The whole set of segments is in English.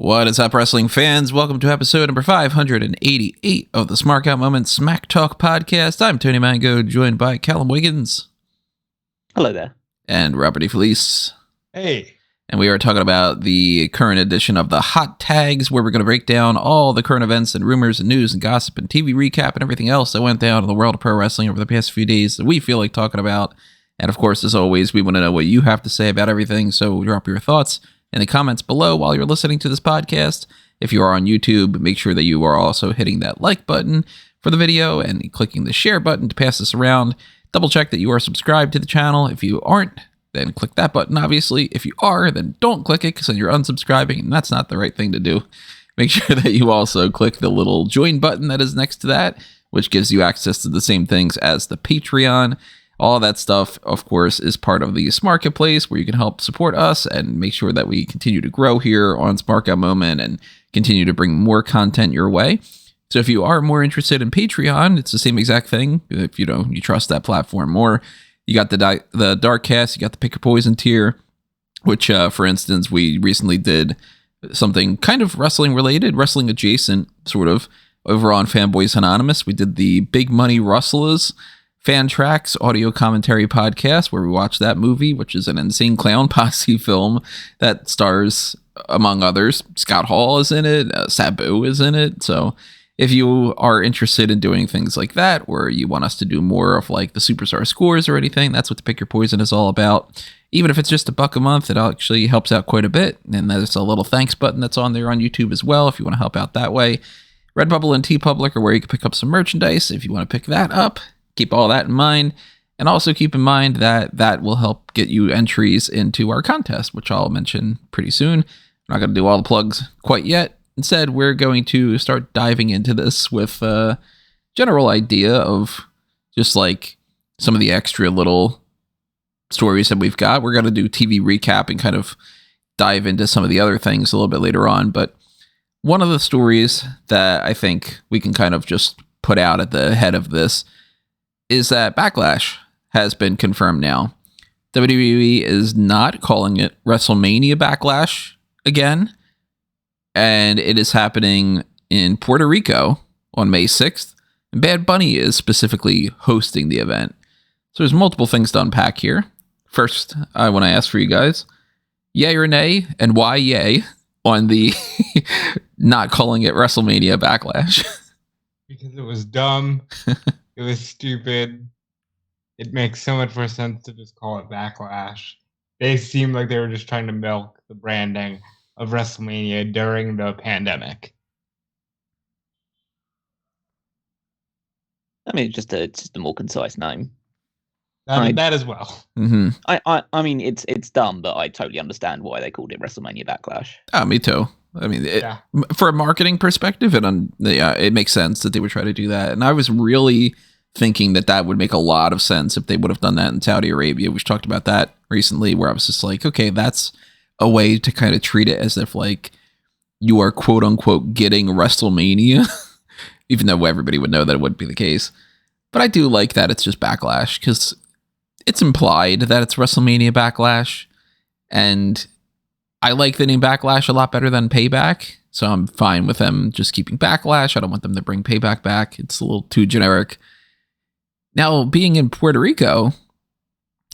What is up, wrestling fans? Welcome to episode number 588 of the Smark Out Moment Smack Talk podcast. I'm Tony Mango, joined by Callum Wiggins. Hello there. And Robert DeFelice. Hey. And we are talking about the current edition of the Hot Tags, where we're going to break down all the current events and rumors and news and gossip and TV recap and everything else that went down in the world of pro wrestling over the past few days that we feel like talking about. And of course, as always, we want to know what you have to say about everything, so drop your thoughts in the comments below while you're listening to this podcast. If you are on YouTube, make sure that you are also hitting that like button for the video and clicking the share button to pass this around. Double check that you are subscribed to the channel. If you aren't, then click that button, obviously. If you are, then don't click it because then you're unsubscribing, and that's not the right thing to do. Make sure that you also click the little join button that is next to that, which gives you access to the same things as the Patreon. All that stuff, of course, is part of the Smarketplace, where you can help support us and make sure that we continue to grow here on Smark Out Moment and continue to bring more content your way. So if you are more interested in Patreon, it's the same exact thing. If you trust that platform more, you got the Dark Cast, you got the Pick Your Poison tier, which, for instance, we recently did something kind of wrestling related, wrestling adjacent, sort of, over on Fanboys Anonymous. We did the Big Money Rustlers Fan Tracks audio commentary podcast, where we watched that movie, which is an Insane Clown Posse film that stars, among others, Scott Hall is in it, Sabu is in it. So if you are interested in doing things like that, or you want us to do more of like the Superstar Scores or anything, that's what the Pick Your Poison is all about. Even if it's just $1 a month, it actually helps out quite a bit. And there's a little thanks button that's on there on YouTube as well, if you want to help out that way. Redbubble and TeePublic are where you can pick up some merchandise if you want to pick that up. Keep all that in mind, and also keep in mind that that will help get you entries into our contest, which I'll mention pretty soon. I'm not going to do all the plugs quite yet. Instead, we're going to start diving into this with a general idea of just like some of the extra little stories that we've got. We're going to do TV recap and kind of dive into some of the other things a little bit later on. But one of the stories that I think we can kind of just put out at the head of this is that Backlash has been confirmed now. WWE is not calling it WrestleMania Backlash again, and it is happening in Puerto Rico on May 6th, and Bad Bunny is specifically hosting the event. So there's multiple things to unpack here. First, I want to ask for you guys, yay or nay, and why yay on the not calling it WrestleMania Backlash? Because it was dumb. It was stupid. It makes so much more sense to just call it Backlash. They seemed like they were just trying to milk the branding of WrestleMania during the pandemic. I mean, it's just a more concise name. That as well. Mm-hmm. I mean, it's dumb, but I totally understand why they called it WrestleMania Backlash. Me too. I mean, for a marketing perspective, it makes sense that they would try to do that. And I was really thinking that would make a lot of sense if they would have done that in Saudi Arabia. We've talked about that recently, where I was just like, okay, that's a way to kind of treat it as if like you are quote unquote getting WrestleMania, even though everybody would know that it wouldn't be the case. But I do like that it's just Backlash, because it's implied that it's WrestleMania Backlash, and I like the name Backlash a lot better than Payback, so I'm fine with them just keeping Backlash. I don't want them to bring Payback back. It's a little too generic. Now, being in Puerto Rico,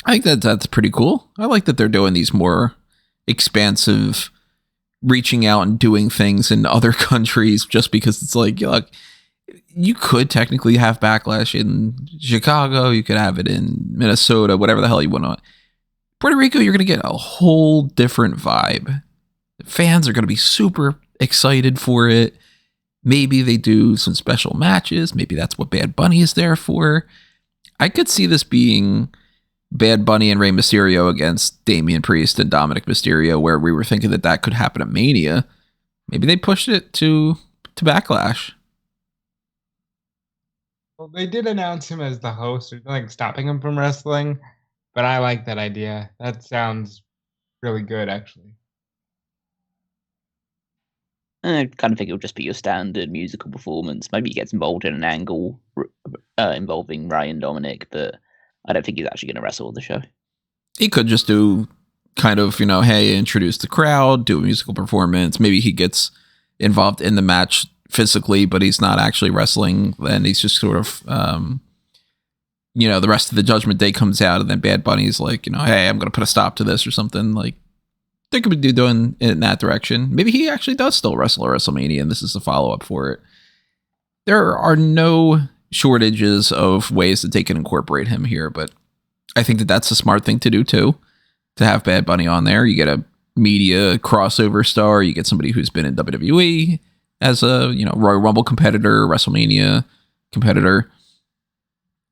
I think that's pretty cool. I like that they're doing these more expansive, reaching out and doing things in other countries, just because it's like, look, you could technically have Backlash in Chicago, you could have it in Minnesota, whatever the hell you want. Puerto Rico, you're going to get a whole different vibe. Fans are going to be super excited for it. Maybe they do some special matches. Maybe that's what Bad Bunny is there for. I could see this being Bad Bunny and Rey Mysterio against Damian Priest and Dominic Mysterio, where we were thinking that could happen at Mania. Maybe they pushed it to Backlash. Well, they did announce him as the host, or like stopping him from wrestling. But I like that idea. That sounds really good, actually. I kind of think it'll just be your standard musical performance. Maybe he gets involved in an angle involving Ray and Dominic, but I don't think he's actually going to wrestle on the show. He could just do kind of, hey, introduce the crowd, do a musical performance. Maybe he gets involved in the match physically, but he's not actually wrestling. And he's just sort of, the rest of the Judgment Day comes out, and then Bad Bunny's like, hey, I'm going to put a stop to this or something. Like, they could be doing it in that direction. Maybe he actually does still wrestle at WrestleMania, and this is a follow-up for it. There are no shortages of ways that they can incorporate him here, but I think that that's a smart thing to do too, to have Bad Bunny on there. You get a media crossover star, you get somebody who's been in WWE as a, Royal Rumble competitor, WrestleMania competitor.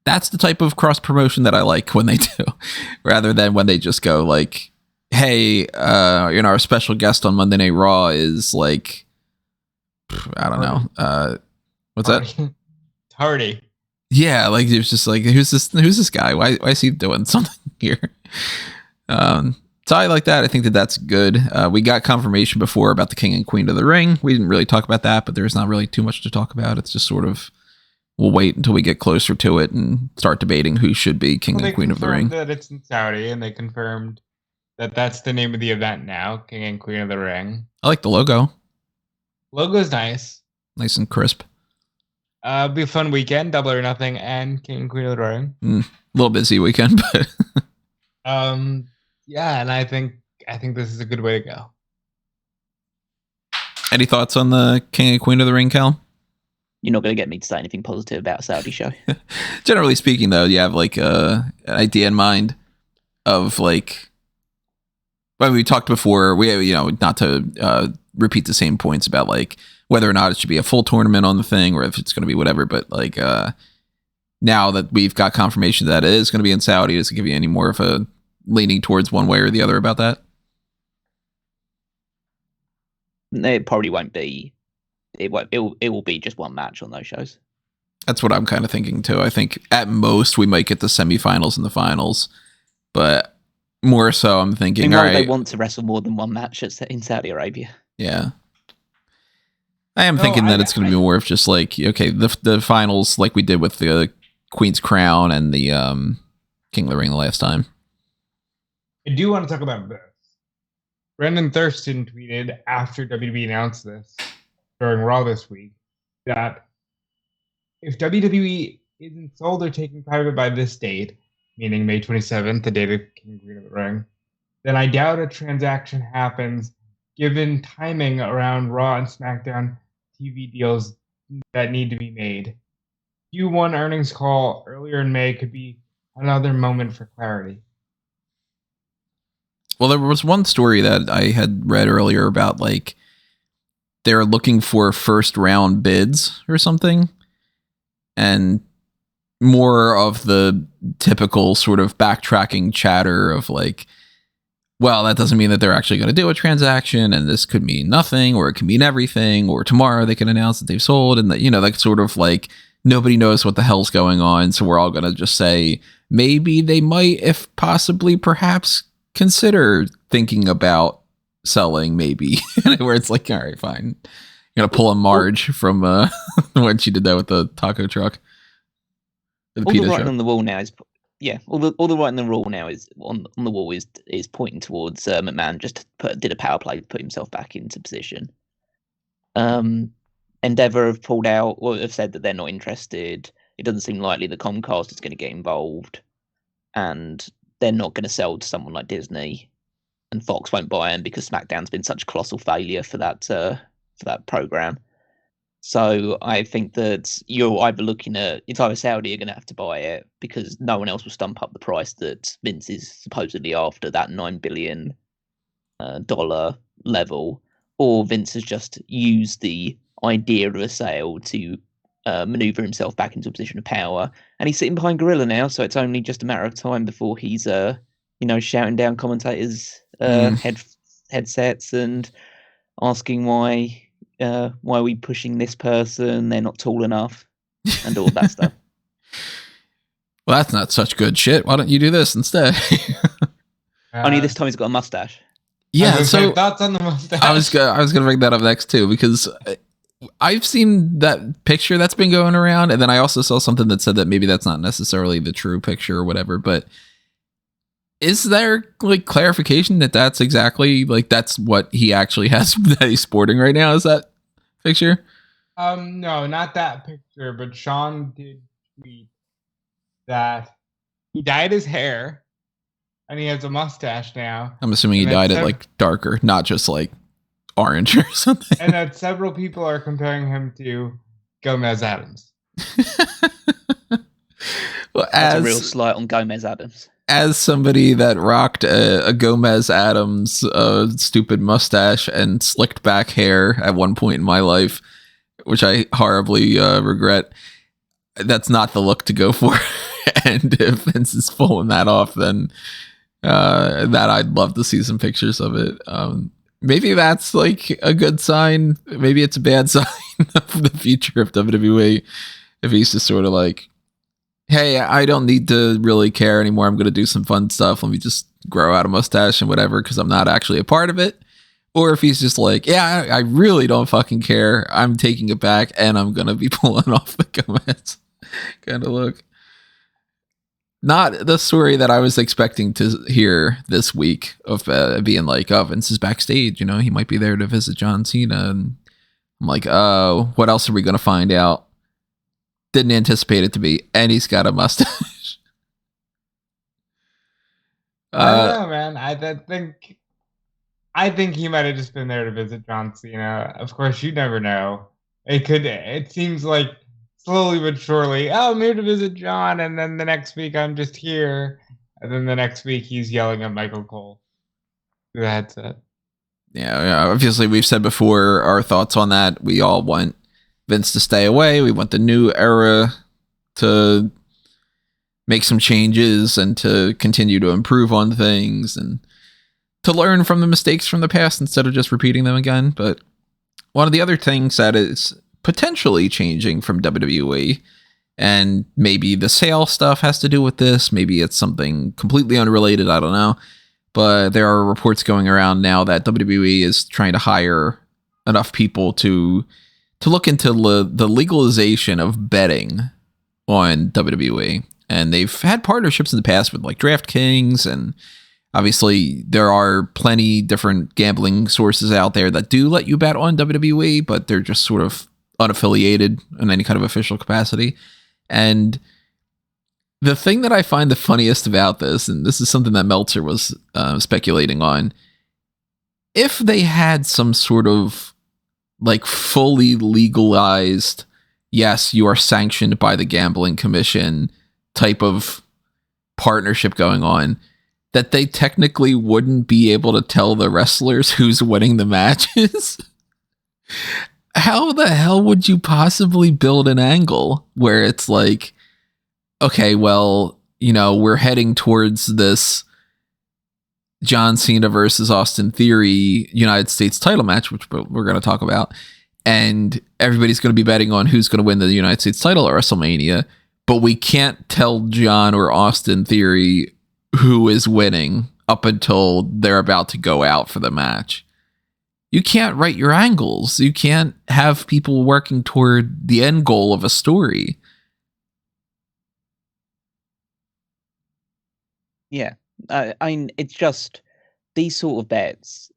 That's the type of cross promotion that I like when they do, rather than when they just go like, hey, our special guest on Monday Night Raw is like, I don't know. What's that? Tardy. Yeah, like it's just like, who's this guy? Why is he doing something here? So I like that. I think that that's good. We got confirmation before about the King and Queen of the Ring. We didn't really talk about that, but there's not really too much to talk about. It's just sort of, we'll wait until we get closer to it and start debating who should be King and Queen of the Ring. That it's in Saudi, and they confirmed that that's the name of the event now, King and Queen of the Ring. I like the logo. Logo's nice. Nice and crisp. It'll be a fun weekend, Double or Nothing and King and Queen of the Ring. A little busy weekend, but yeah, and I think this is a good way to go. Any thoughts on the King and Queen of the Ring, Cal? You're not going to get me to say anything positive about a Saudi show. Generally speaking, though, you have like an idea in mind of like, when we talked before, we not to repeat the same points about like whether or not it should be a full tournament on the thing or if it's going to be whatever. But like now that we've got confirmation that it is going to be in Saudi, does it give you any more of a leaning towards one way or the other about that? It probably won't be. It will be just one match on those shows. That's what I'm kind of thinking too. I think at most we might get the semifinals and the finals, but more so I'm thinking, all right, they want to wrestle more than one match in Saudi Arabia. Yeah. I am thinking that it's going to be more of just like, okay, the finals like we did with the Queen's Crown and the King of the Ring the last time. I do want to talk about this. Brendan Thurston tweeted after WWE announced this during Raw this week that if WWE isn't sold or taken private by this date, meaning May 27th, the date of King and Queen of the Ring, then I doubt a transaction happens given timing around Raw and SmackDown TV deals that need to be made. Q1 earnings call earlier in May could be another moment for clarity. Well, there was one story that I had read earlier about like they're looking for first round bids or something, and more of the typical sort of backtracking chatter of like, well, that doesn't mean that they're actually going to do a transaction, and this could mean nothing, or it can mean everything, or tomorrow they can announce that they've sold, and that, like sort of like nobody knows what the hell's going on, so we're all going to just say maybe they might, if possibly, perhaps consider thinking about selling, maybe. Where it's like, all right, fine, you're going to pull a Marge from when she did that with the taco truck. All the writing on the wall now is, all the writing on the wall now is on the wall is pointing towards McMahon just did a power play to put himself back into position. Endeavour have pulled out, or have said that they're not interested. It doesn't seem likely that Comcast is going to get involved, and they're not going to sell to someone like Disney, and Fox won't buy them because SmackDown's been such a colossal failure for that program. So I think that you're either looking at, it's either Saudi are going to have to buy it because no one else will stump up the price that Vince is supposedly after, that $9 billion dollar level, or Vince has just used the idea of a sale to maneuver himself back into a position of power. And he's sitting behind Gorilla now, so it's only just a matter of time before he's shouting down commentators' headsets and asking why are we pushing this person? They're not tall enough, and all that stuff. Well, that's not such good shit. Why don't you do this instead? Only this time he's got a mustache. Yeah, so thoughts on the mustache. I was gonna bring that up next too, because I've seen that picture that's been going around, and then I also saw something that said that maybe that's not necessarily the true picture or whatever, but Is there like clarification that that's exactly like that's what he actually has that he's sporting right now? Is that picture? No, not that picture, but Sean did tweet that he dyed his hair and he has a mustache now. I'm assuming he dyed it like darker, not just like orange or something. And that several people are comparing him to Gomez Adams. Well, that's a real slight on Gomez Adams. As somebody that rocked a Gomez Adams stupid mustache and slicked back hair at one point in my life, which I horribly regret, that's not the look to go for. And if Vince is pulling that off, then that I'd love to see some pictures of it. Maybe that's like a good sign. Maybe it's a bad sign of the future of WWE. If he's just sort of like, hey, I don't need to really care anymore. I'm going to do some fun stuff. Let me just grow out a mustache and whatever, because I'm not actually a part of it. Or if he's just like, yeah, I really don't fucking care. I'm taking it back and I'm going to be pulling off the Gomez kind of look. Not the story that I was expecting to hear this week of being like, oh, Vince is backstage. You know, he might be there to visit John Cena. And I'm like, oh, what else are we going to find out? Didn't anticipate it to be. And he's got a mustache. I don't know, man. I think he might have just been there to visit John Cena. Of course, you never know. It seems like slowly but surely, oh, I'm here to visit John, and then the next week I'm just here, and then the next week he's yelling at Michael Cole through the headset. Yeah. Obviously, we've said before our thoughts on that. We all want Vince to stay away. We want the new era to make some changes and to continue to improve on things and to learn from the mistakes from the past instead of just repeating them again. But one of the other things that is potentially changing from WWE, and maybe the sale stuff has to do with this, maybe it's something completely unrelated, I don't know, but there are reports going around now that WWE is trying to hire enough people to look into the legalization of betting on WWE. And they've had partnerships in the past with like DraftKings, and obviously there are plenty different gambling sources out there that do let you bet on WWE, but they're just sort of unaffiliated in any kind of official capacity. And the thing that I find the funniest about this, and this is something that Meltzer was speculating on, if they had some sort of like fully legalized, yes, you are sanctioned by the gambling commission type of partnership going on, that they technically wouldn't be able to tell the wrestlers who's winning the matches. How the hell would you possibly build an angle where it's like, okay, well, you know, we're heading towards this John Cena versus Austin Theory United States title match, which we're going to talk about, and everybody's going to be betting on who's going to win the United States title at WrestleMania, but we can't tell John or Austin Theory who is winning up until they're about to go out for the match. You can't write your angles. You can't have people working toward the end goal of a story. Yeah. I mean, it's just these sort of bets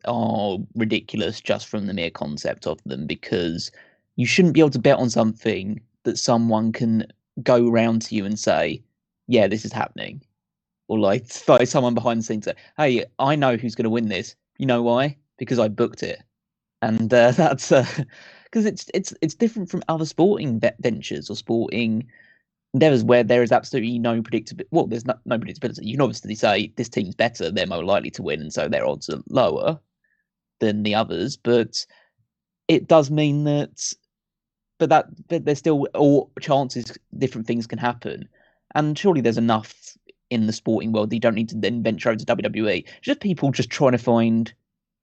are ridiculous just from the mere concept of them, because you shouldn't be able to bet on something that someone can go around to you and say, yeah, this is happening. Or like someone behind the scenes say, hey, I know who's going to win this. You know why? Because I booked it. And that's because it's different from other sporting ventures or sporting endeavors where there is absolutely no predictability. Well, there's no predictability. You can obviously say this team's better, they're more likely to win, and so their odds are lower than the others. But it does mean that, but there's still all chances different things can happen. And surely there's enough in the sporting world that you don't need to then venture over to WWE. It's just people just trying to find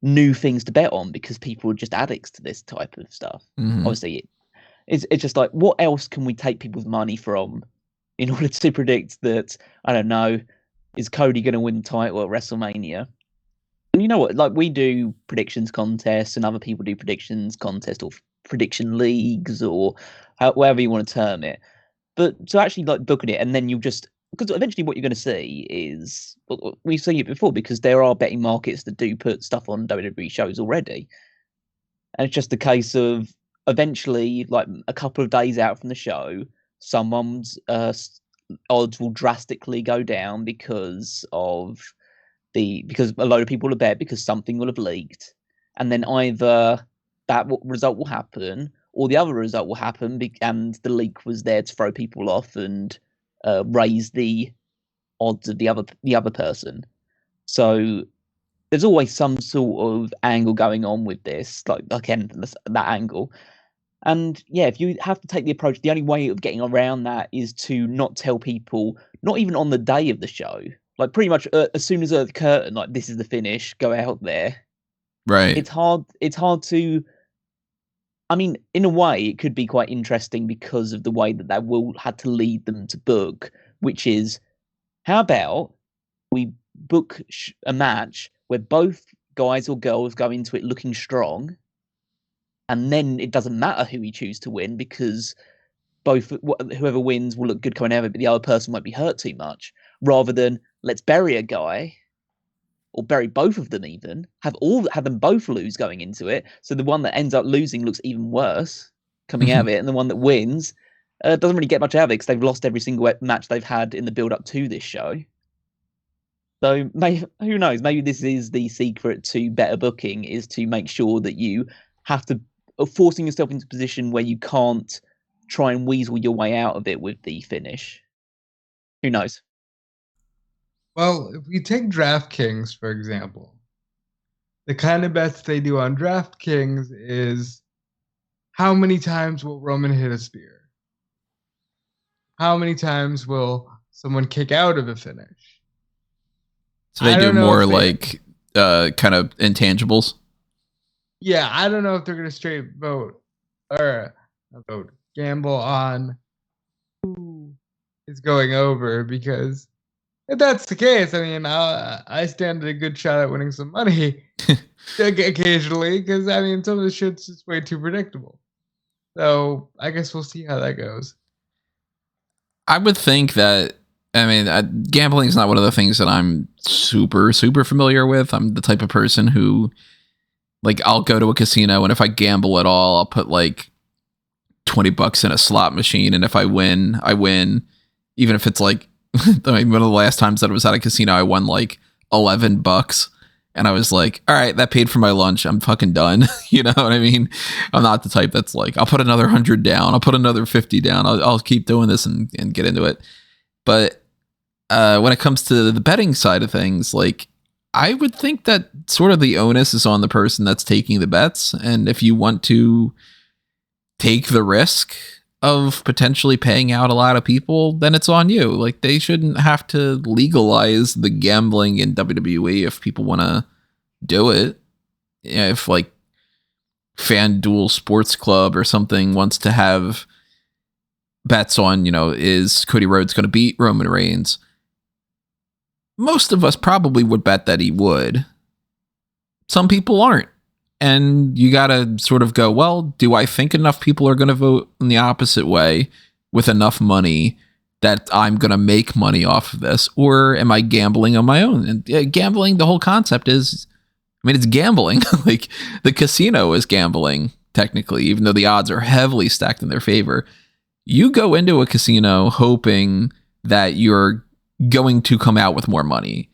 new things to bet on because people are just addicts to this type of stuff. Mm-hmm. Obviously, it's just like, what else can we take people's money from in order to predict that, I don't know, is Cody going to win the title at WrestleMania? And you know what? Like, we do predictions contests and other people do predictions contests or prediction leagues or however you want to term it. But to actually like book at it and then you just because eventually what you're going to see is, we've seen it before, because there are betting markets that do put stuff on WWE shows already. And it's just a case of eventually, like a couple of days out from the show, someone's odds will drastically go down because a load of people will bet because something will have leaked, and then either that result will happen or the other result will happen, and the leak was there to throw people off and raise the odds of the other person. So there's always some sort of angle going on with this, like again, that angle. And yeah, if you have to take the approach, the only way of getting around that is to not tell people, not even on the day of the show, like pretty much as soon as the curtain, like this is the finish, go out there. Right. It's hard to, I mean, in a way, it could be quite interesting because of the way that will had to lead them to book, which is, how about we book a match where both guys or girls go into it looking strong, and then it doesn't matter who we choose to win because whoever wins will look good coming out of it, but the other person might be hurt too much, rather than let's bury a guy or bury both of them, even have them both lose going into it, so the one that ends up losing looks even worse coming out of it, and the one that wins doesn't really get much out of it because they've lost every single match they've had in the build up to this show. So who knows? Maybe this is the secret to better booking, is to make sure that you have to forcing yourself into a position where you can't try and weasel your way out of it with the finish. Who knows? Well, if we take DraftKings, for example, the kind of bets they do on DraftKings is how many times will Roman hit a spear? How many times will someone kick out of a finish? So they do more like kind of intangibles? Yeah, I don't know if they're going to straight gamble on who is going over, because if that's the case, I mean, I stand a good shot at winning some money occasionally, because, I mean, some of the shit's just way too predictable. So I guess we'll see how that goes. I would think that, I mean, gambling is not one of the things that I'm super, super familiar with. I'm the type of person who, like, I'll go to a casino, and if I gamble at all, I'll put like $20 in a slot machine, and if I win, I win. Even if it's like, I mean, one of the last times that I was at a casino, I won like $11, and I was like, all right, that paid for my lunch. I'm fucking done. You know what I mean? I'm not the type that's like, I'll put another 100 down. I'll put another 50 down. I'll keep doing this and get into it. But when it comes to the betting side of things, like, I would think that sort of the onus is on the person that's taking the bets. And if you want to take the risk of potentially paying out a lot of people, then it's on you. Like, they shouldn't have to legalize the gambling in WWE if people want to do it. If like FanDuel Sports Club or something wants to have bets on, you know, is Cody Rhodes going to beat Roman Reigns? Most of us probably would bet that he would. Some people aren't. And you got to sort of go, well, do I think enough people are going to vote in the opposite way with enough money that I'm going to make money off of this? Or am I gambling on my own? And gambling, the whole concept is, I mean, it's gambling. Like, the casino is gambling, technically, even though the odds are heavily stacked in their favor. You go into a casino hoping that you're going to come out with more money.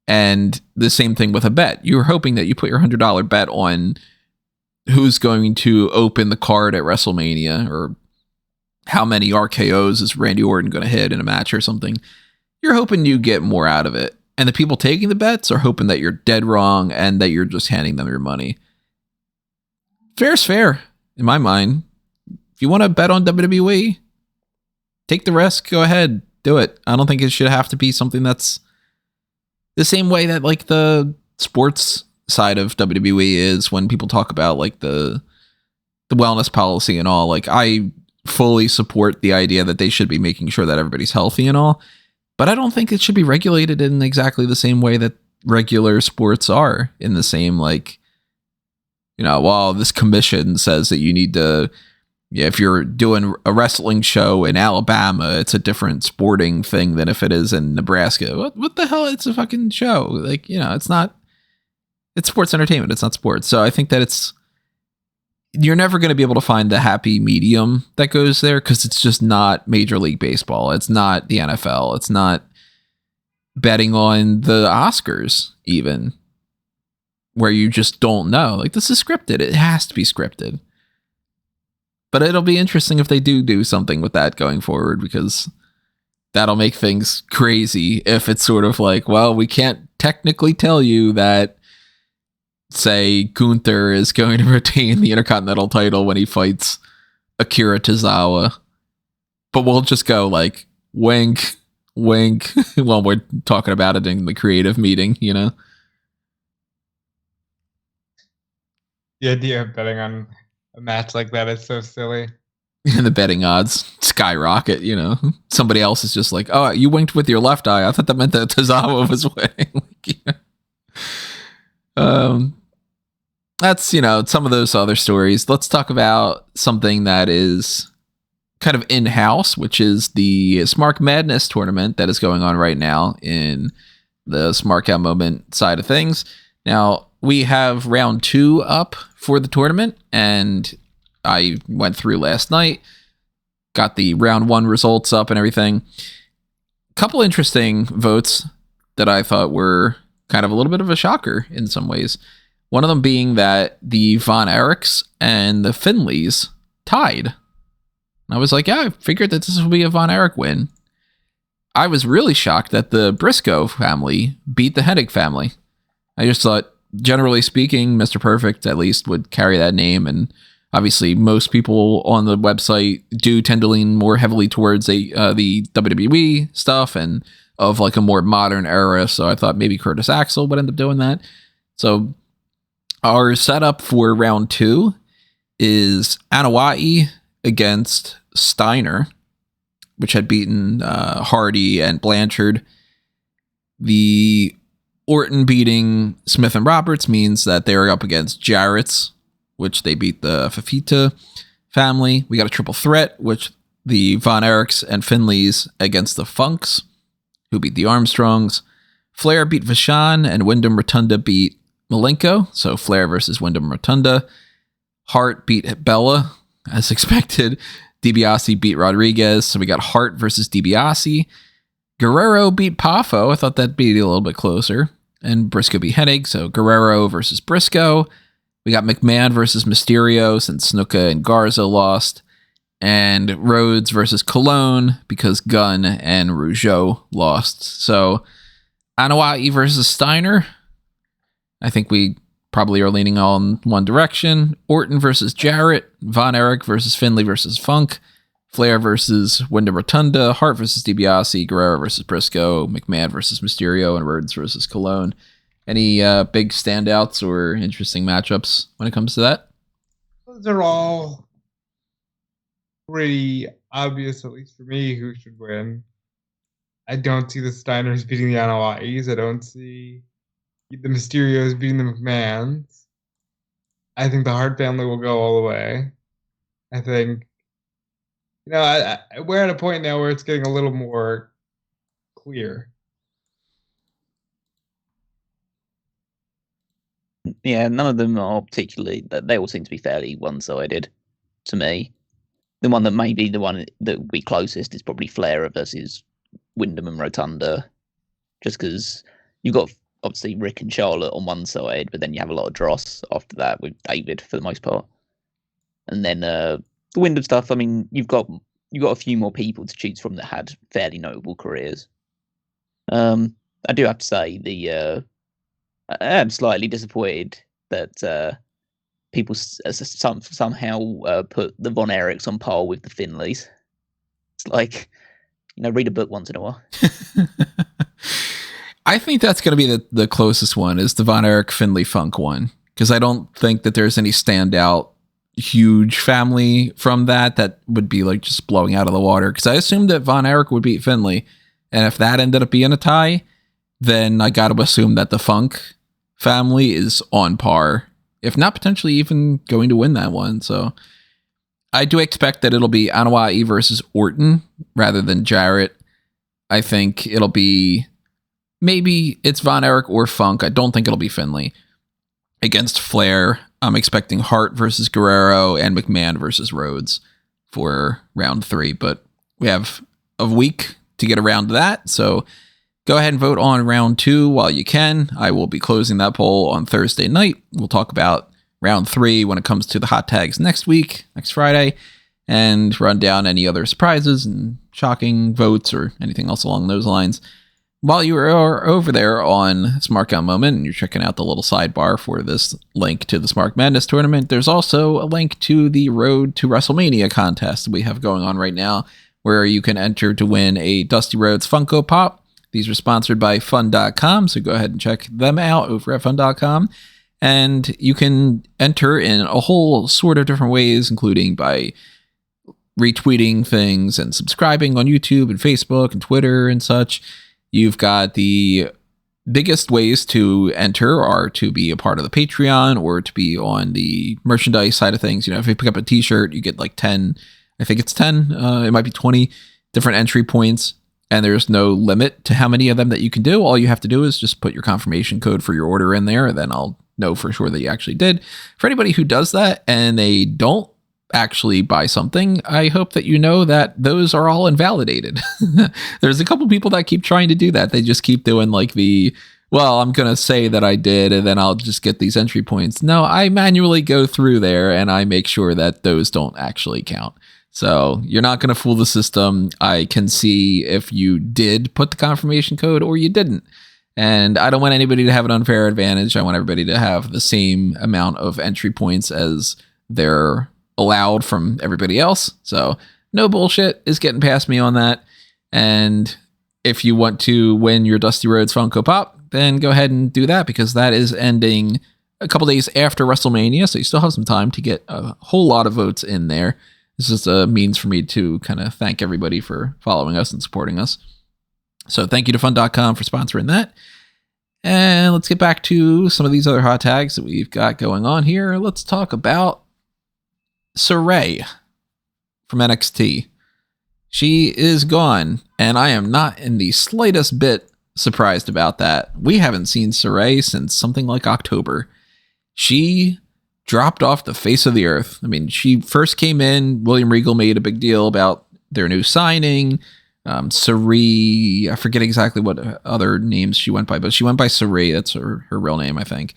And the same thing with a bet. You're hoping that you put your $100 bet on who's going to open the card at WrestleMania, or how many RKOs is Randy Orton going to hit in a match or something. You're hoping you get more out of it. And the people taking the bets are hoping that you're dead wrong and that you're just handing them your money. Fair's fair, in my mind. If you want to bet on WWE, take the risk, go ahead, do it. I don't think it should have to be something that's the same way that like the sports side of WWE is when people talk about like the wellness policy and all. Like, I fully support the idea that they should be making sure that everybody's healthy and all, but I don't think it should be regulated in exactly the same way that regular sports are, in the same, like, you know, well, this commission says that you need to Yeah, if you're doing a wrestling show in Alabama, it's a different sporting thing than if it is in Nebraska. What the hell? It's a fucking show. Like, it's not. It's sports entertainment. It's not sports. So I think that you're never going to be able to find the happy medium that goes there because it's just not Major League Baseball. It's not the NFL. It's not betting on the Oscars even, where you just don't know. Like, this is scripted. It has to be scripted. But it'll be interesting if they do something with that going forward, because that'll make things crazy if it's sort of like, well, we can't technically tell you that, say, Gunther is going to retain the Intercontinental title when he fights Akira Tozawa. But we'll just go like, wink, wink, while we're talking about it in the creative meeting, The idea of betting on a match like that is so silly. And the betting odds skyrocket, Somebody else is just like, oh, you winked with your left eye. I thought that meant that Tozawa was winning. That's, some of those other stories. Let's talk about something that is kind of in-house, which is the Smark Madness tournament that is going on right now in the Smark Out Moment side of things. Now, we have round 2 up for the tournament, and I went through last night, got the round 1 results up and everything. Couple interesting votes that I thought were kind of a little bit of a shocker in some ways. One of them being that the Von Erichs and the Finleys tied. And I was like, yeah, I figured that this would be a Von Erich win. I was really shocked that the Briscoe family beat the Hennig family. I just thought, generally speaking, Mr. Perfect at least would carry that name. And obviously most people on the website do tend to lean more heavily towards the WWE stuff and of like a more modern era. So I thought maybe Curtis Axel would end up doing that. So our setup for round 2 is Anoa'i against Steiner, which had beaten Hardy and Blanchard. The Orton beating Smith and Roberts means that they're up against Jarrett's, which they beat the Fafita family. We got a triple threat, which the Von Erichs and Finleys against the Funks, who beat the Armstrongs. Flair beat Vachon, and Wyndham Rotunda beat Malenko, so Flair versus Wyndham Rotunda. Hart beat Bella, as expected. DiBiase beat Rodriguez, so we got Hart versus DiBiase. Guerrero beat Pafo. I thought that'd be a little bit closer. And Briscoe beat Hennig, so Guerrero versus Briscoe. We got McMahon versus Mysterio, since Snuka and Garza lost. And Rhodes versus Colon, because Gunn and Rougeau lost. So Anoa'i versus Steiner. I think we probably are leaning on one direction. Orton versus Jarrett. Von Erich versus Finley versus Funk. Flair versus Wyndham Rotunda. Hart versus DiBiase. Guerrero versus Briscoe. McMahon versus Mysterio. And Rhodes versus Colon. Any big standouts or interesting matchups when it comes to that? Those are all pretty obvious, at least for me, who should win. I don't see the Steiners beating the Anoa'is. I don't see the Mysterios beating the McMahons. I think the Hart family will go all the way. I think, we're at a point now where it's getting a little more clear. Yeah, none of them are particularly. They all seem to be fairly one-sided to me. The one that may be the one that would be closest is probably Flair versus Wyndham and Rotunda, just because you've got obviously Rick and Charlotte on one side, but then you have a lot of dross after that with David for the most part. And then the Wyndham stuff, I mean, you've got a few more people to choose from that had fairly notable careers. I do have to say I am slightly disappointed that people somehow put the Von Erichs on par with the Finleys. It's like, read a book once in a while. I think that's going to be the closest one, is the Von Erich Finley Funk one, because I don't think that there's any standout huge family from that would be like just blowing out of the water, because I assumed that Von Erich would beat Finley, and if that ended up being a tie, then I got to assume that the Funk family is on par, if not potentially even going to win that one. So I do expect that it'll be Anoa'i versus Orton rather than Jarrett. I think it'll be maybe it's Von Erich or Funk. I don't think it'll be Finlay against Flair. I'm expecting Hart versus Guerrero and McMahon versus Rhodes for round 3, but we have a week to get around to that. So go ahead and vote on round 2 while you can. I will be closing that poll on Thursday night. We'll talk about round 3 when it comes to the hot tags next week, next Friday, and run down any other surprises and shocking votes or anything else along those lines. While you are over there on Smark Out Moment and you're checking out the little sidebar for this link to the Smark Madness tournament, there's also a link to the Road to WrestleMania contest we have going on right now, where you can enter to win a Dusty Rhodes Funko Pop. These are sponsored by fun.com, so go ahead and check them out over at fun.com. And you can enter in a whole sort of different ways, including by retweeting things and subscribing on YouTube and Facebook and Twitter and such. You've got the biggest ways to enter are to be a part of the Patreon or to be on the merchandise side of things. You know, if you pick up a t-shirt, you get like 10, I think it's 10, it might be 20 different entry points. And there's no limit to how many of them that you can do. All you have to do is just put your confirmation code for your order in there, and then I'll know for sure that you actually did. For anybody who does that and they don't actually buy something, I hope that you know that those are all invalidated. There's a couple people that keep trying to do that. They just keep doing like well, I'm going to say that I did, and then I'll just get these entry points. No, I manually go through there and I make sure that those don't actually count. So you're not going to fool the system. I can see if you did put the confirmation code or you didn't. And I don't want anybody to have an unfair advantage. I want everybody to have the same amount of entry points as they're allowed from everybody else. So no bullshit is getting past me on that. And if you want to win your Dusty Rhodes Funko Pop, then go ahead and do that, because that is ending a couple days after WrestleMania. So you still have some time to get a whole lot of votes in there. This is a means for me to kind of thank everybody for following us and supporting us. So thank you to fun.com for sponsoring that. And let's get back to some of these other hot tags that we've got going on here. Let's talk about Sarray from NXT. She is gone, and I am not in the slightest bit surprised about that. We haven't seen Sarray since something like October. She dropped off the face of the earth. I mean, she first came in, William Regal made a big deal about their new signing. Sarray, I forget exactly what other names she went by, but she went by Sarray. That's her real name, I think.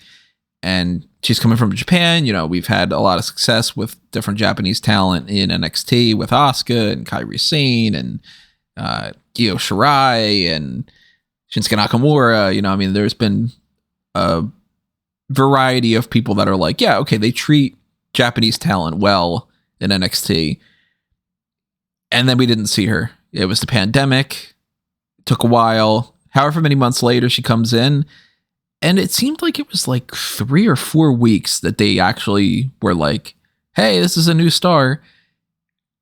And she's coming from Japan. You know, we've had a lot of success with different Japanese talent in NXT with Asuka and Kairi Sane and Io Shirai and Shinsuke Nakamura. You know, I mean, there's been a variety of people that are like, yeah, okay, they treat Japanese talent well in NXT. And then we didn't see her. It was the pandemic. It took a while. However many months later, she comes in. And it seemed like it was like 3 or 4 weeks that they actually were like, hey, this is a new star.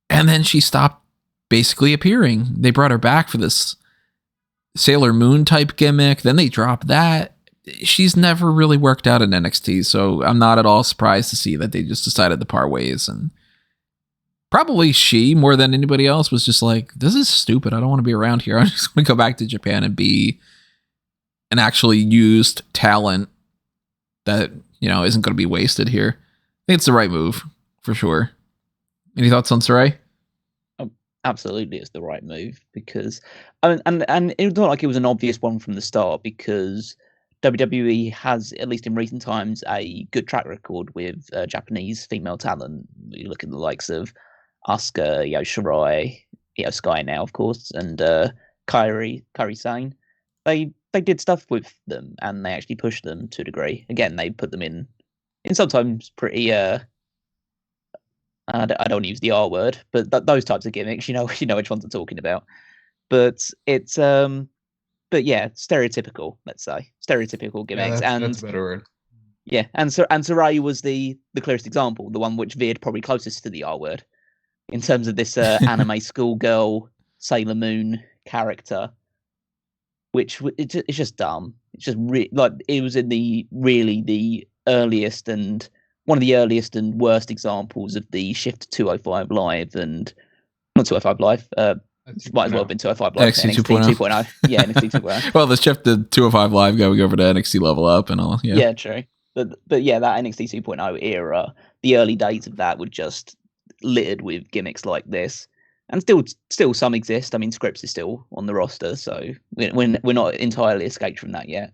And then she stopped basically appearing. They brought her back for this Sailor Moon type gimmick. Then they dropped that. She's never really worked out in NXT, so I'm not at all surprised to see that they just decided to part ways. And probably she, more than anybody else, was just like, this is stupid. I don't want to be around here. I just want to go back to Japan and be an actually used talent that, you know, isn't going to be wasted here. I think it's the right move, for sure. Any thoughts on Sarray? Absolutely, it's the right move, because and it was not like it was an obvious one from the start, because WWE has, at least in recent times, a good track record with Japanese female talent. You look at the likes of Asuka, Io Shirai, Io Sky now, of course, and Kairi Sane. They did stuff with them, and they actually pushed them to a degree. Again, they put them in sometimes pretty I don't want to use the R word, but those types of gimmicks, you know which ones I'm talking about. But it's but yeah, stereotypical, let's say. Stereotypical gimmicks. Yeah, that's a better word. Yeah, and Sarray was the clearest example, the one which veered probably closest to the R word in terms of this anime schoolgirl Sailor Moon character, which it's just dumb. It's just like it was in the earliest and one of the earliest and worst examples of the shift to 205 Live and not 205 Live. Might as well have been 205 Live. NXT 2.0. Yeah, NXT 2.0. Well, the shift to 205 Live going over to NXT Level Up and all. Yeah, true. But yeah, that NXT 2.0 era, the early days of that were just littered with gimmicks like this. And still some exist. I mean, Scripps is still on the roster, so we're not entirely escaped from that yet.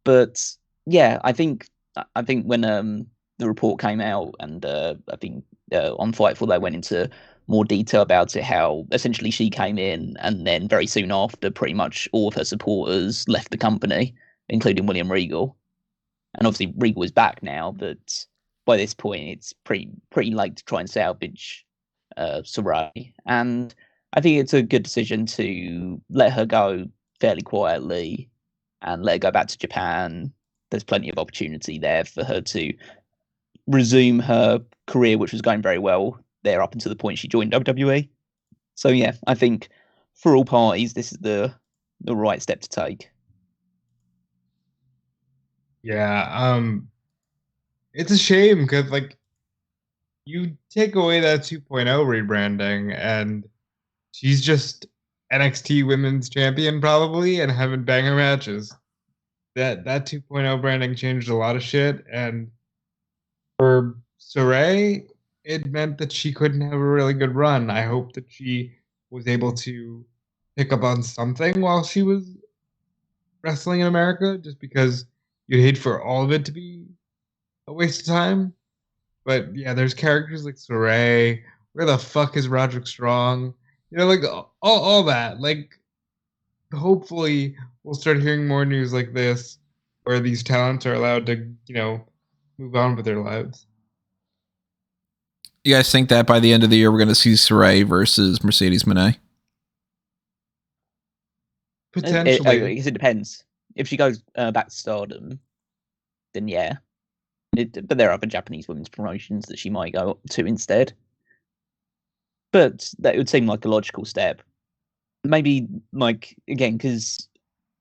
But yeah, I think when the report came out, and I think on Fightful they went into more detail about it, how essentially she came in and then very soon after, pretty much all of her supporters left the company, including William Regal. And obviously Regal is back now, but by this point it's pretty late to try and salvage Sarray. And I think it's a good decision to let her go fairly quietly and let her go back to Japan. There's plenty of opportunity there for her to resume her career, which was going very well there up until the point she joined WWE. So yeah, I think for all parties, this is the right step to take. Yeah, it's a shame because like you take away that 2.0 rebranding and she's just NXT Women's Champion probably and having banger matches. That 2.0 branding changed a lot of shit, and for Sarray, it meant that she couldn't have a really good run. I hope that she was able to pick up on something while she was wrestling in America, just because you'd hate for all of it to be a waste of time. But yeah, there's characters like Sarray. Where the fuck is Roderick Strong? You know, like all that. Like, hopefully we'll start hearing more news like this where these talents are allowed to, move on with their lives. You guys think that by the end of the year we're going to see Sarray versus Mercedes Moné? Potentially. I guess it depends. If she goes back to Stardom, then yeah. But there are other Japanese women's promotions that she might go to instead. But that would seem like a logical step. Maybe, like, again, because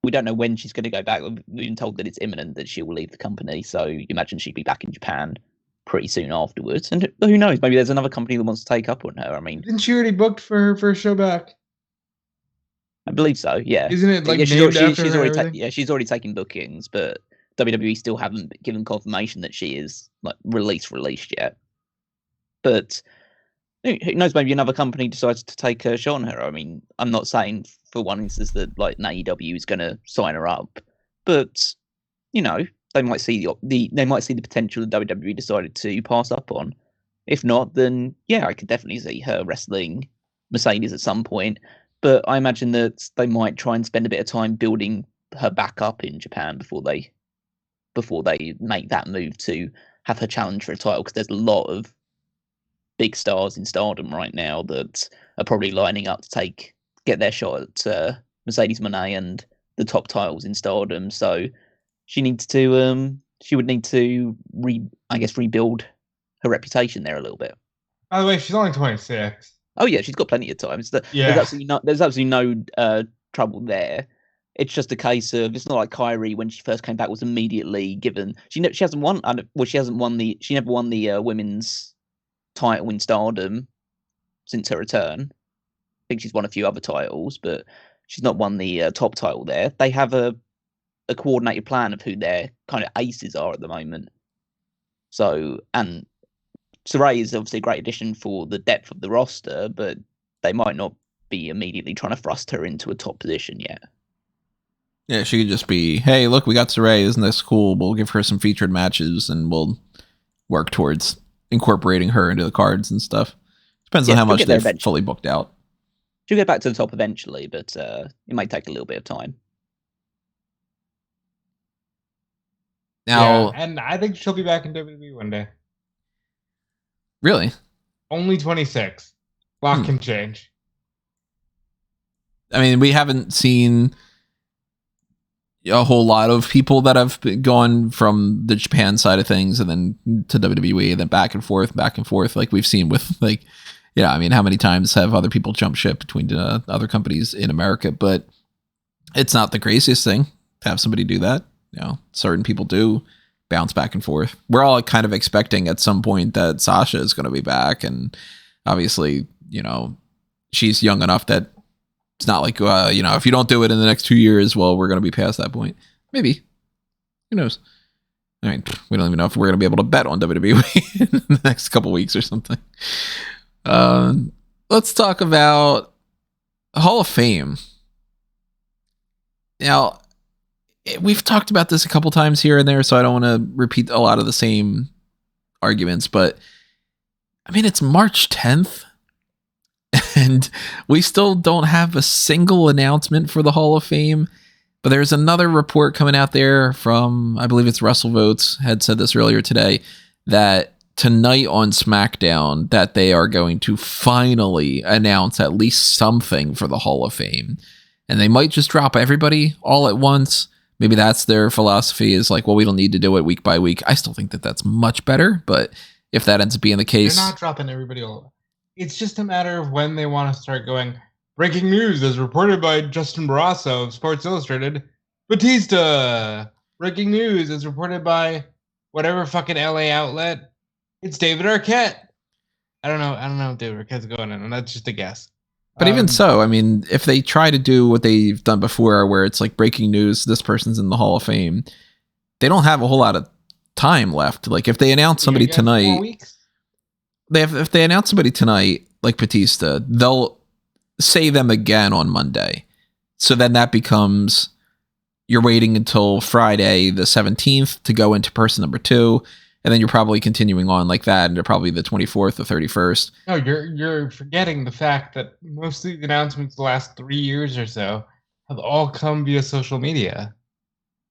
we don't know when she's going to go back. We've been told that it's imminent that she will leave the company. So you imagine she'd be back in Japan pretty soon afterwards. And who knows? Maybe there's another company that wants to take up on her. I mean, isn't she already booked for her first show back? I believe so. Yeah. Isn't it like she's already taking bookings, but WWE still haven't given confirmation that she is like released yet. But who knows? Maybe another company decides to take a shot on her. I mean, I'm not saying for one instance that like an AEW is going to sign her up, but they might see the potential that WWE decided to pass up on. If not, then yeah, I could definitely see her wrestling Mercedes at some point. But I imagine that they might try and spend a bit of time building her back up in Japan before they make that move to have her challenge for a title, because there's a lot of big stars in Stardom right now that are probably lining up to get their shot at Mercedes Moné and the top titles in Stardom. So she would need to rebuild her reputation there a little bit. By the way, she's only 26. Oh yeah, she's got plenty of time. There's absolutely no trouble there. It's just a case of, it's not like Kyrie when she first came back was immediately given. She never won the women's title in Stardom since her return. I think she's won a few other titles, but she's not won the top title there. They have a coordinated plan of who their kind of aces are at the moment. So, and Sarray is obviously a great addition for the depth of the roster, but they might not be immediately trying to thrust her into a top position yet. Yeah, she could just be, hey, look, we got Sarray. Isn't this cool? We'll give her some featured matches and we'll work towards incorporating her into the cards and stuff. Depends on how much they're fully booked out. She'll get back to the top eventually, but it might take a little bit of time. Now, and I think she'll be back in WWE one day. Really? Only 26. Lot can change. I mean, we haven't seen a whole lot of people that have gone from the Japan side of things and then to WWE and then back and forth, like we've seen with I mean, how many times have other people jumped ship between other companies in America? But it's not the craziest thing to have somebody do that. Certain people do. bounce back and forth. We're all kind of expecting at some point that Sasha is going to be back, and obviously, she's young enough that it's not like, if you don't do it in the next 2 years, well, we're going to be past that point. Maybe. Who knows? I mean, we don't even know if we're going to be able to bet on WWE in the next couple weeks or something. Let's talk about Hall of Fame. Now, we've talked about this a couple times here and there, so I don't want to repeat a lot of the same arguments, but I mean, it's March 10th, and we still don't have a single announcement for the Hall of Fame. But there's another report coming out there from, I believe it's WrestleVotes, had said this earlier today, that tonight on SmackDown, that they are going to finally announce at least something for the Hall of Fame. And they might just drop everybody all at once. Maybe that's their philosophy, is like, well, we don't need to do it week by week. I still think that that's much better, but if that ends up being the case... They're not dropping everybody all. It's just a matter of when they want to start going... Breaking news as reported by Justin Barrasso of Sports Illustrated. Batista. Breaking news as reported by whatever fucking LA outlet. It's David Arquette. I don't know if David Arquette's going in, and that's just a guess. But even so, I mean, if they try to do what they've done before, where it's like breaking news, this person's in the Hall of Fame, they don't have a whole lot of time left. Like if they announce somebody tonight, 4 weeks? if they announce somebody tonight, like Batista, they'll say them again on Monday. So then that becomes, you're waiting until Friday the 17th to go into person number 2, and then you're probably continuing on like that into probably the 24th or 31st. No, you're forgetting the fact that most of these announcements the last 3 years or so have all come via social media.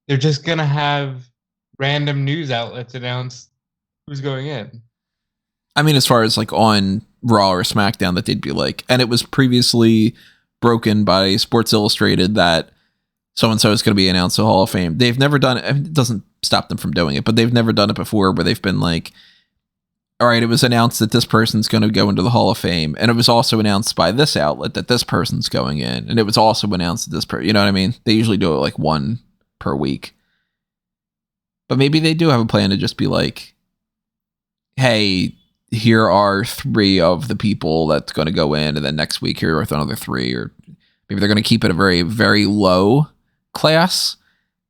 They're just gonna have random news outlets announce who's going in. I mean, as far as like on Raw or SmackDown, that they'd be like, and it was previously broken by Sports Illustrated that so-and-so is going to be announced to the Hall of Fame. They've never done it. It doesn't stop them from doing it, but they've never done it before where they've been like, all right, it was announced that this person's going to go into the Hall of Fame, and it was also announced by this outlet that this person's going in, and it was also announced that this person, you know what I mean? They usually do it like one per week. But maybe they do have a plan to just be like, hey, here are 3 of the people that's going to go in, and then next week here are another 3, or maybe they're going to keep it a very, very low class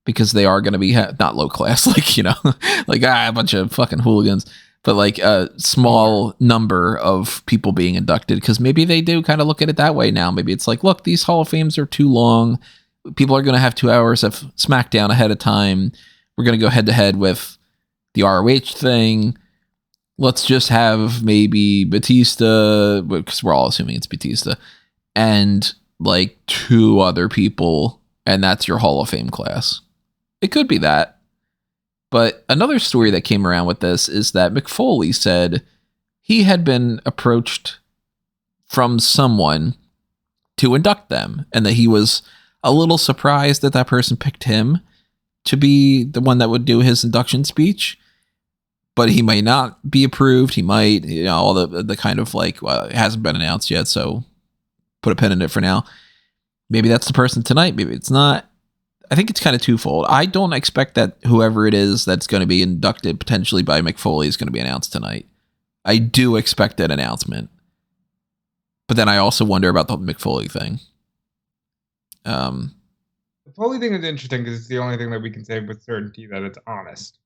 because they are going to be not low class, like, like a bunch of fucking hooligans, but like a small number of people being inducted, because maybe they do kind of look at it that way now. Maybe it's like, look, these Hall of Fames are too long. People are going to have 2 hours of SmackDown ahead of time. We're going to go head to head with the ROH thing. Let's just have maybe Batista, because we're all assuming it's Batista, and like 2 other people, and that's your Hall of Fame class. It could be that. But another story that came around with this is that Mick Foley said he had been approached from someone to induct them, and that he was a little surprised that that person picked him to be the one that would do his induction speech. But he might not be approved. He might, all the kind of like, well, it hasn't been announced yet, so put a pin in it for now. Maybe that's the person tonight. Maybe it's not. I think it's kind of twofold. I don't expect that whoever it is that's going to be inducted potentially by Mick Foley is going to be announced tonight. I do expect that announcement. But then I also wonder about the Mick Foley thing. The Foley thing is interesting because it's the only thing that we can say with certainty that it's honest.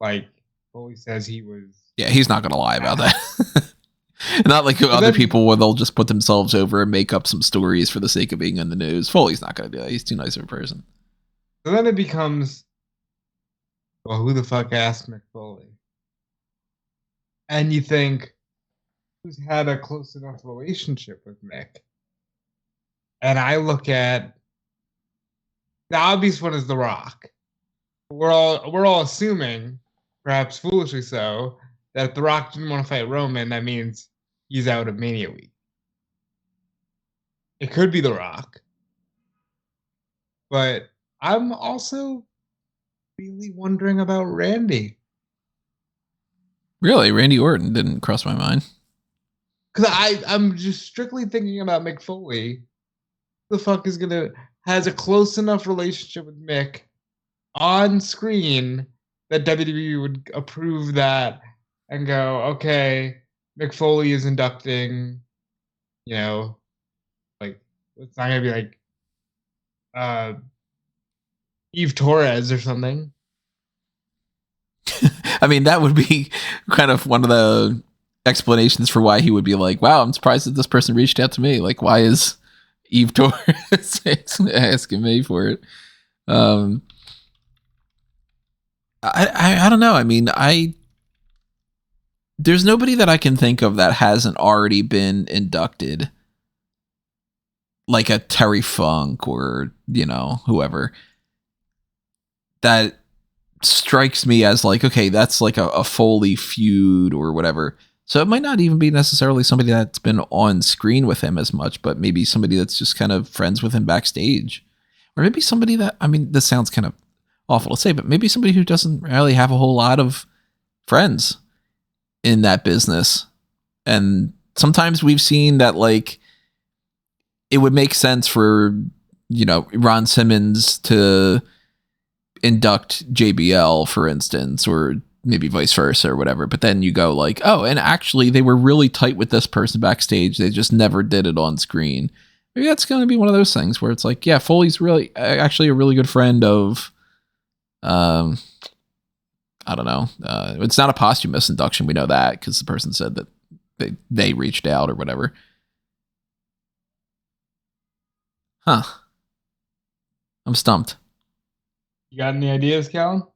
Like, Foley says he was... Yeah, he's not going to lie about that. Not like other people where they'll just put themselves over and make up some stories for the sake of being in the news. Foley's not going to do that. He's too nice of a person. So then it becomes, well, who the fuck asked Mick Foley? And you think, who's had a close enough relationship with Mick? And I look at, the obvious one is The Rock. We're all assuming, perhaps foolishly so, that if The Rock didn't want to fight Roman, that means he's out of Mania Week. It could be The Rock. But I'm also really wondering about Randy. Really? Randy Orton didn't cross my mind. Because I'm just strictly thinking about Mick Foley. Who the fuck has a close enough relationship with Mick on screen that WWE would approve that and go, okay, Mick Foley is inducting, like, it's not going to be like Eve Torres or something. I mean, that would be kind of one of the explanations for why he would be like, wow, I'm surprised that this person reached out to me. Like, why is Eve Torres asking me for it? I don't know. I mean, there's nobody that I can think of that hasn't already been inducted, like a Terry Funk or, whoever, that strikes me as like, okay, that's like a Foley feud or whatever. So it might not even be necessarily somebody that's been on screen with him as much, but maybe somebody that's just kind of friends with him backstage. Or maybe somebody that, I mean, this sounds kind of awful to say, but maybe somebody who doesn't really have a whole lot of friends in that business. And sometimes we've seen that, like, it would make sense for, Ron Simmons to induct JBL, for instance, or maybe vice versa or whatever. But then you go like, oh, and actually they were really tight with this person backstage. They just never did it on screen. Maybe that's going to be one of those things where it's like, yeah, Foley's really actually a really good friend of, I don't know. It's not a posthumous induction. We know that because the person said that they reached out or whatever. Huh. I'm stumped. You got any ideas, Callum?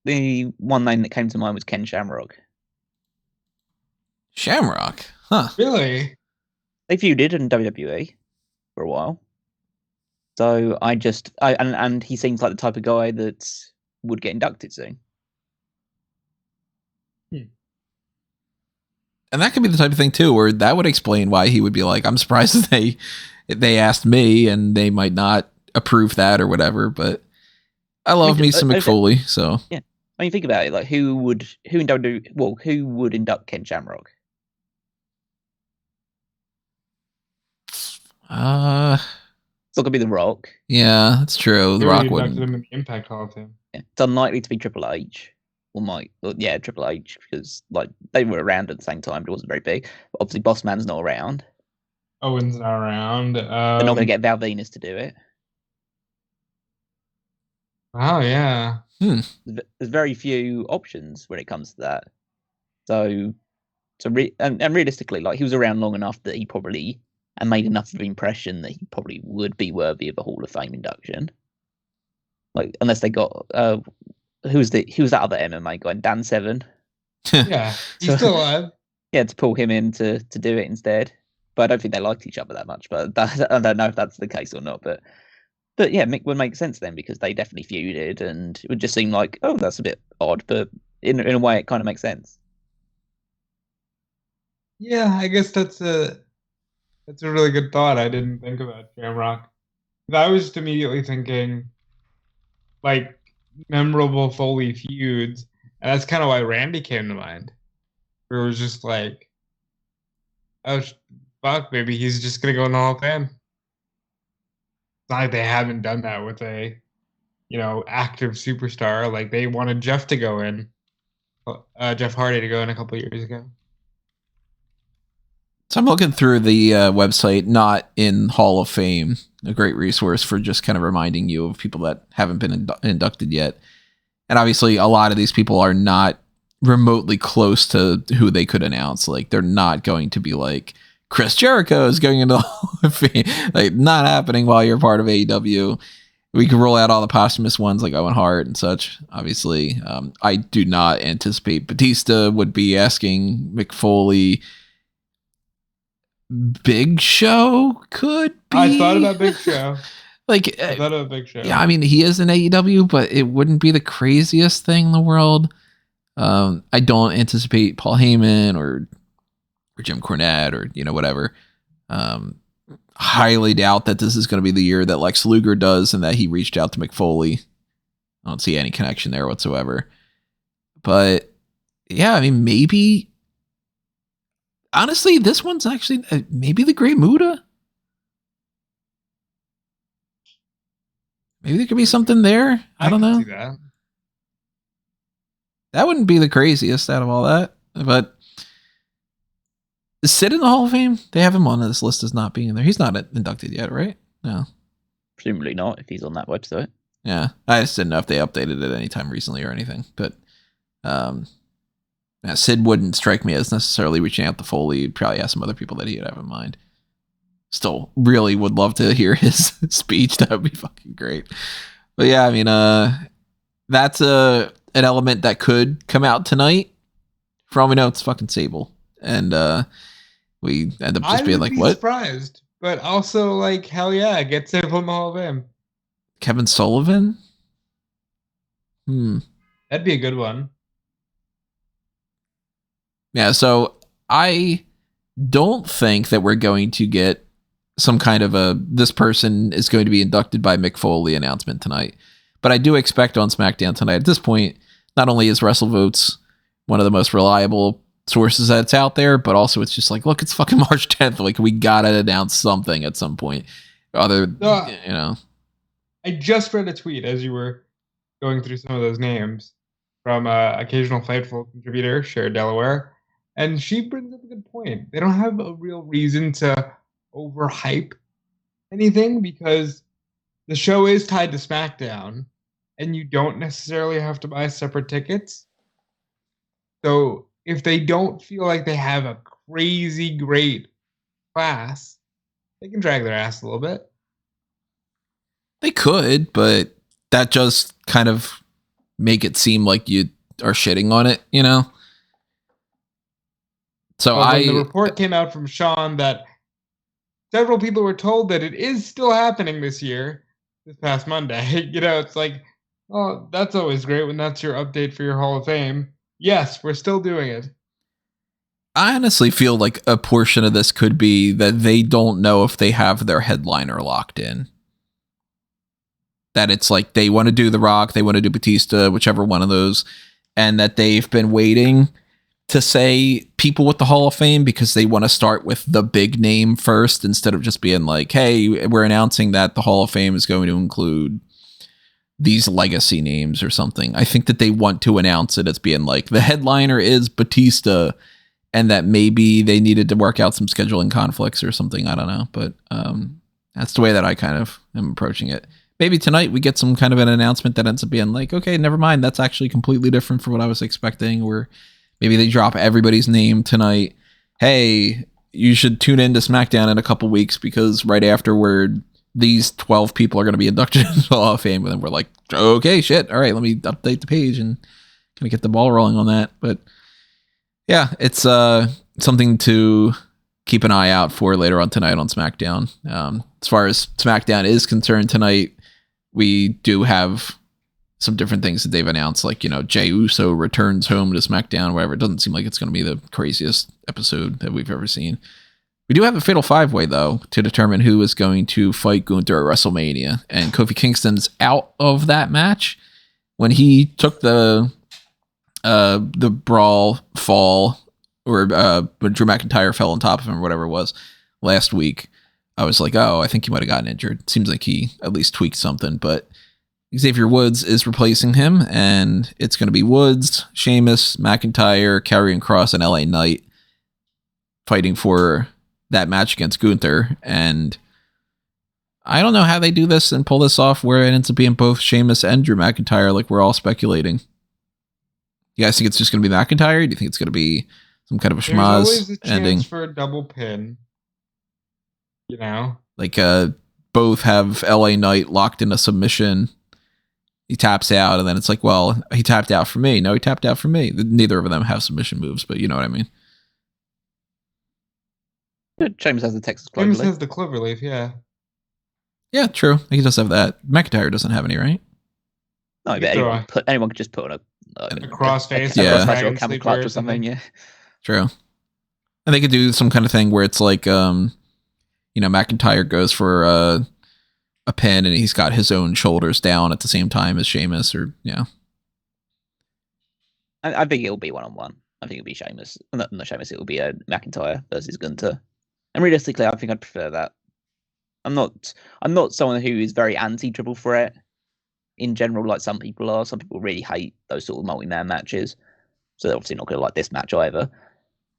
The one name that came to mind was Ken Shamrock. Shamrock? Huh. Really? They feuded in WWE for a while. So and he seems like the type of guy that would get inducted soon. And that could be the type of thing too, where that would explain why he would be like, I'm surprised that they asked me and they might not approve that or whatever. But I love me some Mick Foley, so yeah. I mean, think about it. Like, who would induct Ken Shamrock? It's not gonna be The Rock. Yeah, that's true. The Rock wouldn't. Him in the Impact Hall of Fame. Yeah. It's unlikely to be Triple H. Triple H, because like they were around at the same time, but it wasn't very big. But obviously, Boss Man's not around. Owen's not around. They're not going to get Val Venus to do it. Oh yeah. There's very few options when it comes to that. So realistically, like, he was around long enough that he probably and made enough of an impression that he probably would be worthy of a Hall of Fame induction. Like, unless they got who's that other MMA guy, Dan Severn? Yeah, he's still alive. Yeah, to pull him in to do it instead. But I don't think they liked each other that much. But I don't know if that's the case or not. But yeah, Mick would make sense then, because they definitely feuded, and it would just seem like, oh, that's a bit odd, but in a way it kind of makes sense. Yeah, I guess that's a really good thought. I didn't think about Shamrock. I was just immediately thinking, like, memorable Foley feuds, and that's kind of why Randy came to mind. Where it was just like, oh fuck, maybe he's just gonna go in the Hall of Fame. It's not like they haven't done that with a, active superstar. Like, they wanted Jeff to go in, Jeff Hardy to go in a couple of years ago. So I'm looking through the website, not in Hall of Fame, a great resource for just kind of reminding you of people that haven't been inducted yet. And obviously, a lot of these people are not remotely close to who they could announce. Like, they're not going to be like, Chris Jericho is going into the Hall of Fame. Like, not happening while you're part of AEW. We could roll out all the posthumous ones like Owen Hart and such, obviously. I do not anticipate Batista would be asking Mick Foley. Big Show could be. I thought about Big Show. I thought about Big Show. Yeah, I mean, he is in AEW, but it wouldn't be the craziest thing in the world. I don't anticipate Paul Heyman or Jim Cornette or whatever. Highly doubt that this is going to be the year that Lex Luger does and that he reached out to Mick Foley. I don't see any connection there whatsoever. But yeah, I mean, maybe. Honestly, this one's actually maybe the Great Muta. Maybe there could be something there. I don't know. See that. That wouldn't be the craziest out of all that. But is Sid in the Hall of Fame? They have him on this list as not being in there. He's not inducted yet, right? No. Presumably not, if he's on that website. Yeah. I just didn't know if they updated it anytime recently or anything. But Sid wouldn't strike me as necessarily reaching out to Foley. He'd probably have some other people that he'd have in mind. Still really would love to hear his speech. That would be fucking great. But yeah, I mean, that's an element that could come out tonight. For all we know, it's fucking Sable. And we end up just being like, what? Surprised, but also like, hell yeah, get Sable in the Hall of Fame. Kevin Sullivan? That'd be a good one. Yeah, so I don't think that we're going to get some kind of this person is going to be inducted by Mick Foley announcement tonight. But I do expect on SmackDown tonight, at this point, not only is WrestleVotes one of the most reliable sources that's out there, but also it's just like, look, it's fucking March 10th. Like, we gotta announce something at some point. I just read a tweet as you were going through some of those names from occasional Fightful contributor, Cher Delaware, and she brings up a good point. They don't have a real reason to overhype anything because the show is tied to SmackDown and you don't necessarily have to buy separate tickets. So if they don't feel like they have a crazy great class, they can drag their ass a little bit. They could, but that just kind of make it seem like you are shitting on it, you know? So the report came out from Sean that several people were told that it is still happening this past Monday. It's like, oh, that's always great when that's your update for your Hall of Fame. Yes, we're still doing it. I honestly feel like a portion of this could be that they don't know if they have their headliner locked in. That it's like they want to do The Rock, they want to do Batista, whichever one of those, and that they've been waiting to say people with the Hall of Fame because they want to start with the big name first instead of just being like, hey, we're announcing that the Hall of Fame is going to include these legacy names or something. I think that they want to announce it as being like the headliner is Batista and that maybe they needed to work out some scheduling conflicts or something. I don't know. But that's the way that I kind of am approaching it. Maybe tonight we get some kind of an announcement that ends up being like, okay, never mind. That's actually completely different from what I was expecting. Or maybe they drop everybody's name tonight. Hey, you should tune in to SmackDown in a couple weeks because right afterward, these 12 people are going to be inducted into the Hall of Fame. And then we're like, okay, shit. All right, let me update the page and kind of get the ball rolling on that. But yeah, it's something to keep an eye out for later on tonight on SmackDown. As far as SmackDown is concerned tonight, we do have some different things that they've announced, like, Jey Uso returns home to SmackDown, whatever. It doesn't seem like it's going to be the craziest episode that we've ever seen. We do have a fatal five-way, though, to determine who is going to fight Gunther at WrestleMania. And Kofi Kingston's out of that match. When he took the brawl fall, or when Drew McIntyre fell on top of him or whatever it was last week, I was like, oh, I think he might have gotten injured. Seems like he at least tweaked something, but Xavier Woods is replacing him, and it's going to be Woods, Sheamus, McIntyre, Karrion Kross, and LA Knight fighting for that match against Gunther. And I don't know how they do this and pull this off where it ends up being both Sheamus and Drew McIntyre, like we're all speculating. You guys think it's just going to be McIntyre? Do you think it's going to be some kind of a schmaz ending? Chance for a double pin. Like both have LA Knight locked in a submission. He taps out, and then it's like, well, he tapped out for me. No, he tapped out for me. Neither of them have submission moves, but you know what I mean. Sheamus has the Texas Cloverleaf. Sheamus has the Cloverleaf, yeah. Yeah, true. He does have that. McIntyre doesn't have any, right? No, but anyone could just put on a crossface, or a camel clutch or something, yeah. True. And they could do some kind of thing where it's like, McIntyre goes for a pin and he's got his own shoulders down at the same time as Sheamus, or I think it'll be one-on-one. I think it'll be Sheamus. Not Sheamus, it'll be McIntyre versus Gunther. And realistically, I think I'd prefer that. I'm not someone who is very anti-triple threat in general, like some people are. Some people really hate those sort of multi-man matches, so they're obviously not going to like this match either.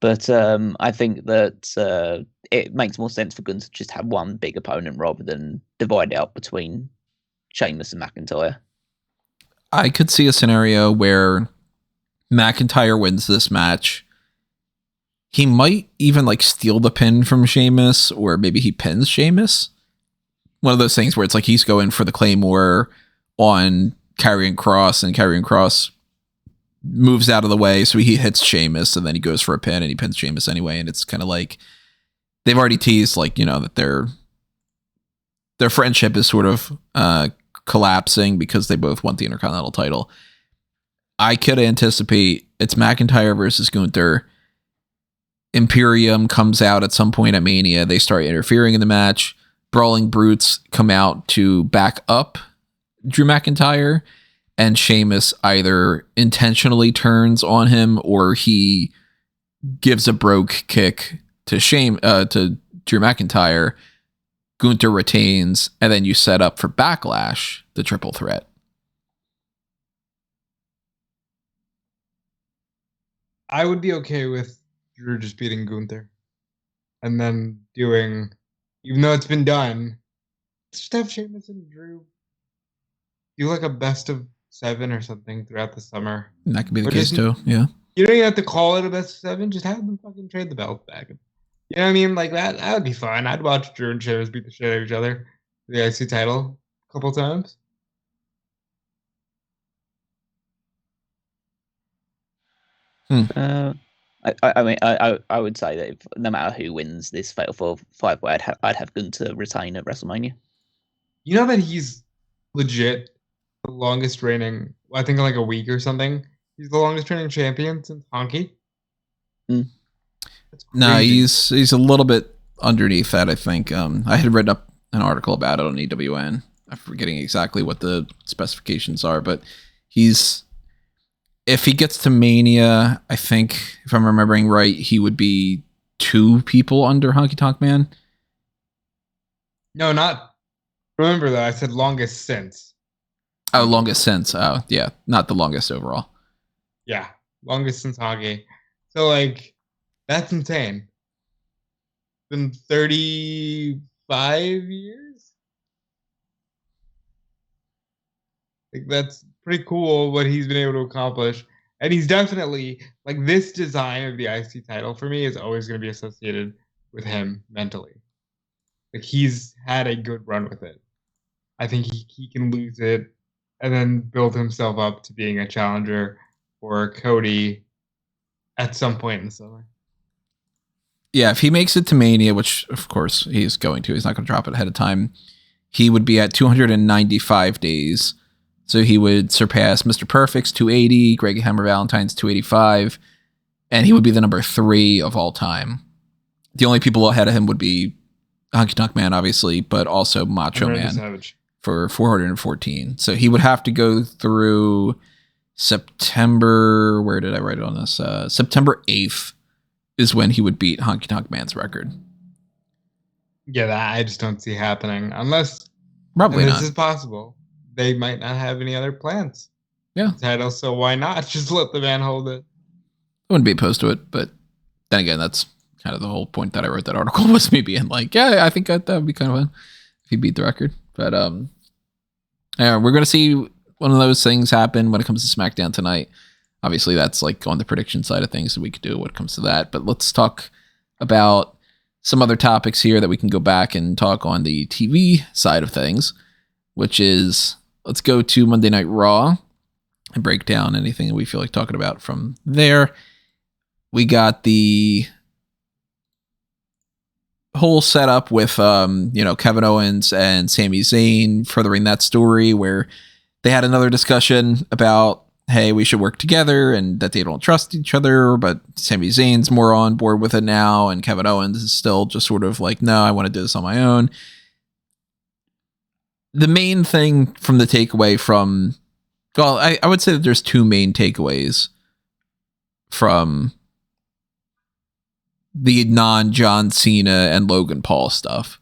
But I think that it makes more sense for Gunther to just have one big opponent rather than divide it up between Sheamus and McIntyre. I could see a scenario where McIntyre wins this match. He might even like steal the pin from Sheamus, or maybe he pins Sheamus. One of those things where it's like he's going for the Claymore on Karrion Kross, and Karrion Kross moves out of the way, so he hits Sheamus, and then he goes for a pin, and he pins Sheamus anyway. And it's kind of like they've already teased, like, you know, that their friendship is sort of collapsing because they both want the Intercontinental title. I could anticipate it's McIntyre versus Gunther. Imperium comes out at some point at Mania. They start interfering in the match. Brawling Brutes come out to back up Drew McIntyre, and Sheamus either intentionally turns on him or he gives a brogue kick to Drew McIntyre. Gunther retains, and then you set up for Backlash, the triple threat. I would be okay with Drew just beating Gunther, and then doing, even though it's been done, just have Sheamus and Drew do like a best of 7 or something throughout the summer. And that could be the case too. Yeah. You don't even have to call it a best of 7. Just have them fucking trade the belts back. You know what I mean? Like that would be fun. I'd watch Drew and Sheamus beat the shit out of each other for the IC title a couple times. I mean, I would say that if, no matter who wins this Fatal 5-way, I'd have Gunther retain at WrestleMania. You know that he's legit the longest reigning, I think like a week or something. He's the longest reigning champion since Honky. No, he's a little bit underneath that, I think. I had read up an article about it on EWN. I'm forgetting exactly what the specifications are, but if he gets to Mania, I think, if I'm remembering right, he would be 2 people under Honky Tonk Man. No, not. Remember though, I said longest since. Oh, longest since. Oh, yeah, not the longest overall. Yeah, longest since Honky. So like, that's insane. It's been 35 years. Like that's pretty cool what he's been able to accomplish. And he's definitely, like, this design of the IC title for me is always going to be associated with him mentally. Like he's had a good run with it. I think he can lose it and then build himself up to being a challenger for Cody at some point in the summer. Yeah, if he makes it to Mania, which of course he's going to, he's not going to drop it ahead of time, he would be at 295 days. So he would surpass Mr. Perfect's 280, Greg Hammer Valentine's 285, and he would be the number 3 of all time. The only people ahead of him would be Honky Tonk Man, obviously, but also Macho Man for 414. So he would have to go through September, where did I write it on this? September 8th is when he would beat Honky Tonk Man's record. Yeah, that I just don't see happening unless probably not. This is possible. They might not have any other plans. Yeah. Title, so why not just let the man hold it? I wouldn't be opposed to it, but then again, that's kind of the whole point that I wrote that article was me being like, yeah, I think that would be kind of fun if he beat the record. But yeah, we're gonna see one of those things happen when it comes to SmackDown tonight. Obviously, that's like on the prediction side of things, so we could do when it comes to that. But let's talk about some other topics here that we can go back and talk on the TV side of things, which is, let's go to Monday Night Raw and break down anything that we feel like talking about from there. We got the whole setup with, Kevin Owens and Sami Zayn, furthering that story where they had another discussion about, hey, we should work together and that they don't trust each other, but Sami Zayn's more on board with it now, and Kevin Owens is still just sort of like, no, I want to do this on my own. The main thing from the takeaway from, well, I would say that there's 2 main takeaways from the non-John Cena and Logan Paul stuff,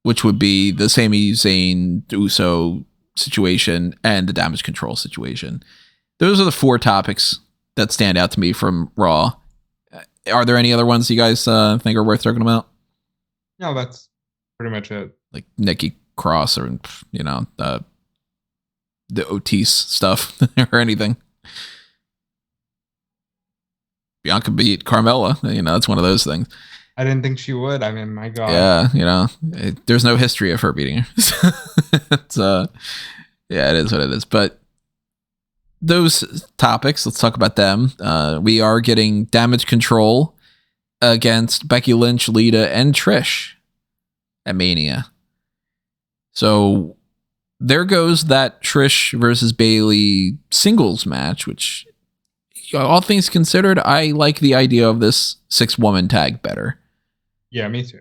which would be the Sami Zayn Uso situation and the damage control situation. Those are the 4 topics that stand out to me from Raw. Are there any other ones you guys think are worth talking about? No, that's pretty much it. Like Nikki Cross or, the Otis stuff or anything. Bianca beat Carmella. That's one of those things. I didn't think she would. I mean, my God. Yeah, there's no history of her beating her. It's, it is what it is. But those topics, let's talk about them. We are getting Damage Control against Becky Lynch, Lita, and Trish at Mania. So there goes that Trish versus Bayley singles match, which, all things considered, I like the idea of this 6-woman tag better. Yeah, me too.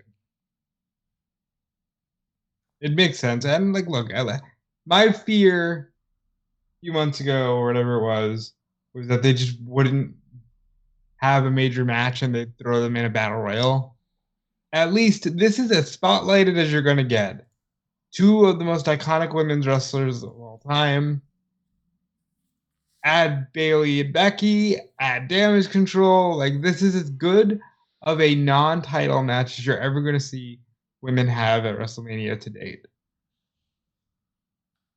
It makes sense. And look, my fear a few months ago or whatever it was that they just wouldn't have a major match and they'd throw them in a battle royal. At least this is as spotlighted as you're going to get. 2 of the most iconic women's wrestlers of all time. Add Bayley and Becky, add Damage Control. This is as good of a non-title match as you're ever going to see women have at WrestleMania to date.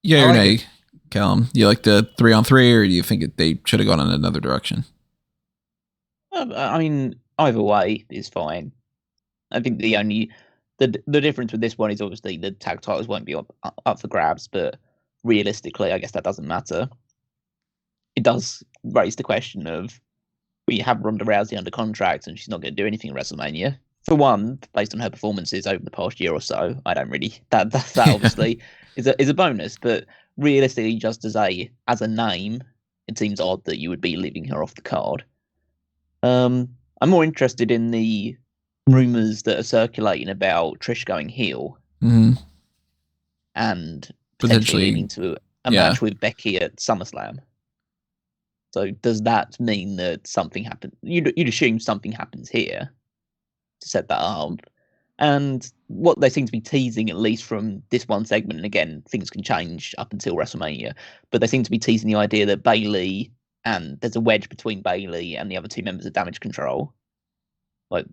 Yeah or nay, Callum? You like the 3-on-3, or do you think they should have gone in another direction? I mean, either way is fine. I think the difference with this one is obviously the tag titles won't be up for grabs, but realistically, I guess that doesn't matter. It does raise the question of, we have Ronda Rousey under contract and she's not going to do anything at WrestleMania. For one, based on her performances over the past year or so, I don't really. That obviously is a bonus, but realistically, just as a name, it seems odd that you would be leaving her off the card. I'm more interested in the rumors that are circulating about Trish going heel, and potentially leading to a match with Becky at SummerSlam. So does that mean that something happened? You'd assume something happens here to set that up. And what they seem to be teasing, at least from this one segment, and again, things can change up until WrestleMania, but they seem to be teasing the idea that Bayley, and there's a wedge between Bayley and the other 2 members of Damage Control. Like,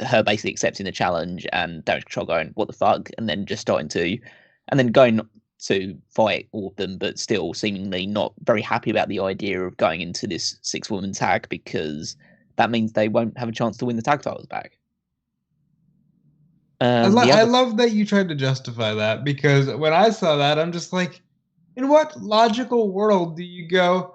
her basically accepting the challenge and Damage Control going, what the fuck? And then just going to fight all of them, but still seemingly not very happy about the idea of going into this 6-woman tag, because that means they won't have a chance to win the tag titles back. I love that you tried to justify that, because when I saw that, I'm just like, in what logical world do you go,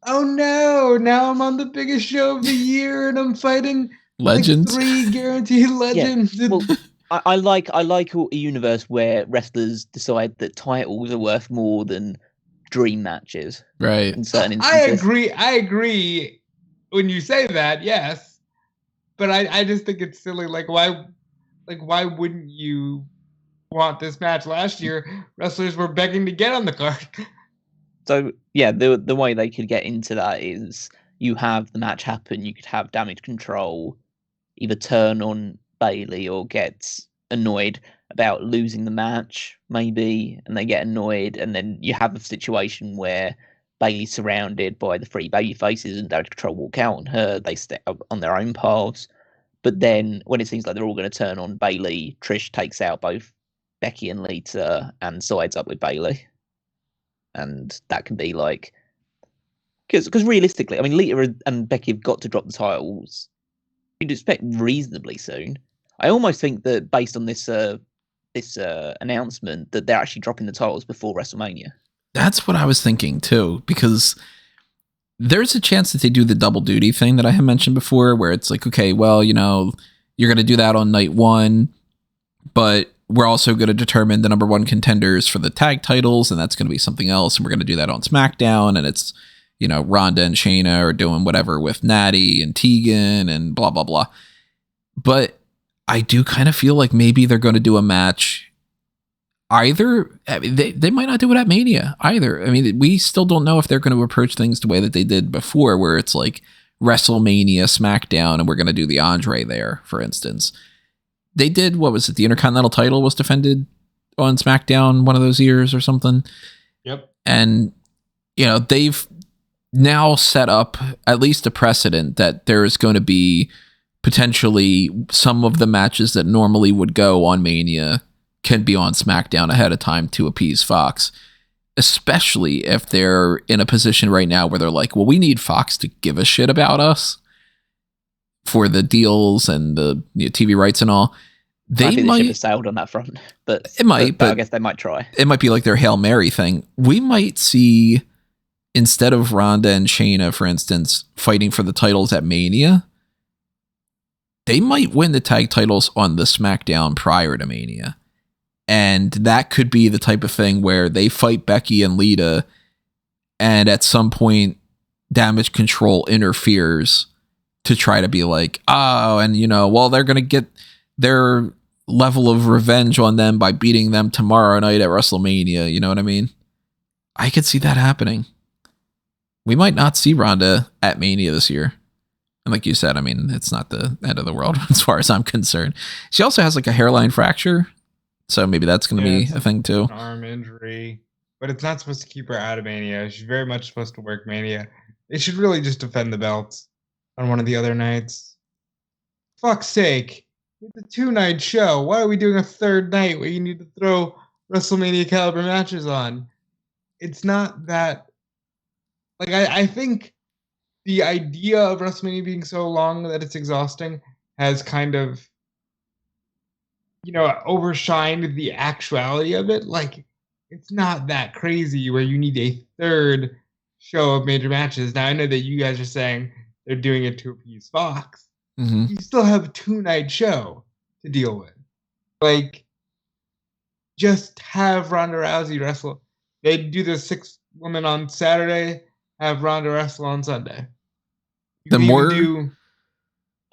oh no, now I'm on the biggest show of the year and I'm fighting legends, 3 guaranteed legends. Yeah. Well, I like a universe where wrestlers decide that titles are worth more than dream matches. Right. In certain instances. I agree when you say that, yes. But I just think it's silly. Why wouldn't you want this match? Last year, wrestlers were begging to get on the card. So yeah, the way they could get into that is you have the match happen, you could have Damage Control either turn on Bayley or get annoyed about losing the match, maybe, and they get annoyed, and then you have a situation where Bayley's surrounded by the 3 baby faces and Damage Control walk out on her, they step up on their own paths. But then when it seems like they're all going to turn on Bayley, Trish takes out both Becky and Lita and sides up with Bayley. And that can be like, because realistically, I mean, Lita and Becky have got to drop the titles, you'd expect reasonably soon. I almost think that based on this announcement, that they're actually dropping the titles before WrestleMania. That's what I was thinking too, because there's a chance that they do the double duty thing that I had mentioned before, where it's like, okay, well, you're going to do that on night 1, but we're also going to determine the number 1 contenders for the tag titles, and that's going to be something else, and we're going to do that on SmackDown, and it's, Ronda and Shayna are doing whatever with Natty and Tegan and blah, blah, blah. But I do kind of feel like maybe they're going to do a match either. I mean, they might not do it at Mania either. I mean, we still don't know if they're going to approach things the way that they did before, where it's like WrestleMania, SmackDown, and we're going to do the Andre there, for instance. They did, what was it? The Intercontinental title was defended on SmackDown one of those years or something. Yep. And, they've now set up at least a precedent that there is going to be potentially some of the matches that normally would go on Mania can be on SmackDown ahead of time to appease Fox, especially if they're in a position right now where they're like, well, we need Fox to give a shit about for the deals and the TV rights and all. I think the ship has sailed on that front, but I guess they might try. It might be like their Hail Mary thing. We might see, instead of Ronda and Shayna, for instance, fighting for the titles at Mania, they might win the tag titles on the SmackDown prior to Mania. And that could be the type of thing where they fight Becky and Lita, and at some point, Damage Control interferes to try to be like, and they're going to get their level of revenge on them by beating them tomorrow night at WrestleMania. You know what I mean? I could see that happening. We might not see Ronda at Mania this year. And like you said, I mean, it's not the end of the world as far as I'm concerned. She also has like a hairline fracture, so maybe that's going to be a thing too. An arm injury, but it's not supposed to keep her out of Mania. She's very much supposed to work Mania. They should really just defend the belts on one of the other nights. Fuck's sake. It's a 2-night show. Why are we doing a third night where you need to throw WrestleMania caliber matches on? It's not that... Like, I think the idea of WrestleMania being so long that it's exhausting has kind of, overshined the actuality of it. Like, it's not that crazy where you need a third show of major matches. Now, I know that you guys are saying they're doing it to appease Fox. Mm-hmm. You still have a 2-night show to deal with. Like, just have Ronda Rousey wrestle. They do the 6 women on Saturday, have Ronda wrestle on Sunday. You do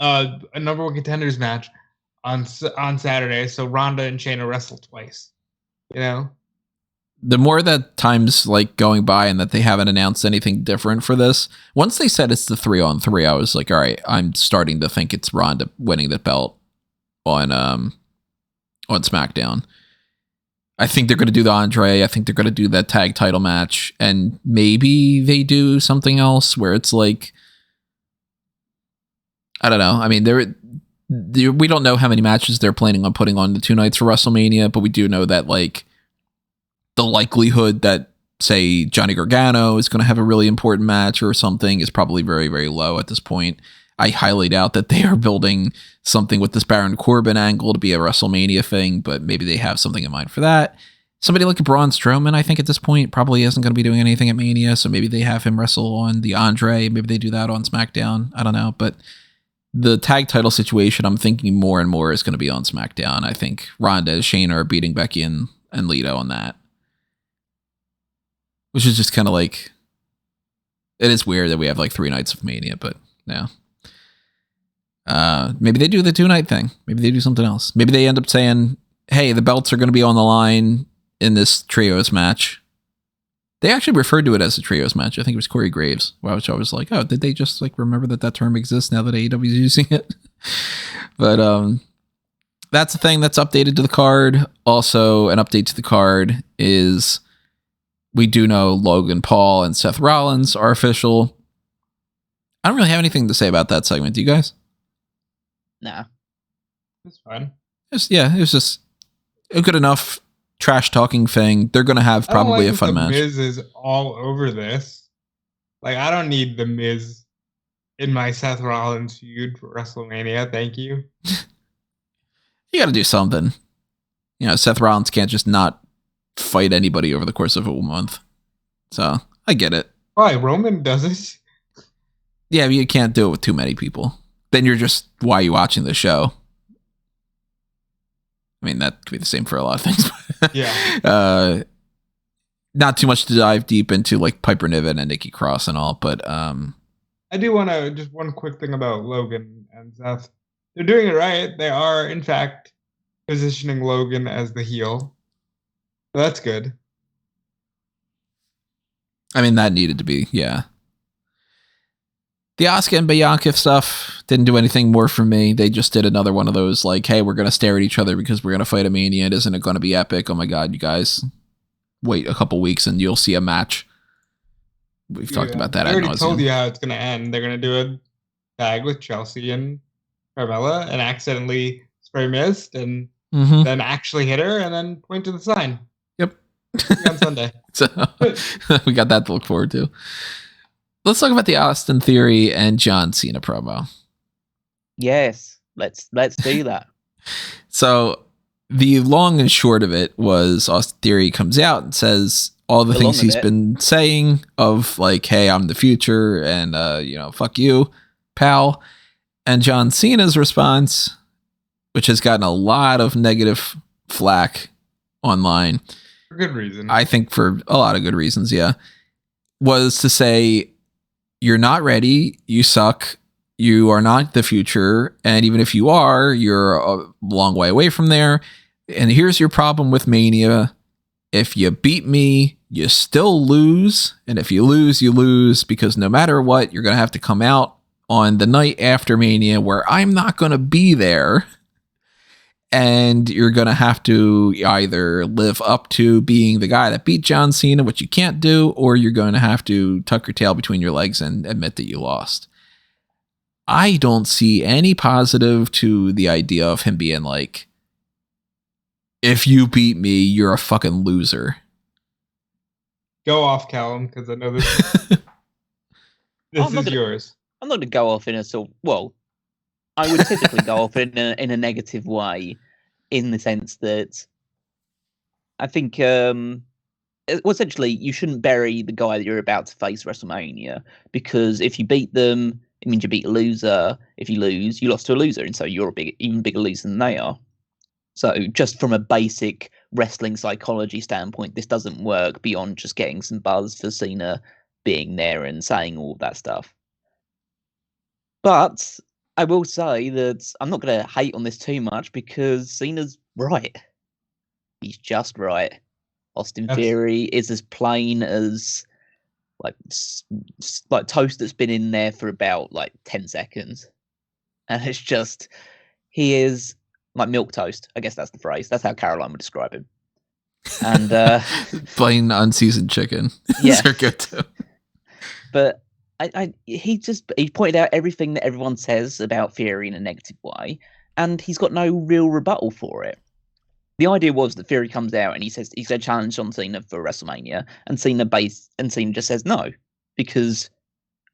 a number 1 contenders match on Saturday, so Ronda and Shayna wrestle twice. The more that time's like going by and that they haven't announced anything different for this, once they said it's the 3-on-3, I was like, all right, I'm starting to think it's Ronda winning the belt on SmackDown. I think they're going to do the Andre. I think they're going to do that tag title match, and maybe they do something else where it's like, I don't know. I mean, we don't know how many matches they're planning on putting on the 2 nights for WrestleMania, but we do know that like the likelihood that, say, Johnny Gargano is going to have a really important match or something is probably very, very low at this point. I highly doubt that they are building something with this Baron Corbin angle to be a WrestleMania thing, but maybe they have something in mind for that. Somebody like a Braun Strowman, I think at this point, probably isn't going to be doing anything at Mania, so maybe they have him wrestle on the Andre. Maybe they do that on SmackDown. I don't know, but the tag title situation, I'm thinking more and more is going to be on SmackDown. I think Ronda and Shayna are beating Becky and Lita on that. Which is just kind of like, it is weird that we have like 3 nights of Mania, but yeah. Maybe they do the 2-night thing. Maybe they do something else. Maybe they end up saying, hey, the belts are going to be on the line in this trios match. They actually referred to it as a trios match. I think it was Corey Graves, which I was like, oh, did they just like remember that term exists now that AEW is using it? But that's the thing that's updated to the card. Also, an update to the card is we do know Logan Paul and Seth Rollins are official. I don't really have anything to say about that segment. Do you guys? Nah. It's fine. It was just a good enough trash talking thing. They're going to have probably a fun match. The Miz is all over this. Like, I don't need the Miz in my Seth Rollins feud for WrestleMania. Thank you. You got to do something. Seth Rollins can't just not fight anybody over the course of a month. So I get it. Why? Roman does it. Yeah, but you can't do it with too many people. Then you're just, why are you watching the show? I mean, that could be the same for a lot of things. Yeah. Not too much to dive deep into, like Piper Niven and Nikki Cross and all, but I do want to just one quick thing about Logan and Seth. They're doing it right. They are, in fact, positioning Logan as the heel. So that's good. I mean, that needed to be, yeah. The Asuka and Bianca stuff didn't do anything more for me. They just did another one of those, like, hey, we're going to stare at each other because we're going to fight a Mania. Isn't it going to be epic? Oh my God, you guys. wait a couple weeks and you'll see a match. We've talked about that. I already told you how it's going to end. They're going to do a tag with Chelsea and Carmella and accidentally spray mist and then actually hit her and then point to the sign. Yep. On Sunday. So we got that to look forward to. Let's talk about the Austin Theory and John Cena promo. Yes, let's do that. So the long and short of it was Austin Theory comes out and says all the things he's been saying of like, hey, I'm the future and, fuck you, pal. And John Cena's response, which has gotten a lot of negative flack online. For good reason. I think for a lot of good reasons, yeah. Was to say, you're not ready, you suck, you are not the future, and even if you are, you're a long way away from there. And here's your problem with Mania. If you beat me, you still lose. And if you lose because no matter what, you're going to have to come out on the night after Mania where I'm not going to be there. And you're going to have to either live up to being the guy that beat John Cena, which you can't do, or you're going to have to tuck your tail between your legs and admit that you lost. I don't see any positive to the idea of him being like, if you beat me, you're a fucking loser. Go off, Callum, because I know this, is yours. I'm not going to go off in a sort of, well, I would typically go off in a negative way, in the sense that I think, essentially, you shouldn't bury the guy that you're about to face WrestleMania, because if you beat them, it means you beat a loser. If you lose, you lost to a loser, and so you're even bigger loser than they are. So just from a basic wrestling psychology standpoint, this doesn't work beyond just getting some buzz for Cena being there and saying all of that stuff. But I will say that I'm not going to hate on this too much because Cena's right. He's just right. Austin Theory is as plain as like toast that's been in there for about 10 seconds. And it's just, he is like milk toast. I guess that's the phrase. That's how Caroline would describe him. And plain unseasoned chicken. Yeah. They're good too. But he pointed out everything that everyone says about Theory in a negative way, and he's got no real rebuttal for it. The idea was that Theory comes out and he says he's going to challenge John Cena for WrestleMania, and Cena just says no, because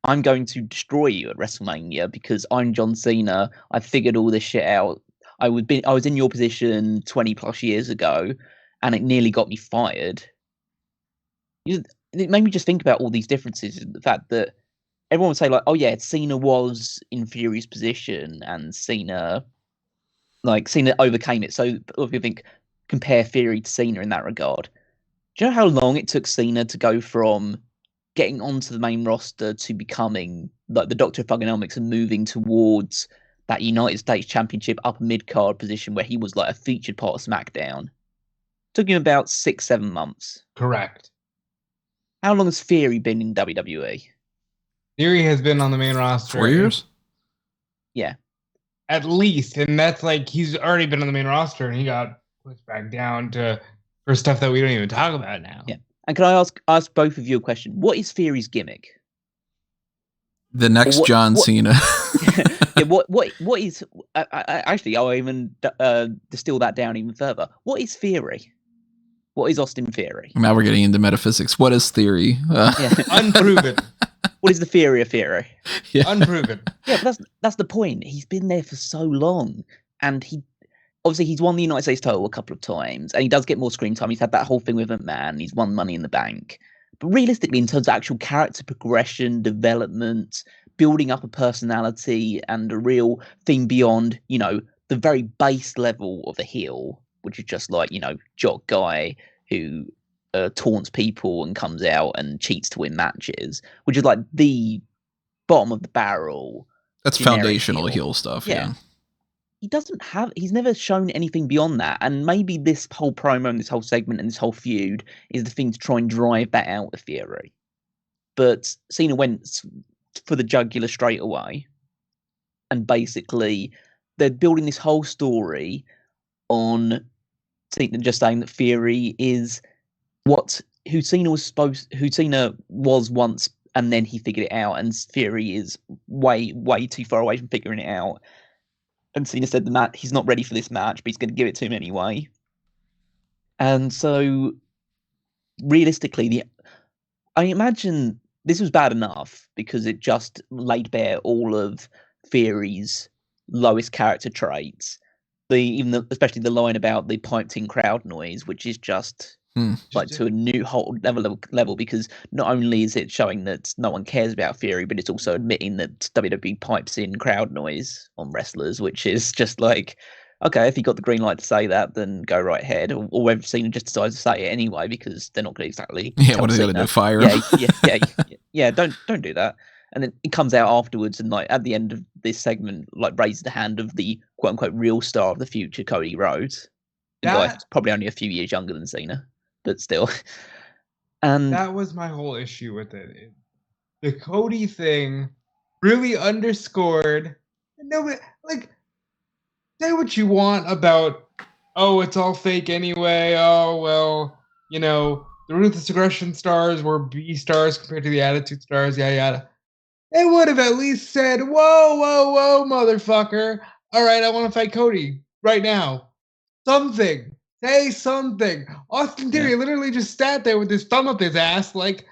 I'm going to destroy you at WrestleMania because I'm John Cena. I figured all this shit out. I was in your position 20 plus years ago, and it nearly got me fired. It made me just think about all these differences. The fact that everyone would say oh yeah, Cena was in Theory's position, and Cena overcame it. So if you think, compare Theory to Cena in that regard. Do you know how long it took Cena to go from getting onto the main roster to becoming the Doctor of Thugonomics and moving towards that United States Championship upper mid-card position where he was a featured part of SmackDown? Took him about 6-7 months. Correct. How long has Theory been in WWE? Theory has been on the main roster 4 years? Yeah. At least. And that's he's already been on the main roster and he got pushed back down for stuff that we don't even talk about now. Yeah. And can I ask both of you a question? What is Theory's gimmick? The next John Cena. Yeah, what is... actually, I'll even distill that down even further. What is Theory? What is Austin Theory? Now we're getting into metaphysics. What is theory? Unproven. What is the theory of Theory? Yeah. Unproven. Yeah, but that's the point. He's been there for so long, and he's won the United States title a couple of times, and he does get more screen time. He's had that whole thing with McMahon. He's won Money in the Bank. But realistically, in terms of actual character progression, development, building up a personality, and a real thing beyond, the very base level of a heel, which is just jock guy who taunts people and comes out and cheats to win matches, which is the bottom of the barrel. That's foundational heel stuff. Yeah. He's never shown anything beyond that. And maybe this whole promo and this whole segment and this whole feud is the thing to try and drive that out of Theory. But Cena went for the jugular straight away. And basically, they're building this whole story on just saying that Theory is what who Cena was once, and then he figured it out, and Theory is way too far away from figuring it out. And Cena said he's not ready for this match, but he's going to give it to him anyway. And so, realistically, I imagine this was bad enough because it just laid bare all of Theory's lowest character traits. Especially the line about the piped-in crowd noise, which is just to a new whole level, because not only is it showing that no one cares about Theory, but it's also admitting that WWE pipes in crowd noise on wrestlers, which is just like, okay, if you got the green light to say that, then go right ahead. Or whether Cena just decides to say it anyway because they're not going to exactly. Yeah, what are they going to do? Fire him? Yeah. Don't do that. And then it comes out afterwards, and like at the end of this segment, like raises the hand of the quote unquote real star of the future, Cody Rhodes. Guy's probably only a few years younger than Cena, but still. And that was my whole issue with it. The Cody thing really underscored. No, like, say what you want about, oh, it's all fake anyway. Oh, well, the Ruthless Aggression stars were B stars compared to the Attitude stars, yada yada. They would have at least said, whoa, motherfucker. All right, I want to fight Cody right now. Something. Say something. Austin Theory literally just sat there with his thumb up his ass like,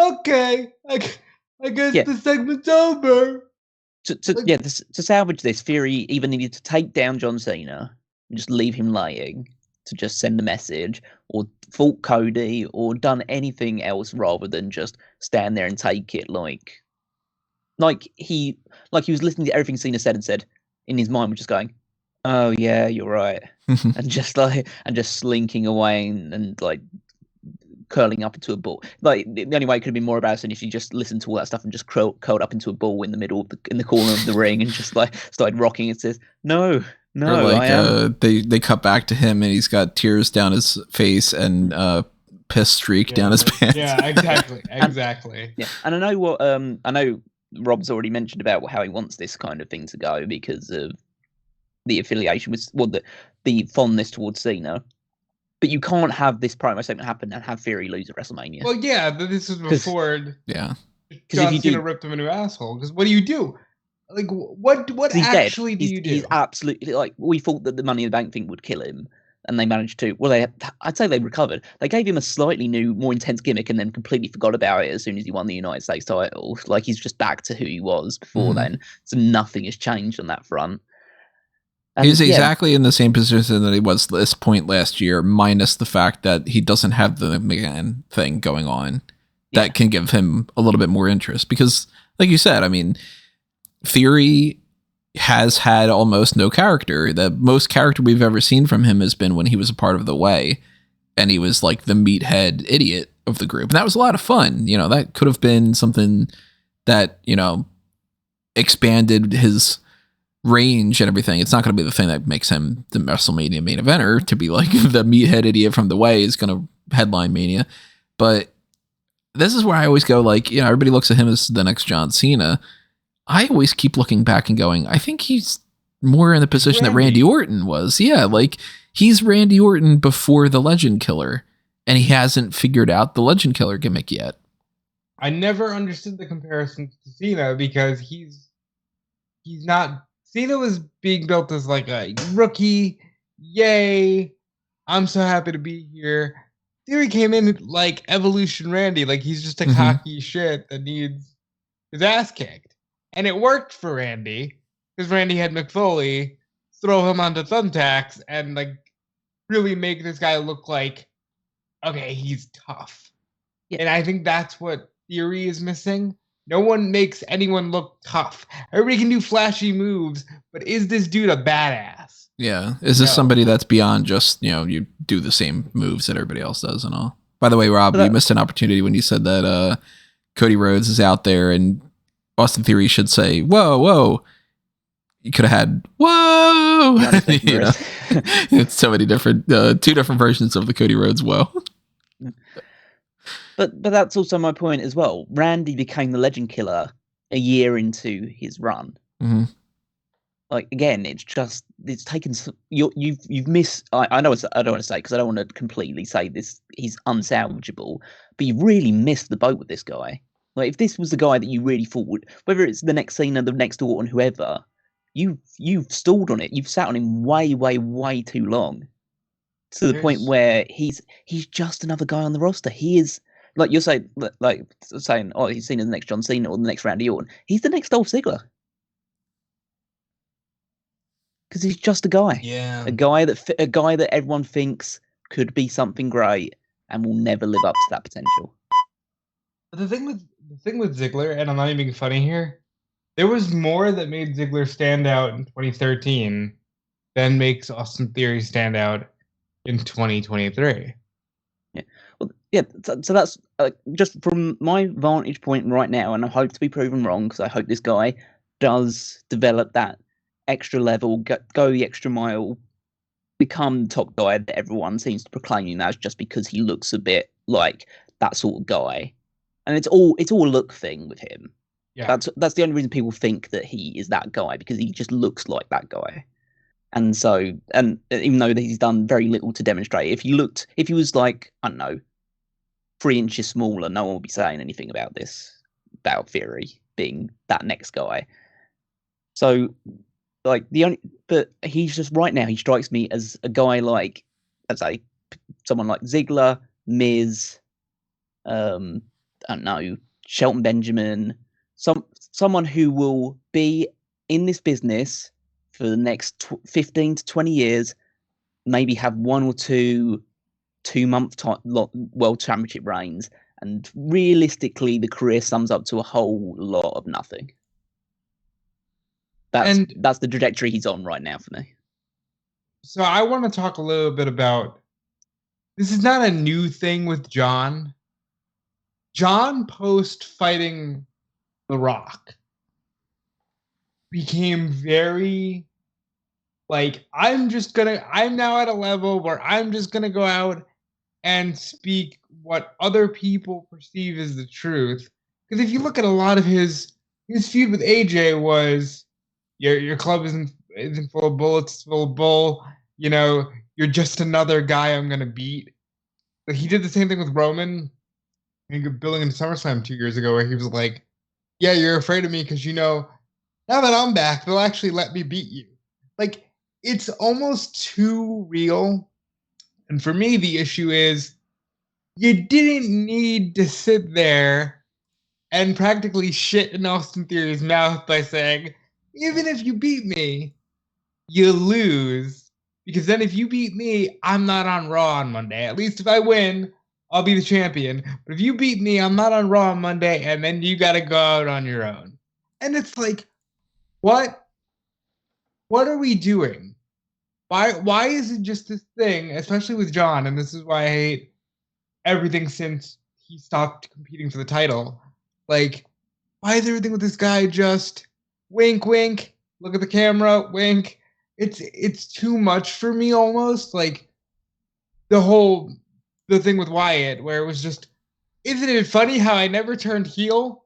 okay, I guess the segment's over. To salvage this, Theory even needed to take down John Cena and just leave him laying to just send a message, or fought Cody, or done anything else rather than just stand there and take it like he was listening to everything Cena said and said in his mind, was just going, "Oh yeah, you're right," and just slinking away and like curling up into a ball. Like the only way it could have been more embarrassing if you just listened to all that stuff and just curled up into a ball in the middle in the corner of the ring and just like started rocking and says, "No, I am." They cut back to him and he's got tears down his face and piss streak down his pants. Yeah, exactly. And I know Rob's already mentioned about how he wants this kind of thing to go because of the affiliation with, the fondness towards Cena. But you can't have this promo segment happen and have Theory lose at WrestleMania. Well, yeah, but this is before. Yeah. John Cena ripped him a new asshole. Because what do you do? Like, what actually do you do? He's absolutely, like, we thought that the Money in the Bank thing would kill him. And they managed to, I'd say they recovered. They gave him a slightly new, more intense gimmick and then completely forgot about it as soon as he won the United States title. Like, he's just back to who he was before then. So nothing has changed on that front. And he's exactly in the same position that he was this point last year, minus the fact that he doesn't have the McMahon thing going on that can give him a little bit more interest. Because, like you said, I mean, Theory has had almost no character. The most character we've ever seen from him has been when he was a part of The Way, and he was like the meathead idiot of the group. And that was a lot of fun. That could have been something that, expanded his range and everything. It's not going to be the thing that makes him the WrestleMania main eventer. To be like the meathead idiot from The Way is going to headline Mania. But this is where I always go, like, everybody looks at him as the next John Cena. I always keep looking back and going, I think he's more in the position that Randy Orton was. Yeah, like, he's Randy Orton before the Legend Killer, and he hasn't figured out the Legend Killer gimmick yet. I never understood the comparison to Cena because he's not. Cena was being built as like a rookie. Yay! I'm so happy to be here. Theory came in like Evolution Randy, like he's just a cocky shit that needs his ass kicked. And it worked for Randy, because Randy had Mick Foley throw him onto thumbtacks and like really make this guy look like, okay, he's tough. Yeah. And I think that's what Theory is missing. No one makes anyone look tough. Everybody can do flashy moves, but is this dude a badass? Yeah. Is this somebody that's beyond just, you do the same moves that everybody else does and all? By the way, Rob, you missed an opportunity when you said that Cody Rhodes is out there and Austin Theory should say, whoa. You could have had, whoa. It's so many different, two different versions of the Cody Rhodes whoa. But that's also my point as well. Randy became the Legend Killer a year into his run. Like again, it's taken. You've missed. I know I don't want to say because I don't want to completely say this. He's unsalvageable, but you really missed the boat with this guy. Like if this was the guy that you really thought would, whether it's the next Cena, the next Orton, whoever, you've stalled on it. You've sat on him way too long, to the point where he's just another guy on the roster. He is like you're saying, oh, he's seen as the next John Cena or the next Randy Orton. He's the next Dolph Ziggler. Because he's just a guy, a guy that everyone thinks could be something great and will never live up to that potential. But the thing with Ziggler, and I'm not even being funny here, there was more that made Ziggler stand out in 2013 than makes Austin Theory stand out in 2023. Yeah, well, yeah. So that's just from my vantage point right now, and I hope to be proven wrong because I hope this guy does develop that extra level, go the extra mile, become the top guy that everyone seems to proclaim him as just because he looks a bit like that sort of guy. And it's all a look thing with him. Yeah. That's the only reason people think that he is that guy, because he just looks like that guy. And so, and even though he's done very little to demonstrate, if he was like, I don't know, 3 inches smaller, no one would be saying anything about this, about Theory being that next guy. So, like but he's just right now. He strikes me as a guy like, I'd say, someone like Ziggler, Miz, I don't know, Shelton Benjamin, someone who will be in this business for the next 15 to 20 years, maybe have 1 or 2 2-month world championship reigns, and realistically, the career sums up to a whole lot of nothing. That's the trajectory he's on right now for me. So I want to talk a little bit about, this is not a new thing with John. John, post fighting The Rock, became very like, I'm now at a level where I'm just going to go out and speak what other people perceive as the truth. Because if you look at a lot of his feud with AJ was, your club isn't full of bullets, it's full of bull. You know, you're just another guy I'm gonna beat. But he did the same thing with Roman, billing into SummerSlam 2 years ago, where he was like, "Yeah, you're afraid of me because now that I'm back, they'll actually let me beat you." Like, it's almost too real. And for me, the issue is, you didn't need to sit there and practically shit in Austin Theory's mouth by saying, even if you beat me, you lose. Because then if you beat me, I'm not on Raw on Monday. At least if I win, I'll be the champion. But if you beat me, I'm not on Raw on Monday, and then you got to go out on your own. And it's like, what are we doing? Why is it just this thing, especially with John, and this is why I hate everything since he stopped competing for the title. Like, why is everything with this guy just wink, wink, look at the camera, wink? It's too much for me almost. Like, the thing with Wyatt, where it was just, isn't it funny how I never turned heel?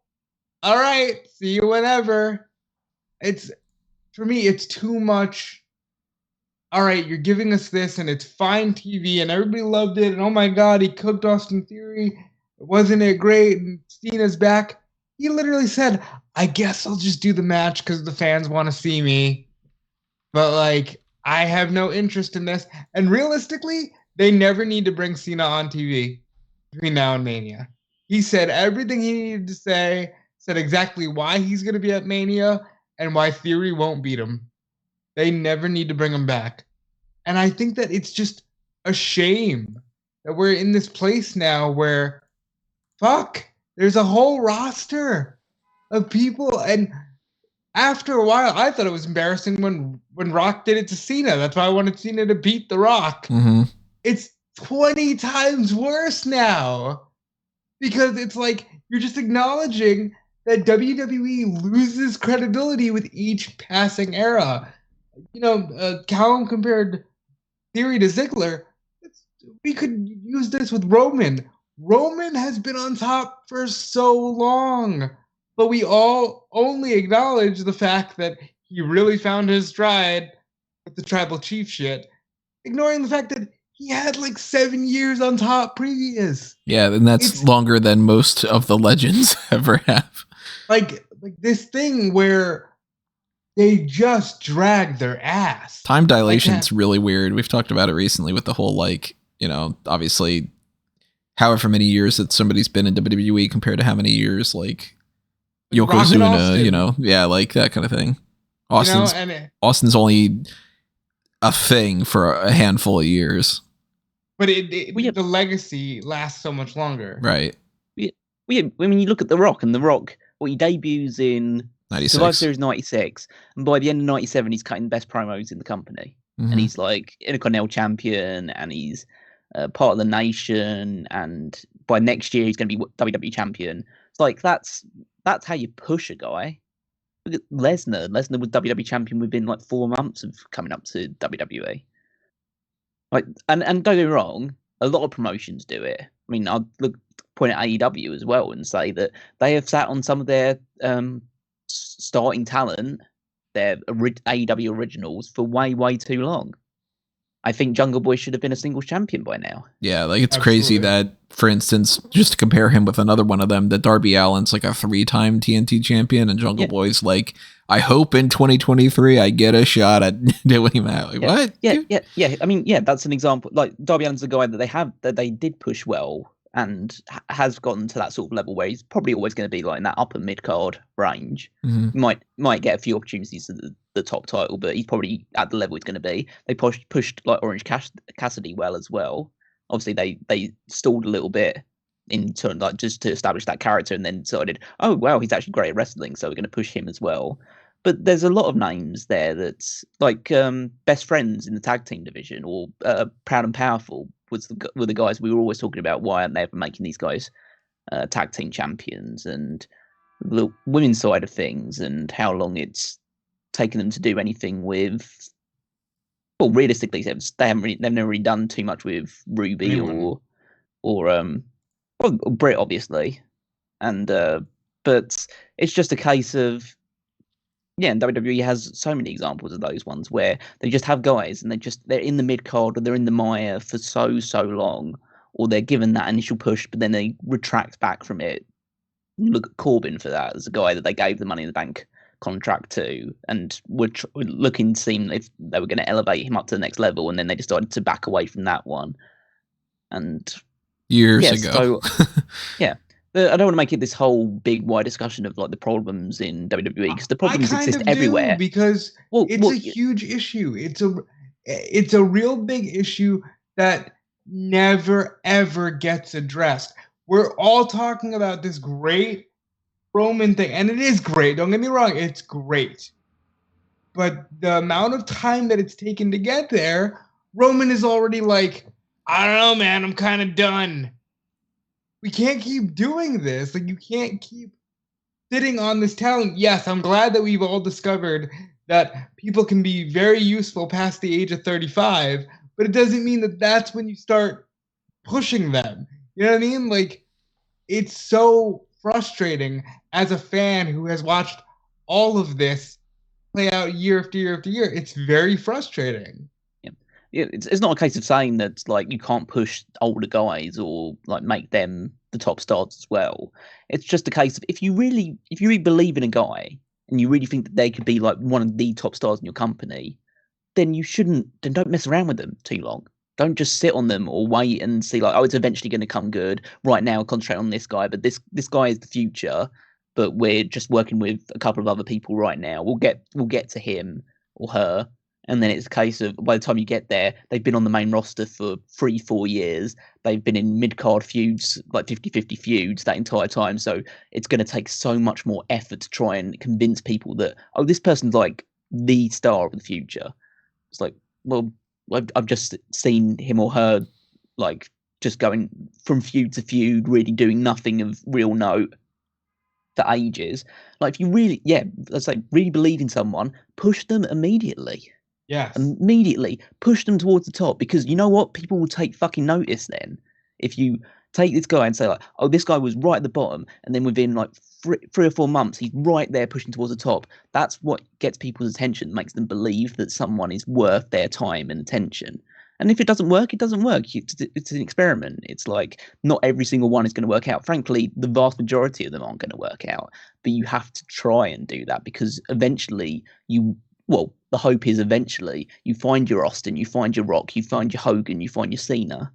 All right, see you whenever. For me, it's too much. All right, you're giving us this, and it's fine TV, and everybody loved it, and oh my God, he cooked Austin Theory. Wasn't it great? And Cena's back. He literally said, I guess I'll just do the match because the fans want to see me. But, like, I have no interest in this. And realistically, they never need to bring Cena on TV between now and Mania. He said everything he needed to say, said exactly why he's going to be at Mania and why Theory won't beat him. They never need to bring him back. And I think that it's just a shame that we're in this place now where, there's a whole roster of people. And after a while, I thought it was embarrassing when Rock did it to Cena. That's why I wanted Cena to beat The Rock. Mm-hmm. It's 20 times worse now. Because it's like, you're just acknowledging that WWE loses credibility with each passing era. You know, Callum compared Theory to Ziggler. We could use this with Roman. Roman has been on top for so long, but we all only acknowledge the fact that he really found his stride with the tribal chief shit, ignoring the fact that he had like 7 years on top previous. Yeah, and that's longer than most of the legends ever have. Like this thing where they just drag their ass. Time dilation's really weird. We've talked about it recently with the whole, like, obviously however many years that somebody's been in WWE compared to how many years, like Yokozuna, yeah, like that kind of thing. Austin's only a thing for a handful of years. But the legacy lasts so much longer. Right. When you look at The Rock, and The Rock, he debuts in 96. Survivor Series 96, and by the end of 97, he's cutting the best promos in the company. Mm-hmm. And he's like Intercontinental Champion, and he's part of the Nation, and by next year, he's going to be WWE Champion. It's like, that's how you push a guy. Look at Lesnar. Lesnar was WWE Champion within like 4 months of coming up to WWE. Like, and don't get me wrong, a lot of promotions do it. I mean, I'll point at AEW as well and say that they have sat on some of their starting talent, their AEW originals, for way, way too long. I think Jungle Boy should have been a singles champion by now. Yeah, like it's crazy that, for instance, just to compare him with another one of them, that Darby Allin's like a 3-time TNT champion, and Jungle Boy's like, I hope in 2023 I get a shot at doing that. Like, what? Yeah. I mean, that's an example. Like, Darby Allin's a guy that they did push well and has gotten to that sort of level where he's probably always going to be like in that upper mid card range. Mm-hmm. Might get a few opportunities to the top title, but he's probably at the level he's going to be. They pushed like Orange Cassidy well as well. Obviously, they stalled a little bit in turn, like just to establish that character, and then decided, oh wow, he's actually great at wrestling, so we're going to push him as well. But there's a lot of names there that's like Best Friends in the tag team division, or Proud and Powerful were the guys we were always talking about. Why aren't they ever making these guys tag team champions? And the women's side of things, and how long it's taken them to do anything with. Well, realistically, they've never really done too much with Ruby or Britt, obviously, and but it's just a case of. Yeah, and WWE has so many examples of those ones where they just have guys and they're in the mid card, or they're in the mire for so long, or they're given that initial push, but then they retract back from it. Look at Corbin for that as a guy that they gave the Money in the Bank contract to, and were looking to see if they were going to elevate him up to the next level, and then they decided to back away from that one. And years ago, so, yeah. I don't want to make it this whole big wide discussion of like the problems in WWE, because the problems exist everywhere. Because it's a huge issue. It's a real big issue that never ever gets addressed. We're all talking about this great Roman thing, and it is great. Don't get me wrong, it's great. But the amount of time that it's taken to get there, Roman is already like, I don't know, man, I'm kind of done. We can't keep doing this. Like, you can't keep sitting on this talent. Yes, I'm glad that we've all discovered that people can be very useful past the age of 35, but it doesn't mean that that's when you start pushing them. You know what I mean? Like, it's so frustrating as a fan who has watched all of this play out year after year after year. It's very frustrating. It's not a case of saying that like you can't push older guys or like make them the top stars as well. It's just a case of if you really believe in a guy and you really think that they could be like one of the top stars in your company, then don't mess around with them too long. Don't just sit on them or wait and see like, oh, it's eventually going to come good. Right now, concentrate on this guy, but this guy is the future. But we're just working with a couple of other people right now. We'll get to him or her. And then it's a case of by the time you get there, they've been on the main roster for 3-4 years. They've been in mid-card feuds, like 50-50 feuds that entire time. So it's going to take so much more effort to try and convince people that, oh, this person's like the star of the future. It's like, well, I've just seen him or her like just going from feud to feud, really doing nothing of real note for ages. Like if you really, let's say really believe in someone, push them immediately. Yes. Immediately push them towards the top, because you know what? People will take fucking notice then. If you Take this guy and say like, oh, this guy was right at the bottom, and then within like 3 or 4 months, he's right there pushing towards the top. That's what gets people's attention, makes them believe that someone is worth their time and attention. And if it doesn't work, it doesn't work. It's an experiment. It's like not every single one is going to work out. Frankly, the vast majority of them aren't going to work out. But you have to try and do that because eventually the hope is eventually you find your Austin, you find your Rock, you find your Hogan, you find your Cena,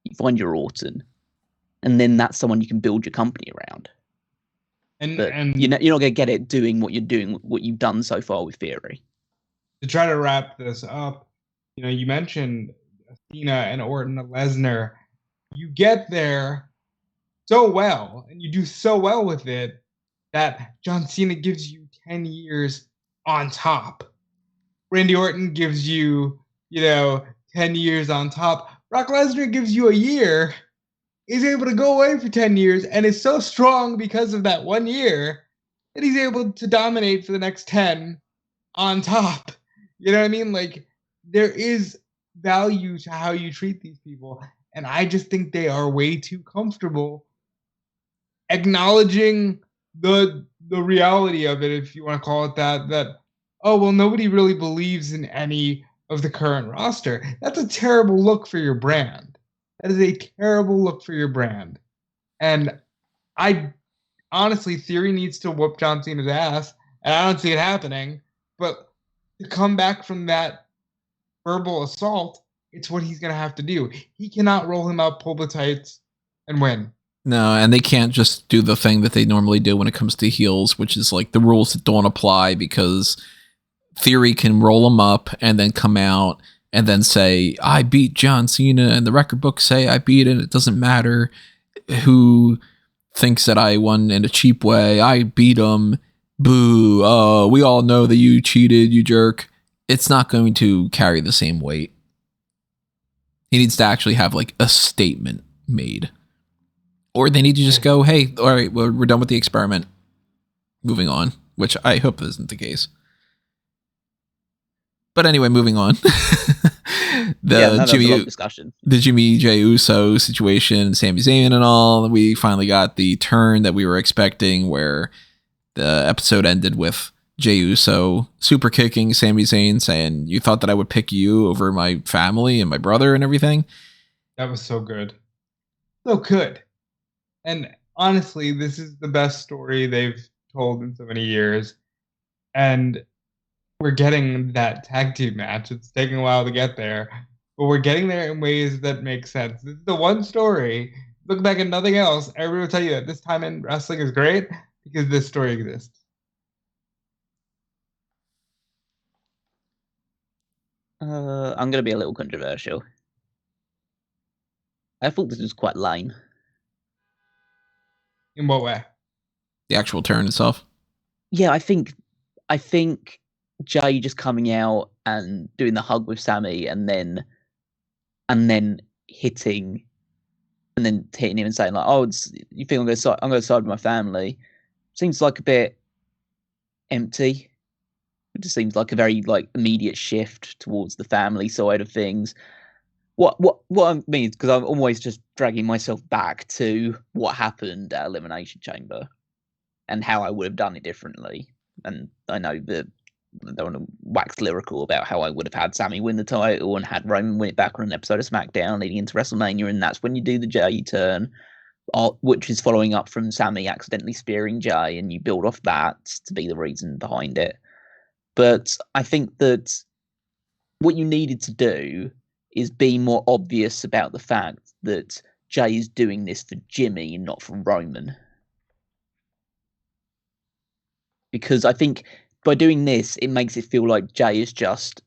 you find your Orton. And then that's someone you can build your company around. And you're not going to get it doing what you've done so far with Theory. To try to wrap this up, you mentioned Cena and Orton and Lesnar. You get there so well, and you do so well with it, that John Cena gives you 10 years on top. Randy Orton gives you, 10 years on top. Brock Lesnar gives you a year. He's able to go away for 10 years and is so strong because of that 1 year that he's able to dominate for the next 10 on top. You know what I mean? Like, there is value to how you treat these people. And I just think they are way too comfortable acknowledging the reality of it, if you want to call it that, oh, well, nobody really believes in any of the current roster. That's a terrible look for your brand. That is a terrible look for your brand. And I honestly, Theory needs to whoop John Cena's ass, and I don't see it happening. But to come back from that verbal assault, it's what he's going to have to do. He cannot roll him up, pull the tights, and win. No, and they can't just do the thing that they normally do when it comes to heels, which is like the rules that don't apply, because Theory can roll him up and then come out and then say, I beat John Cena, and the record books say I beat it. It doesn't matter who thinks that I won in a cheap way. I beat him. Boo. Oh, we all know that you cheated, you jerk. It's not going to carry the same weight. He needs to actually have like a statement made. Or they need to just go, hey, all right, well, we're done with the experiment. Moving on, which I hope isn't the case. But anyway, moving on. The Jimmy J. Uso situation, Sami Zayn and all. We finally got the turn that we were expecting, where the episode ended with Jey Uso super kicking Sami Zayn, saying, you thought that I would pick you over my family and my brother and everything? That was so good. So good. And honestly, this is the best story they've told in so many years. And we're getting that tag team match. It's taking a while to get there, but we're getting there in ways that make sense. This is the one story. Look back at nothing else. Everyone will tell you that this time in wrestling is great because this story exists. I'm going to be a little controversial. I thought this was quite lame. In what way? The actual turn itself? Yeah, I think Jay just coming out and doing the hug with Sammy and then hitting him and saying like, oh, you think I'm going to side with my family, seems like a bit empty. It just seems like a very like immediate shift towards the family side of things. What I mean is, because I'm always just dragging myself back to what happened at Elimination Chamber and how I would have done it differently. And I know that I don't want to wax lyrical about how I would have had Sammy win the title and had Roman win it back on an episode of SmackDown leading into WrestleMania, and that's when you do the Jay turn, which is following up from Sammy accidentally spearing Jay, and you build off that to be the reason behind it. But I think that what you needed to do is be more obvious about the fact that Jay is doing this for Jimmy and not for Roman. Because I think by doing this, it makes it feel like Jay is just,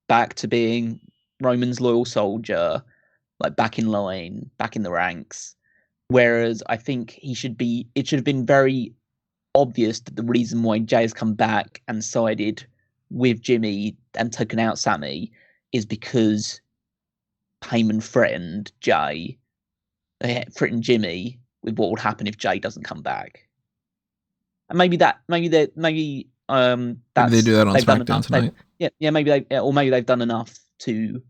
back to being Roman's loyal soldier, like back in line, back in the ranks. Whereas I think it should have been very obvious that the reason why Jay has come back and sided with Jimmy and taken out Sammy is because Heyman threatened Jimmy with what would happen if Jay doesn't come back. And maybe that's they do that on SmackDown tonight. Maybe they've done enough to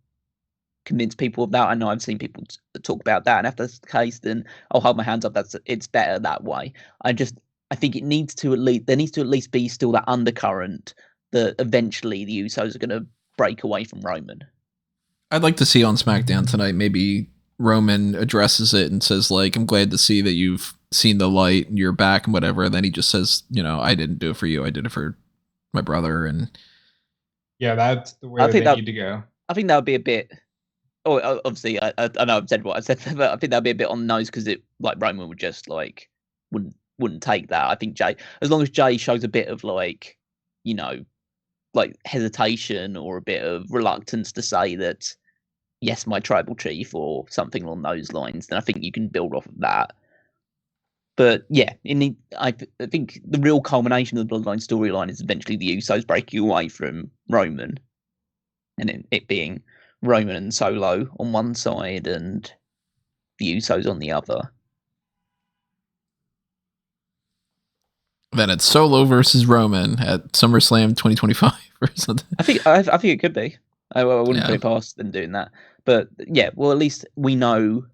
convince people of that. I know I've seen people talk about that, and if that's the case, then I'll hold my hands up. It's better that way. I think there needs to at least be still that undercurrent that eventually the Usos are going to break away from Roman. I'd like to see on SmackDown tonight, maybe Roman addresses it and says, like, I'm glad to see that you've seen the light and you're back and whatever. And then he just says, I didn't do it for you. I did it for my brother. And yeah, that's the way they need to go. I think that would be a bit. Oh, obviously, I know I've said what I said, but I think that'd be a bit on the nose because Roman would just wouldn't take that. I think Jay, as long as Jay shows a bit of hesitation or a bit of reluctance to say that, yes, my tribal chief or something along those lines, then I think you can build off of that. But yeah, I think the real culmination of the Bloodline storyline is eventually the Usos breaking away from Roman, and it being Roman and Solo on one side and the Usos on the other. Then it's Solo versus Roman at SummerSlam 2025 or something. I think it could be. I wouldn't put it past them doing that. But yeah, well, at least we know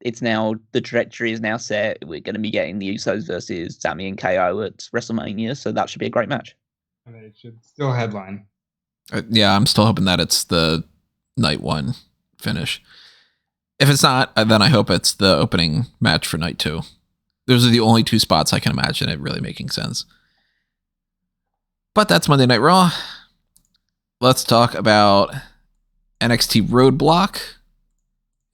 it's now, the trajectory is now set. We're going to be getting the Usos versus Sami and KO at WrestleMania, so that should be a great match. And they should still headline. Yeah, I'm still hoping that it's the night one finish. If it's not, then I hope it's the opening match for night two. Those are the only two spots I can imagine it really making sense. But that's Monday Night Raw. Let's talk about NXT Roadblock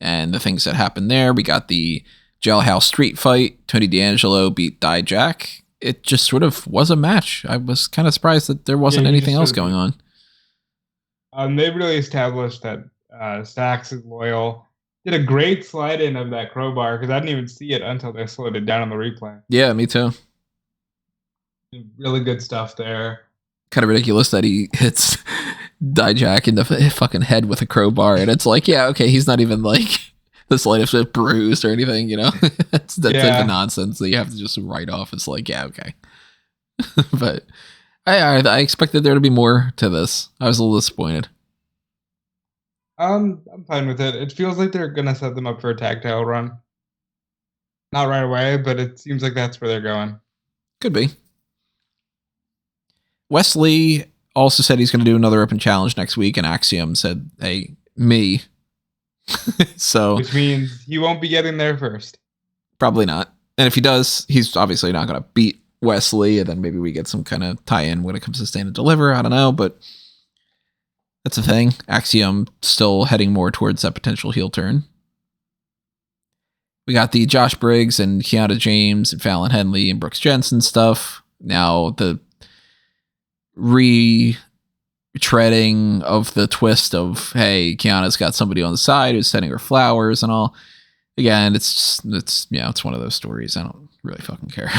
and the things that happened there. We got the Jailhouse Street fight. Tony D'Angelo beat Dijak. It just sort of was a match. I was kind of surprised that there wasn't anything else going on. They really established that Stacks is loyal. Did a great slide in of that crowbar because I didn't even see it until they slowed it down on the replay. Yeah, me too. Really good stuff there. Kind of ridiculous that he hits Dijak in the fucking head with a crowbar, and it's like, yeah, okay, he's not even like the slightest bit bruised or anything, That's type of nonsense that you have to just write off. It's like, yeah, okay. But I expected there to be more to this. I was a little disappointed. I'm fine with it. It feels like they're gonna set them up for a tag title run. Not right away, but it seems like that's where they're going. Could be. Wesley also said he's going to do another open challenge next week, and Axiom said, hey, me. So, which means he won't be getting there first. Probably not. And if he does, he's obviously not going to beat Wesley, and then maybe we get some kind of tie-in when it comes to Stand and Deliver. I don't know, but that's a thing. Axiom still heading more towards that potential heel turn. We got the Josh Briggs and Kiana James and Fallon Henley and Brooks Jensen stuff. Now the retreading of the twist of, hey, Kiana's got somebody on the side who's sending her flowers and all. Again, it's one of those stories. I don't really fucking care.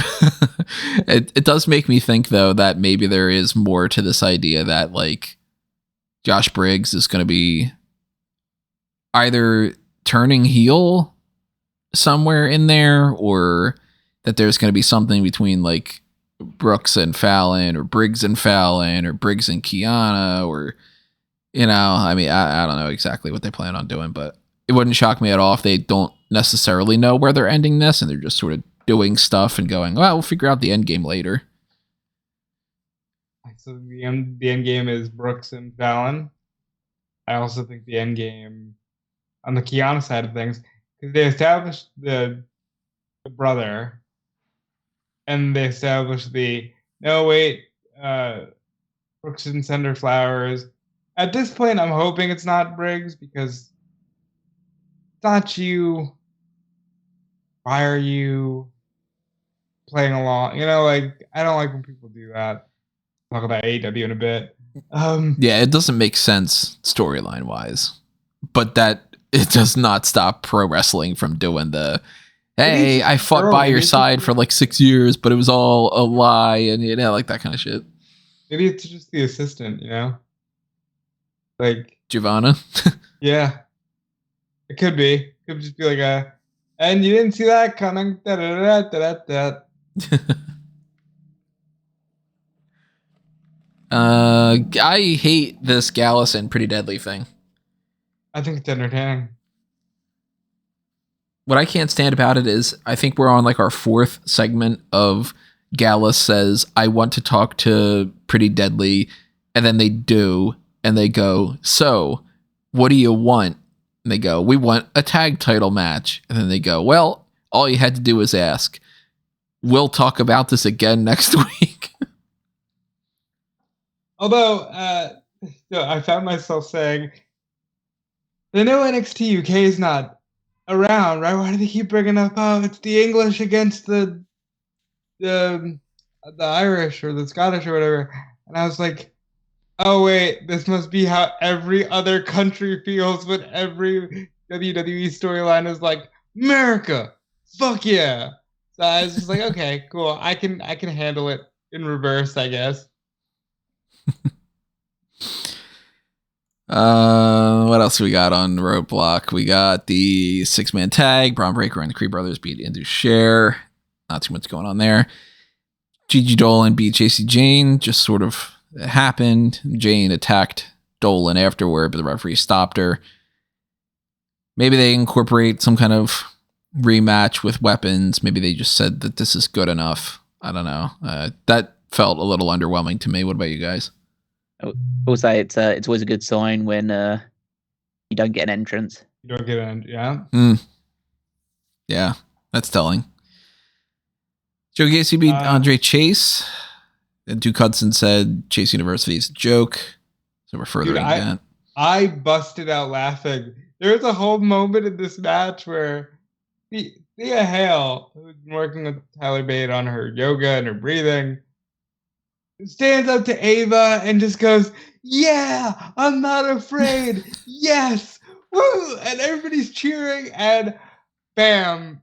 It does make me think, though, that maybe there is more to this idea that, like, Josh Briggs is going to be either turning heel somewhere in there, or that there's going to be something between, like, Brooks and Fallon, or Briggs and Fallon, or Briggs and Kiana, or, I mean, I don't know exactly what they plan on doing, but it wouldn't shock me at all if they don't necessarily know where they're ending this, and they're just sort of doing stuff and going, well, we'll figure out the end game later. So the end game is Brooks and Fallon. I also think the end game on the Kiana side of things, because they established the brother, and they established Brooks didn't send her flowers. At this point, I'm hoping it's not Briggs, because it's not you. Why are you playing along? I don't like when people do that. Talk about AEW in a bit. Yeah, it doesn't make sense storyline wise, but that it does not stop pro wrestling from doing the, hey, I fought by your side for like 6 years, but it was all a lie, and like that kind of shit. Maybe it's just the assistant, like Giovanna. Yeah, it could be. It could just be like and you didn't see that coming. Da da da da da. I hate this Gallus and Pretty Deadly thing. I think it's entertaining. What I can't stand about it is I think we're on like our fourth segment of Gallus says, I want to talk to Pretty Deadly. And then they do. And they go, so what do you want? And they go, we want a tag title match. And then they go, well, all you had to do was ask. We'll talk about this again next week. Although, I found myself saying, the new NXT UK is not around, right? Why do they keep bringing up, oh, it's the English against the Irish or the Scottish or whatever? And I was like, oh wait, this must be how every other country feels when every WWE storyline is like, America, fuck yeah. So I was just like, okay, cool. I can handle it in reverse, I guess. What else we got on Roadblock? We got the 6-man tag. Braun Breaker and the Creed Brothers beat Into Share. Not too much going on there. Gigi Dolan beat JC Jane. Just sort of happened. Jane attacked Dolan afterward, but the referee stopped her. Maybe they incorporate some kind of rematch with weapons. Maybe they just said that this is good enough. I don't know. That felt a little underwhelming to me. What about you guys? I will say it's always a good sign when you don't get an entrance. You don't get an yeah. Yeah, that's telling. Joe Gacy beat Andre Chase. And Duke Hudson said Chase University is a joke. So we're furthering that. I busted out laughing. There was a whole moment in this match where Thea Hale, who's been working with Tyler Bate on her yoga and her breathing, stands up to Ava and just goes, yeah, I'm not afraid. Yes. Woo! And everybody's cheering. And bam,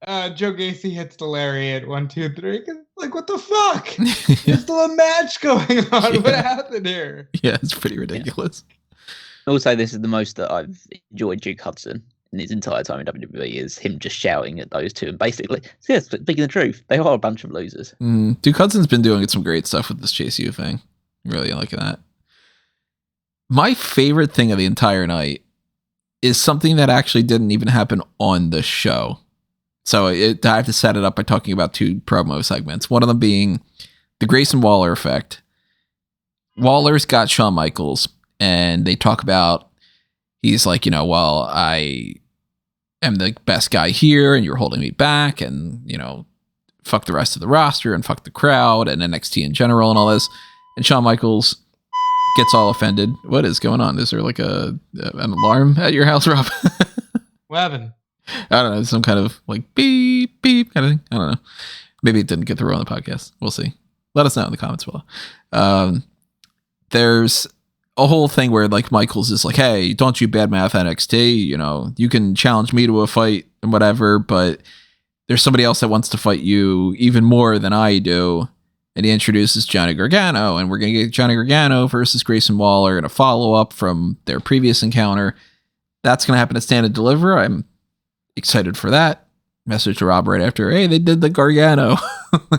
Joe Gacy hits the lariat. 1, 2, 3. Like, what the fuck? Yeah. There's still a match going on. Yeah. What happened here? Yeah, it's pretty ridiculous. Also, this is the most that I've enjoyed Duke Hudson in his entire time in WWE is him just shouting at those two and basically, speaking the truth, they are a bunch of losers. Duke Hudson's been doing some great stuff with this Chase U thing. Really liking that. My favorite thing of the entire night is something that actually didn't even happen on the show. So I have to set it up by talking about 2 promo segments. One of them being the Grayson Waller effect. Waller's got Shawn Michaels, and they talk about, he's like, well, I am the best guy here, and you're holding me back, and, fuck the rest of the roster, and fuck the crowd, and NXT in general, and all this. And Shawn Michaels gets all offended. What is going on? Is there like an alarm at your house, Rob? What happened? I don't know, some kind of like beep, beep kind of thing. I don't know. Maybe it didn't get through on the podcast. We'll see. Let us know in the comments below. There's a whole thing where like Michaels is like, hey, don't you badmouth NXT. You can challenge me to a fight and whatever, but there's somebody else that wants to fight you even more than I do. And he introduces Johnny Gargano, and we're going to get Johnny Gargano versus Grayson Waller in a follow-up from their previous encounter. That's going to happen at Stand and Deliver. I'm excited for that. Message to Rob right after, hey, they did the Gargano.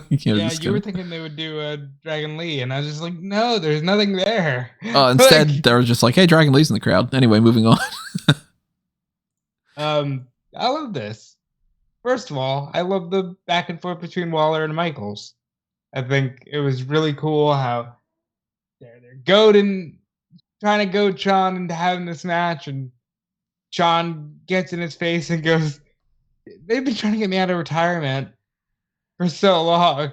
You were thinking they would do Dragon Lee, and I was just like, no, there's nothing there. Instead, they were just like, hey, Dragon Lee's in the crowd. Anyway, moving on. I love this. First of all, I love the back and forth between Waller and Michaels. I think it was really cool how they're goading, trying to goad Shawn into having this match, and Shawn gets in his face and goes, they've been trying to get me out of retirement for so long.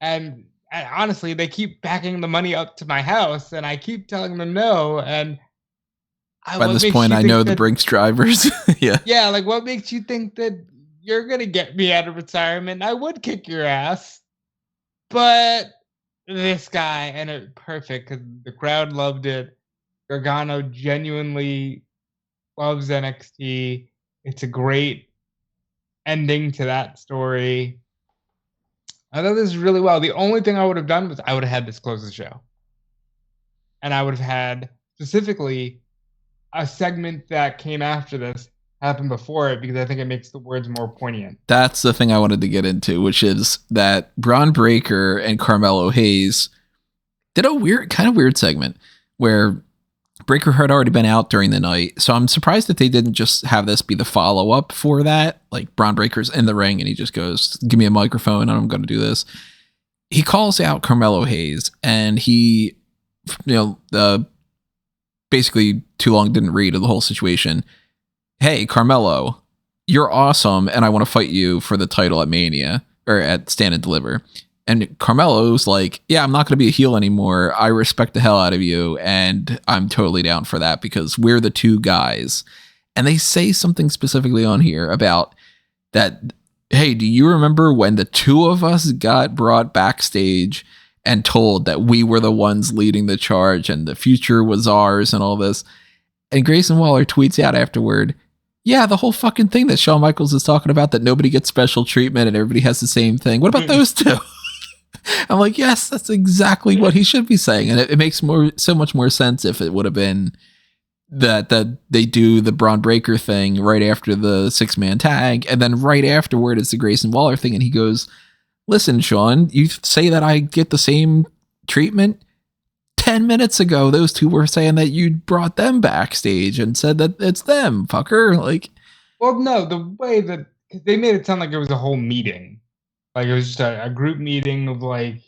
And honestly, they keep backing the money up to my house, and I keep telling them no. And by this point, I know the Brinks drivers. Yeah. Yeah, like what makes you think that you're going to get me out of retirement? I would kick your ass. But this guy, and it perfect because the crowd loved it. Gargano genuinely loves NXT. It's a great ending to that story. I thought this really well. The only thing I would have done was I would have had this close the show. And I would have had specifically a segment that came after this happen before it, because I think it makes the words more poignant. That's the thing I wanted to get into, which is that Braun Breaker and Carmelo Hayes did a kind of weird segment where Breaker had already been out during the night, so I'm surprised that they didn't just have this be the follow-up for that. Like, Braun Breaker's in the ring, and he just goes, give me a microphone, and I'm going to do this. He calls out Carmelo Hayes, and he, basically too long didn't read the whole situation. Hey, Carmelo, you're awesome, and I want to fight you for the title at Mania, or at Stand and Deliver. And Carmelo's like, yeah, I'm not going to be a heel anymore. I respect the hell out of you, and I'm totally down for that because we're the two guys. And they say something specifically on here about that, hey, do you remember when the two of us got brought backstage and told that we were the ones leading the charge and the future was ours and all this? And Grayson Waller tweets out afterward, yeah, the whole fucking thing that Shawn Michaels is talking about, that nobody gets special treatment and everybody has the same thing. What about those two? I'm like, yes, that's exactly what he should be saying. And it makes so much more sense if it would have been that they do the Braun Breaker thing right after the 6-man tag. And then right afterward, it's the Grayson Waller thing. And he goes, listen, Shawn, you say that I get the same treatment. 10 minutes ago, those two were saying that you brought them backstage and said that it's them, fucker. Like, well, no, the way that, cause they made it sound like it was a whole meeting. Like, it was just a group meeting of, like,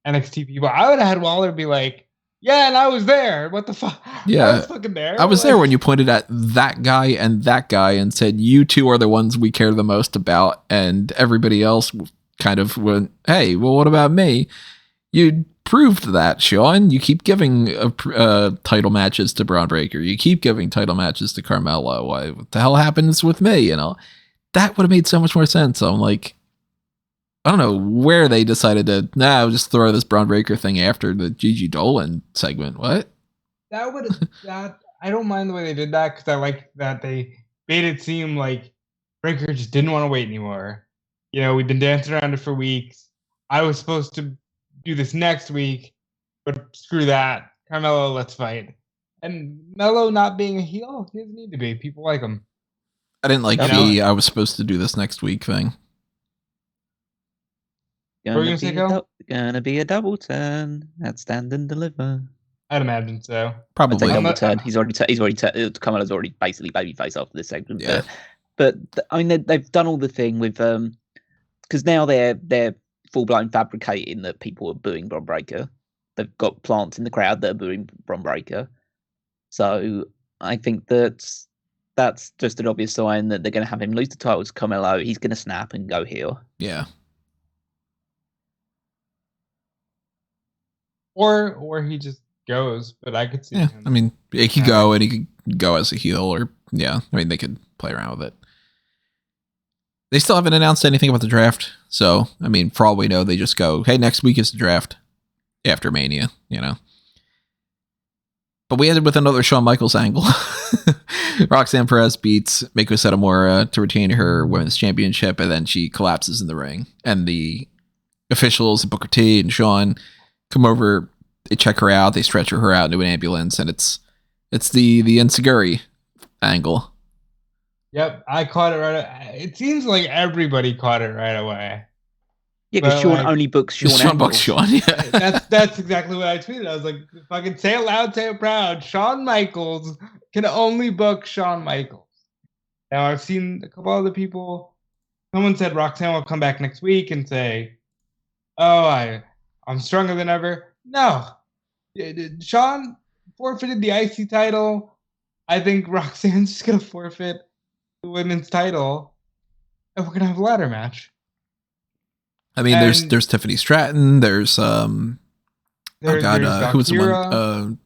NXT people. I would have had Waller be like, yeah, and I was there. What the fuck? Yeah. I was fucking there. I was there when you pointed at that guy and said, you two are the ones we care the most about. And everybody else kind of went, hey, well, what about me? You proved that, Shawn. You keep giving title matches to Braun Breaker. You keep giving title matches to Carmelo. What the hell happens with me? That would have made so much more sense. So I'm like, I don't know where they decided to, just throw this Braun Breaker thing after the Gigi Dolan segment. What? I don't mind the way they did that because I like that they made it seem like Breaker just didn't want to wait anymore. We've been dancing around it for weeks. I was supposed to do this next week, but screw that. Carmelo, let's fight. And Melo not being a heel, he doesn't need to be. People like him. I didn't like I was supposed to do this next week thing. Gonna be a double turn at Stand and Deliver. I'd imagine so. Probably double turn. He's already Carmelo's already basically babyface after this segment. Yeah. But I mean, they've done all the thing with because now they're full blown fabricating that people are booing Braun Breaker. They've got plants in the crowd that are booing Braun Breaker. So I think that's just an obvious sign that they're going to have him lose the title to Carmelo. He's going to snap and go heel. Yeah. Or he just goes, but I could see him. I mean, he could go and he could go as a heel, or they could play around with it. They still haven't announced anything about the draft, so I mean, for all we know, they just go, "Hey, next week is the draft after Mania," But we ended with another Shawn Michaels angle. Roxanne Perez beats Meiko Satomura to retain her women's championship, and then she collapses in the ring, and the officials, Booker T and Shawn, come over, they check her out, they stretcher her out into an ambulance, and it's the Enziguri angle. Yep, I caught it right. It seems like everybody caught it right away. Yeah, because Shawn only books Shawn. Shawn books Shawn. Yeah, that's exactly what I tweeted. I was like, "Fucking say it loud, say it proud." Shawn Michaels can only book Shawn Michaels. Now I've seen a couple other people. Someone said Roxanne will come back next week and say, "Oh, I'm stronger than ever." No, Shawn forfeited the IC title. I think Roxanne's just gonna forfeit the women's title, and we're gonna have a ladder match. I mean, there's Tiffany Stratton. There's who was the one?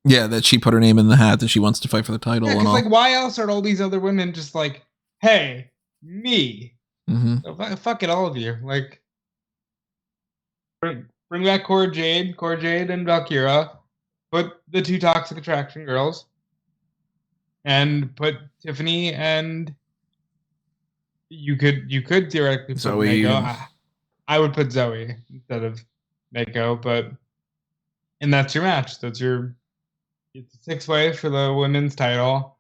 That she put her name in the hat that she wants to fight for the title. Yeah, and all. Like, why else are all these other women just like, hey, me? Mm-hmm. So, fuck it, all of you. Like, bring back Cora Jade and Valkyra. Put the two Toxic Attraction girls, and put Tiffany and you could theoretically put Zoe. I would put Zoe instead of Meiko, and that's your match. It's a 6-way for the women's title,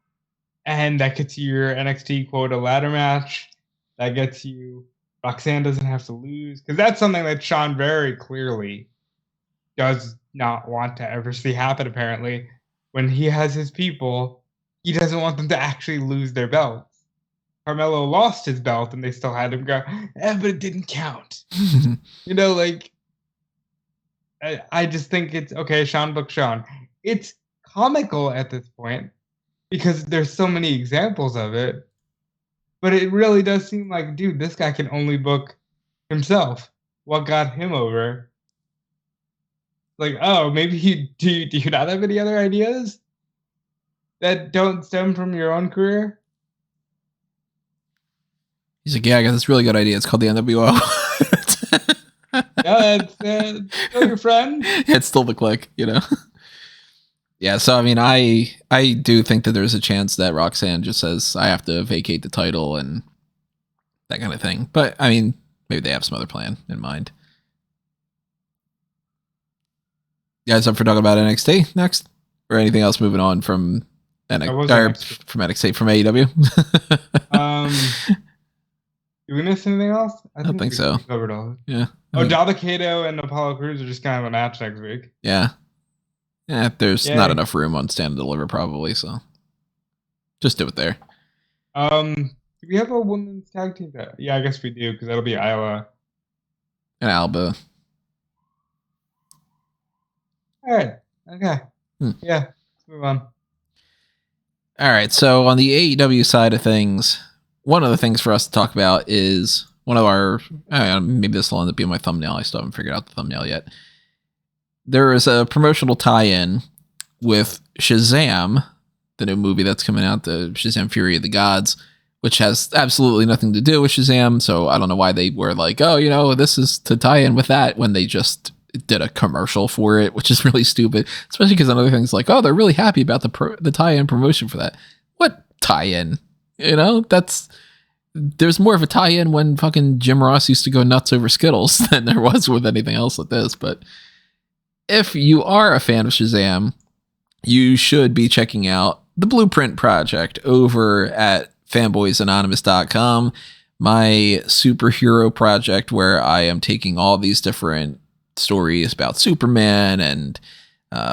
and that gets you your NXT quota ladder match. That gets you Roxanne doesn't have to lose, because that's something that Shawn very clearly does not want to ever see happen. Apparently, when he has his people, he doesn't want them to actually lose their belts. Carmelo lost his belt and they still had him go, but it didn't count. I just think it's, okay, Sean book Sean. It's comical at this point because there's so many examples of it. But it really does seem like, dude, this guy can only book himself. What got him over? Like, oh, maybe do you not have any other ideas that don't stem from your own career? He's like, yeah, I got this really good idea. It's called the NWO. Yeah, it's still your friend. It's still the Click, Yeah, so I mean, I do think that there's a chance that Roxanne just says I have to vacate the title and that kind of thing. But I mean, maybe they have some other plan in mind. You guys up for talking about NXT next, or anything else moving on from NXT from AEW? Did we miss anything else? I don't think so. Covered all. Yeah. Java Kato and Apollo Crews are just gonna have a match next week. Yeah. Yeah, there's not enough room on Stand and Deliver probably, so just do it there. Do we have a women's tag team? Yeah, I guess we do, because that'll be Iowa and Alba. All right. Okay. Yeah. Let's move on. All right. So on the AEW side of things, one of the things for us to talk about is one of our, maybe this will end up being my thumbnail. I still haven't figured out the thumbnail yet. There is a promotional tie-in with Shazam, the new movie that's coming out, the Shazam Fury of the Gods, which has absolutely nothing to do with Shazam. So I don't know why they were like, oh, this is to tie in with that, when they just did a commercial for it, which is really stupid, especially because another thing's like, oh, they're really happy about the tie-in promotion for that. What tie-in? There's more of a tie-in when fucking Jim Ross used to go nuts over Skittles than there was with anything else with this. But if you are a fan of Shazam, you should be checking out the Blueprint Project over at fanboysanonymous.com, my superhero project where I am taking all these different stories about Superman and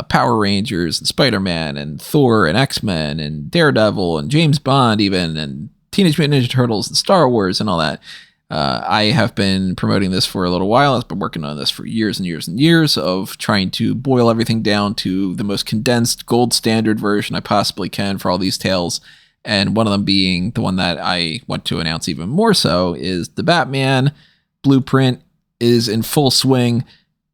Power Rangers and Spider-Man and Thor and X-Men and Daredevil and James Bond even, and Teenage Mutant Ninja Turtles and Star Wars and all that. I have been promoting this for a little while. I've been working on this for years and years and years of trying to boil everything down to the most condensed gold standard version I possibly can for all these tales. And one of them being the one that I want to announce even more so is the Batman Blueprint is in full swing,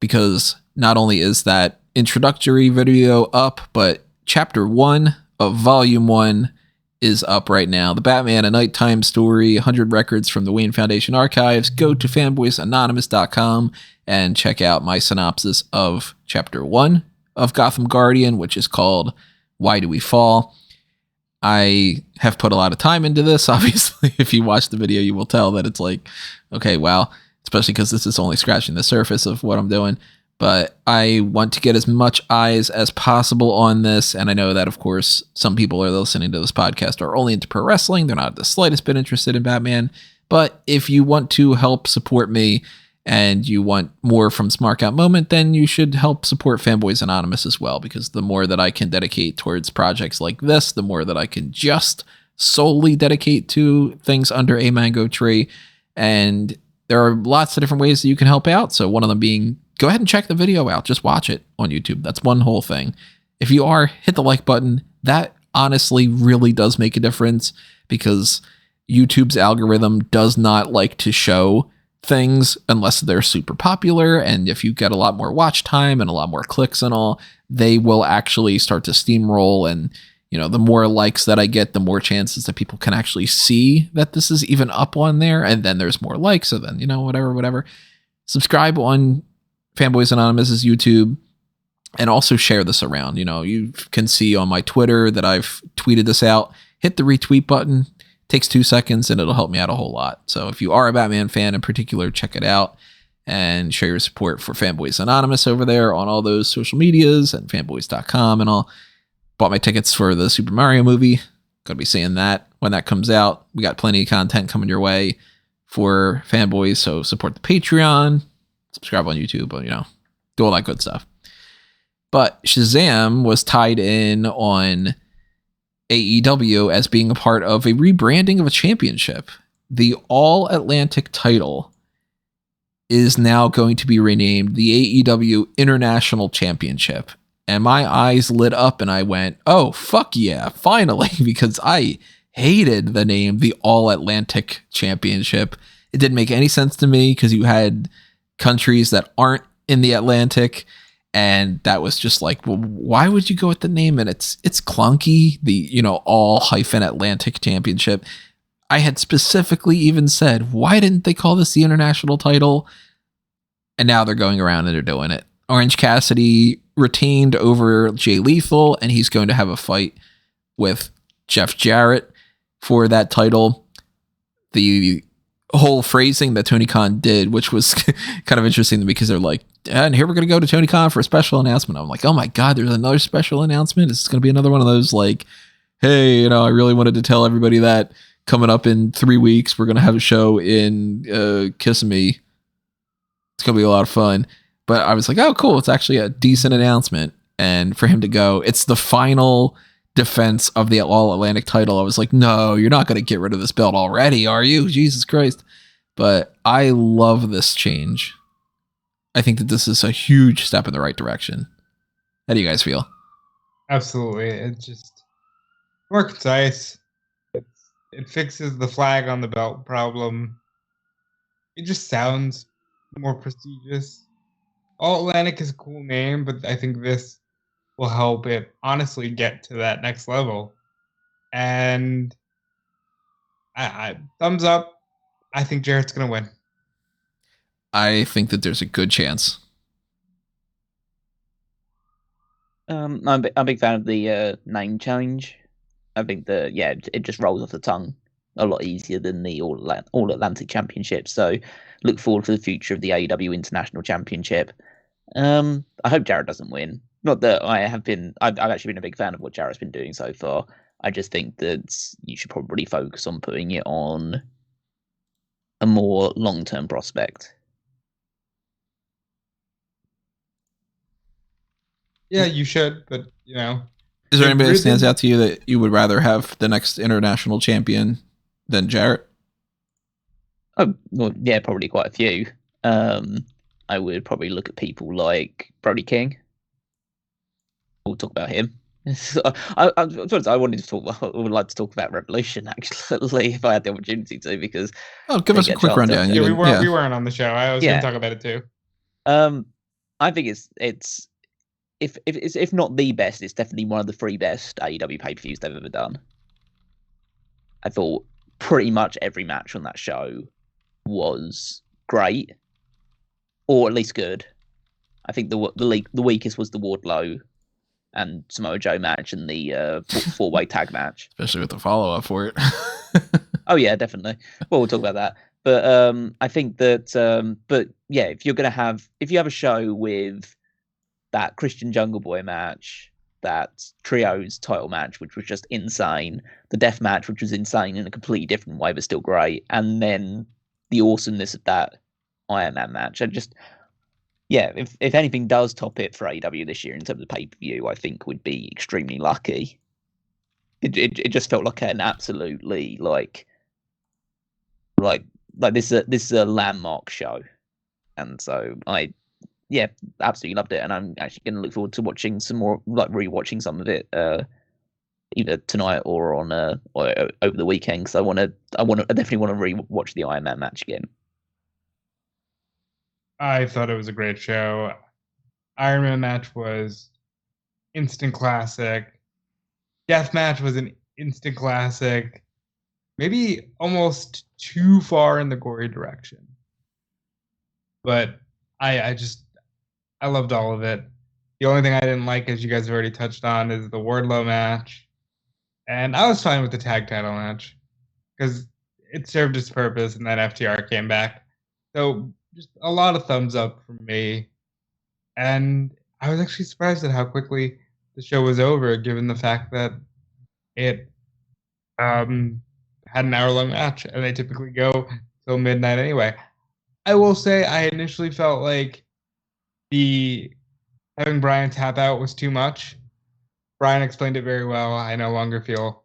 because not only is that introductory video up, but chapter 1 of volume 1 is up right now. The Batman A Nighttime Story, 100 records from the Wayne Foundation archives. Go to fanboysanonymous.com and check out my synopsis of chapter 1 of Gotham Guardian, which is called Why Do We Fall? I have put a lot of time into this. Obviously, if you watch the video, you will tell that it's like, okay, wow, especially because this is only scratching the surface of what I'm doing. But I want to get as much eyes as possible on this. And I know that, of course, some people are listening to this podcast are only into pro wrestling. They're not the slightest bit interested in Batman. But if you want to help support me and you want more from Smark Out Moment, then you should help support Fanboys Anonymous as well. Because the more that I can dedicate towards projects like this, the more that I can just solely dedicate to things under a mango tree. And there are lots of different ways that you can help out. So one of them being, go ahead and check the video out. Just watch it on YouTube. That's one whole thing. If you are, hit the like button. That honestly really does make a difference, because YouTube's algorithm does not like to show things unless they're super popular. And if you get a lot more watch time and a lot more clicks and all, they will actually start to steamroll. And, the more likes that I get, the more chances that people can actually see that this is even up on there. And then there's more likes. So then, whatever. Subscribe on Fanboys Anonymous' YouTube, and also share this around. You can see on my Twitter that I've tweeted this out. Hit the retweet button. It takes 2 seconds and it'll help me out a whole lot. So if you are a Batman fan in particular, check it out and share your support for Fanboys Anonymous over there on all those social medias and fanboys.com and all. Bought my tickets for the Super Mario movie. Gonna be seeing that when that comes out. We got plenty of content coming your way for Fanboys, so support the Patreon. Subscribe on YouTube, do all that good stuff. But Shazam was tied in on AEW as being a part of a rebranding of a championship. The All-Atlantic title is now going to be renamed the AEW International Championship. And my eyes lit up and I went, oh, fuck yeah, finally, because I hated the name the All-Atlantic Championship. It didn't make any sense to me because you had countries that aren't in the Atlantic, and that was just like, well, why would you go with the name? And it's clunky, the, All-Atlantic Championship. I had specifically even said, why didn't they call this the international title? And now they're going around and they're doing it. Orange Cassidy retained over Jay Lethal, and he's going to have a fight with Jeff Jarrett for that title. The whole phrasing that Tony Khan did, which was kind of interesting to me, because they're like, and here we're going to go to Tony Khan for a special announcement. I'm like, oh my God, there's another special announcement. This is going to be another one of those like, hey, I really wanted to tell everybody that coming up in 3 weeks, we're going to have a show in Kissimmee. It's going to be a lot of fun. But I was like, oh, cool. It's actually a decent announcement. And for him to go, it's the final defense of the All-Atlantic title. I was like, no, you're not going to get rid of this belt already, are you? Jesus Christ. But I love this change. I think that this is a huge step in the right direction. How do you guys feel? Absolutely. It's just more concise. It fixes the flag on the belt problem. It just sounds more prestigious. All-Atlantic is a cool name, but I think this will help it honestly get to that next level. And I thumbs up. I think Jarrett's going to win. I think that there's a good chance. I'm a big fan of the name change. I think it just rolls off the tongue a lot easier than the All-Atlantic Championship. So look forward to the future of the AEW International Championship. I hope Jarrett doesn't win. Not that I've actually been a big fan of what Jarrett's been doing so far. I just think that you should probably focus on putting it on a more long-term prospect. Yeah, you should, but, Is there anybody that stands out to you that you would rather have the next international champion than Jarrett? Oh, well, yeah, probably quite a few. I would probably look at people like Brody King. We'll talk about him. I would like to talk about Revolution, actually, if I had the opportunity to, because give us a quick rundown. Yeah, we weren't on the show. I was going to talk about it too. I think it's if not the best, it's definitely one of the 3 best AEW pay-per-views they've ever done. I thought pretty much every match on that show was great, or at least good. I think the weakest was the Wardlow and Samoa Joe match and the four-way tag match. Especially with the follow-up for it. Oh, yeah, definitely. Well, we'll talk about that. But I think that, if you have a show with that Christian Jungle Boy match, that Trios title match, which was just insane, the Death match, which was insane in a completely different way, but still great, and then the awesomeness of that Iron Man match. If anything does top it for AEW this year in terms of pay-per-view, I think would be extremely lucky. It just felt like an absolutely like this is a landmark show, and so I absolutely loved it, and I'm actually going to look forward to watching some more, like rewatching some of it, either tonight or on or over the weekend. Because I definitely want to rewatch the Iron Man match again. I thought it was a great show. Iron Man match was instant classic. Death match was an instant classic. Maybe almost too far in the gory direction. But I loved all of it. The only thing I didn't like, as you guys have already touched on, is the Wardlow match. And I was fine with the tag title match because it served its purpose, and then FTR came back. So just a lot of thumbs up from me. And I was actually surprised at how quickly the show was over, given the fact that it had an hour-long match, and they typically go till midnight anyway. I will say I initially felt like the Having Brian tap out was too much. Brian explained it very well. I no longer feel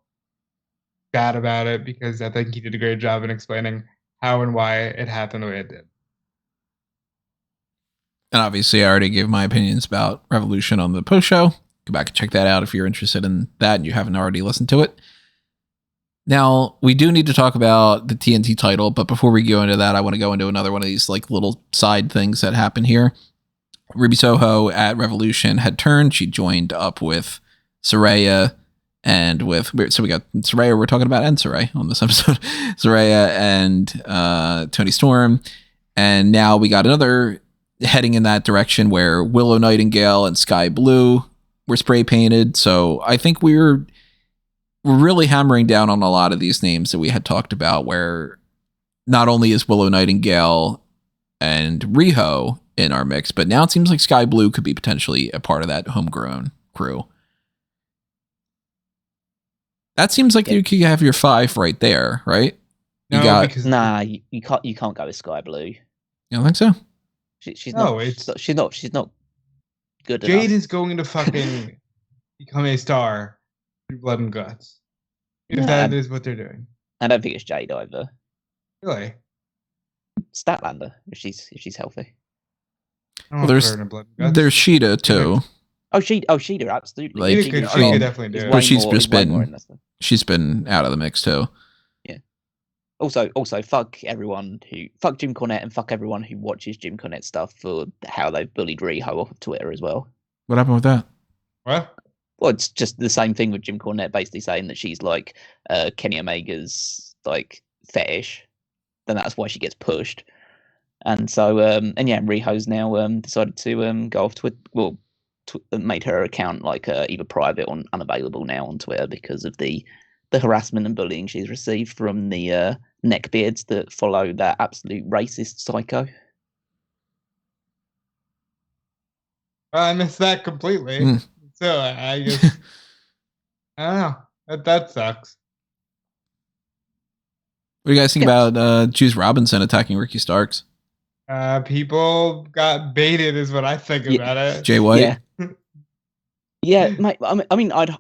bad about it because I think he did a great job in explaining how and why it happened the way it did. And obviously, I already gave my opinions about Revolution on the post show. Go back and check that out if you're interested in that and you haven't already listened to it. Now, we do need to talk about the TNT title, but before we go into that, I want to go into another one of these like little side things that happen here. Ruby Soho at Revolution had turned. She joined up with Saraya and with, so we got Saraya we're talking about and Sarray on this episode. Saraya and Tony Storm. And now we got another heading in that direction where Willow Nightingale and Sky Blue were spray painted. So I think we're really hammering down on a lot of these names that we had talked about, where not only is Willow Nightingale and Riho in our mix, but now it seems like Sky Blue could be potentially a part of that homegrown crew. That seems like you could have your 5 right there, right? No, you can't go with Sky Blue. You don't think so? She's not good enough. Jade is going to fucking become a star through blood and guts. If that is what they're doing. I don't think it's Jade either. Really? Statlander, if she's healthy. Well, there's Sheeta too. Sheeta, absolutely. She could definitely do it. But she's been out of the mix too. Yeah. Also, fuck Jim Cornette and fuck everyone who watches Jim Cornette stuff for how they bullied Riho off of Twitter as well. What happened with that? What? Well, it's just the same thing with Jim Cornette basically saying that she's like Kenny Omega's like fetish, then that's why she gets pushed. And so, Riho's now decided to go off Twitter. Well, made her account like either private or unavailable now on Twitter because of the harassment and bullying she's received from the neckbeards that follow that absolute racist psycho. I missed that completely. So I just, I don't know. That sucks. What do you guys think about Juice Robinson attacking Ricky Starks? People got baited, is what I think about it. Jay White. Yeah, mate. I mean, I'd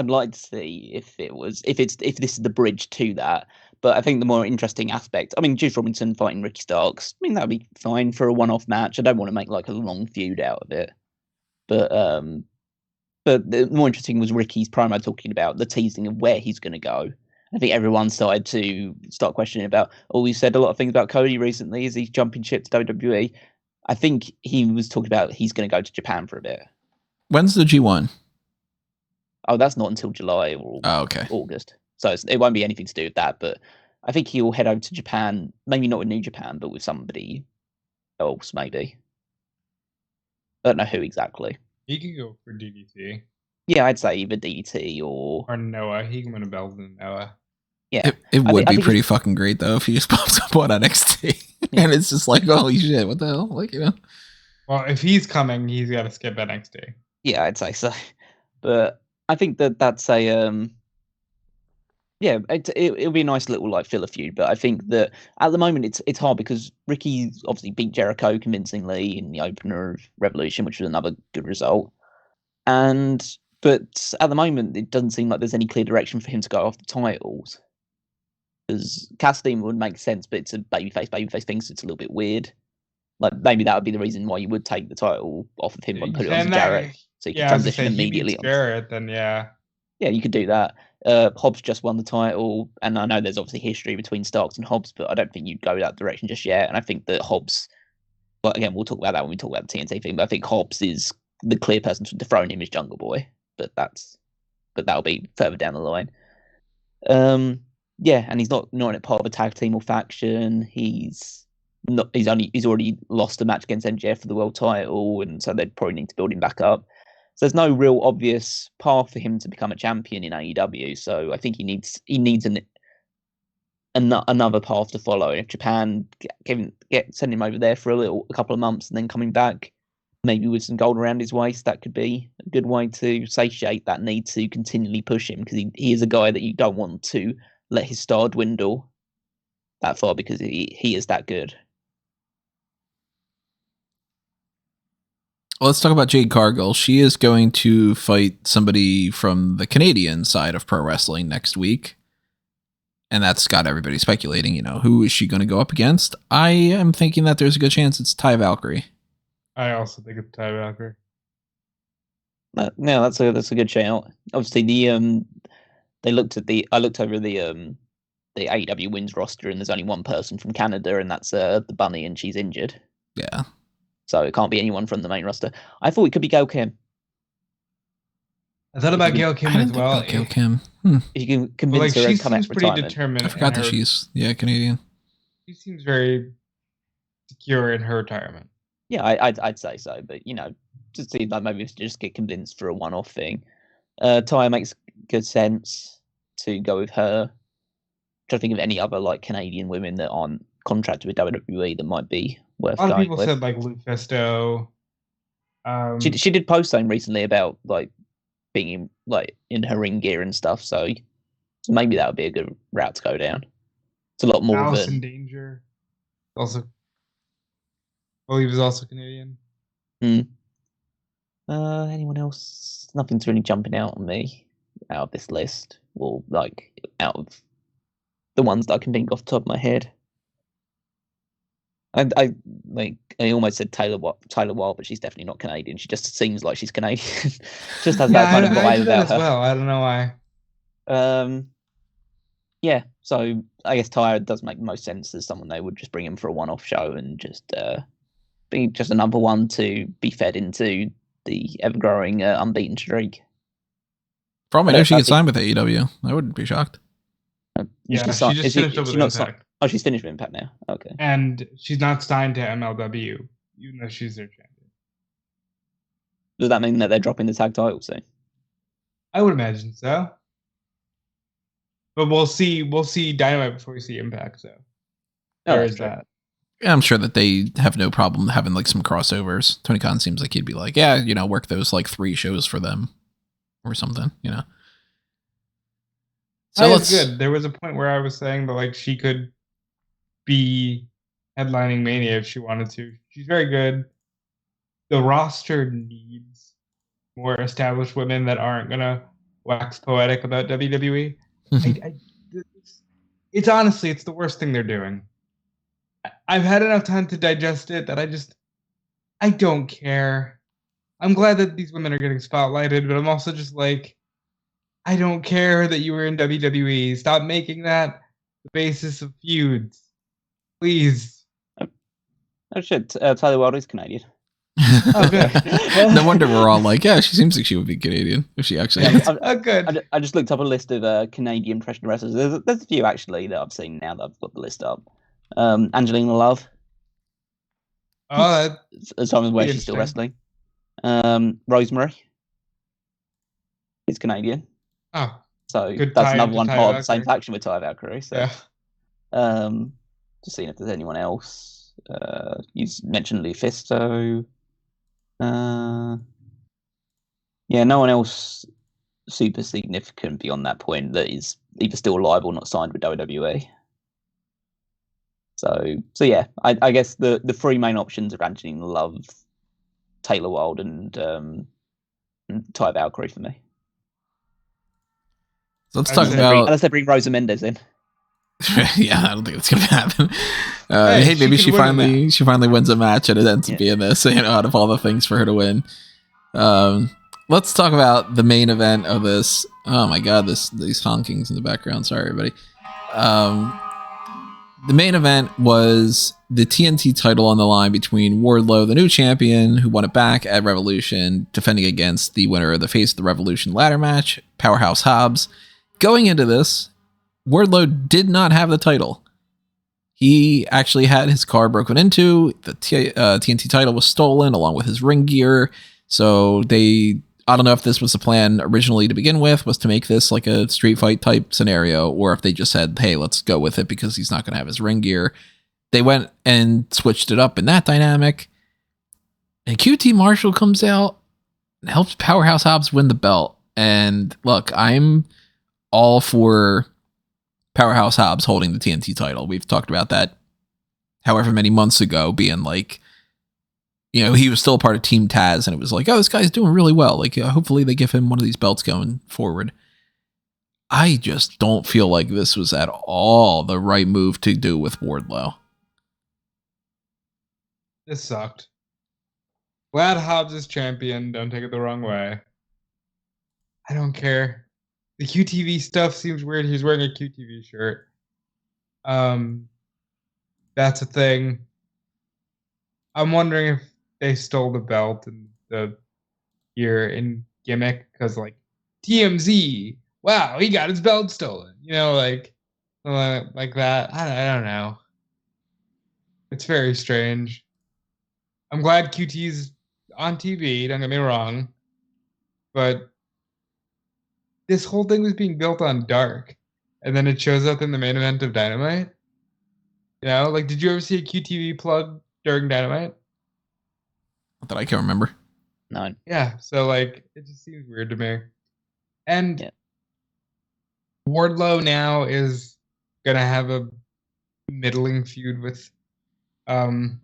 like to see if this is the bridge to that. But I think the more interesting aspect, I mean, Juice Robinson fighting Ricky Starks, I mean, that'd be fine for a one-off match. I don't want to make like a long feud out of it. But the more interesting was Ricky's promo talking about the teasing of where he's going to go. I think everyone started to start questioning about, we said a lot of things about Cody recently. Is he jumping ship to WWE? I think he was talking about he's going to go to Japan for a bit. When's the G1? Oh, that's not until July or August. So it won't be anything to do with that. But I think he'll head over to Japan, maybe not with New Japan, but with somebody else, maybe. I don't know who exactly. He could go for DDT. Yeah, I'd say either DDT or Noah. He can win a belt in Noah. Yeah, it would be pretty fucking great though if he just pops up on NXT and it's just like, holy shit, what the hell? Like, you know. Well, if he's coming, he's got to skip NXT. Yeah, I'd say so. But I think that's a it'll be a nice little like filler feud. But I think that at the moment it's hard because Ricky obviously beat Jericho convincingly in the opener of Revolution, which was another good result. But at the moment, it doesn't seem like there's any clear direction for him to go off the titles. Because Cassidy would make sense, but it's a babyface thing, so it's a little bit weird. Like, maybe that would be the reason why you would take the title off of him and put it on Jarrett. So you can transition immediately on Jarrett, then yeah. Yeah, you could do that. Hobbs just won the title, and I know there's obviously history between Starks and Hobbs, but I don't think you'd go that direction just yet. And I think that Hobbs, well, again, we'll talk about that when we talk about the TNT thing, but I think Hobbs is the clear person to dethrone him as Jungle Boy. But that'll be further down the line. And he's not a part of a tag team or faction. He's already lost a match against MJF for the world title, and so they'd probably need to build him back up. So there's no real obvious path for him to become a champion in AEW. So I think he needs another path to follow. If Japan send him over there for a couple of months and then coming back, maybe with some gold around his waist, that could be a good way to satiate that need to continually push him, because he is a guy that you don't want to let his star dwindle that far, because he is that good. Well, let's talk about Jade Cargill. She is going to fight somebody from the Canadian side of pro wrestling next week. And that's got everybody speculating, who is she going to go up against? I am thinking that there's a good chance it's Ty Valkyrie. I also think it's Ty Valkyrie. No, that's a good shout. Obviously, I looked over the AEW wins roster, and there's only one person from Canada, and that's the Bunny, and she's injured. Yeah. So it can't be anyone from the main roster. I thought it could be Gail Kim. I thought about Gail Kim as well. Gail Kim. If you can convince her to come out of retirement. Determined. I forgot that she's Canadian. She seems very secure in her retirement. Yeah, I'd say so. But just see like maybe just get convinced for a one-off thing. Taya makes good sense to go with her. I'm trying to think of any other like Canadian women that aren't contracted with WWE that might be worth going with. A lot of people said like Lufisto. She did post something recently about like being in her ring gear and stuff, so maybe that would be a good route to go down. It's a lot more Allison Danger. Also, he was also Canadian. Anyone else? Nothing's really jumping out on me out of this list, or like out of the ones that I can think off the top of my head. I almost said Taylor Wilde, but she's definitely not Canadian. She just seems like she's Canadian. Just has that kind of vibe about her. Well, I don't know why. Yeah. So I guess Tyra does make the most sense as someone they would just bring in for a one-off show and just be just another one to be fed into the ever-growing unbeaten streak. Probably know she gets signed with AEW. I wouldn't be shocked. She just finished up with Impact. Oh, she's finished with Impact now. Okay. And she's not signed to MLW, even though she's their champion. Does that mean that they're dropping the tag title soon? I would imagine so. But we'll see Dynamite before we see Impact, so there is that. Yeah, I'm sure that they have no problem having like some crossovers. Tony Khan seems like he'd be like, work those like 3 shows for them or something, So that's good. There was a point where I was saying that like she could be headlining Mania if she wanted to. She's very good. The roster needs more established women that aren't gonna wax poetic about WWE. It's honestly, it's the worst thing they're doing. I've had enough time to digest it that I don't care. I'm glad that these women are getting spotlighted, but I'm also just like, I don't care that you were in WWE. Stop making that the basis of feuds. Please. Oh shit, Tyler Wilde is Canadian. Okay. No wonder we're all like, yeah, she seems like she would be Canadian if she actually is. Good. I just looked up a list of Canadian professional wrestlers. There's a few actually that I've seen now that I've got the list up. Angelina Love. Oh, as long as where she's still wrestling. Rosemary is Canadian. Oh, so that's another one part of the same faction with Ty Valkyrie. So, yeah. Just seeing if there's anyone else. You mentioned Lufisto. Yeah, no one else super significant beyond that point that is either still alive or not signed with WWE. So yeah, I guess the 3 main options are Angelina Love, Taylor Wilde, and Ty Valkyrie for me. So let's talk about unless they bring Rosa Mendes in. Yeah, I don't think it's gonna happen. Hey, maybe she finally wins a match and it ends up being this. Out of all the things for her to win. Let's talk about the main event of this. Oh my god, these honkings in the background. Sorry, everybody. The main event was the TNT title on the line between Wardlow, the new champion, who won it back at Revolution, defending against the winner of the Face of the Revolution ladder match, Powerhouse Hobbs. Going into this, Wardlow did not have the title. He actually had his car broken into. The TNT title was stolen along with his ring gear. So I don't know if this was the plan originally to begin with, was to make this like a street fight type scenario, or if they just said, hey, let's go with it because he's not going to have his ring gear. They went and switched it up in that dynamic. And QT Marshall comes out and helps Powerhouse Hobbs win the belt. And look, I'm all for Powerhouse Hobbs holding the TNT title. We've talked about that however many months ago being like you know, he was still a part of Team Taz, and it was like, oh, this guy's doing really well. Like, hopefully they give him one of these belts going forward. I just don't feel like this was at all the right move to do with Wardlow. This sucked. Glad Hobbs is champion. Don't take it the wrong way. I don't care. The QTV stuff seems weird. He's wearing a QTV shirt. That's a thing. I'm wondering if they stole the belt and the gear in gimmick because, like, TMZ. Wow, he got his belt stolen. You know, like that. I don't know. It's very strange. I'm glad QT's on TV. Don't get me wrong, but this whole thing was being built on dark, and then it shows up in the main event of Dynamite. You know, like, did you ever see a QTV plug during Dynamite? Not that I can remember. No. Yeah, so, like, it just seems weird to me. And Wardlow now is gonna have a middling feud with QT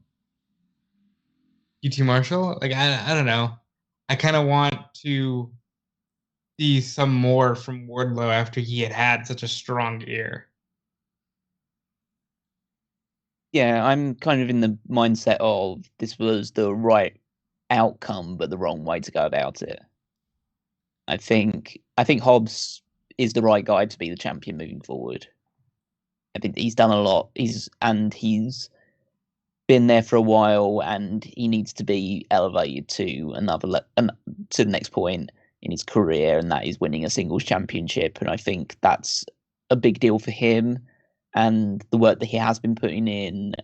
Marshall. Like, I don't know. I kind of want to see some more from Wardlow after he had such a strong year. Yeah, I'm kind of in the mindset of this was the right outcome, but the wrong way to go about it. I think Hobbs is the right guy to be the champion moving forward. I think he's done a lot. He's been there for a while, and he needs to be elevated to to the next point in his career, and that is winning a singles championship. And I think that's a big deal for him, and the work that he has been putting in,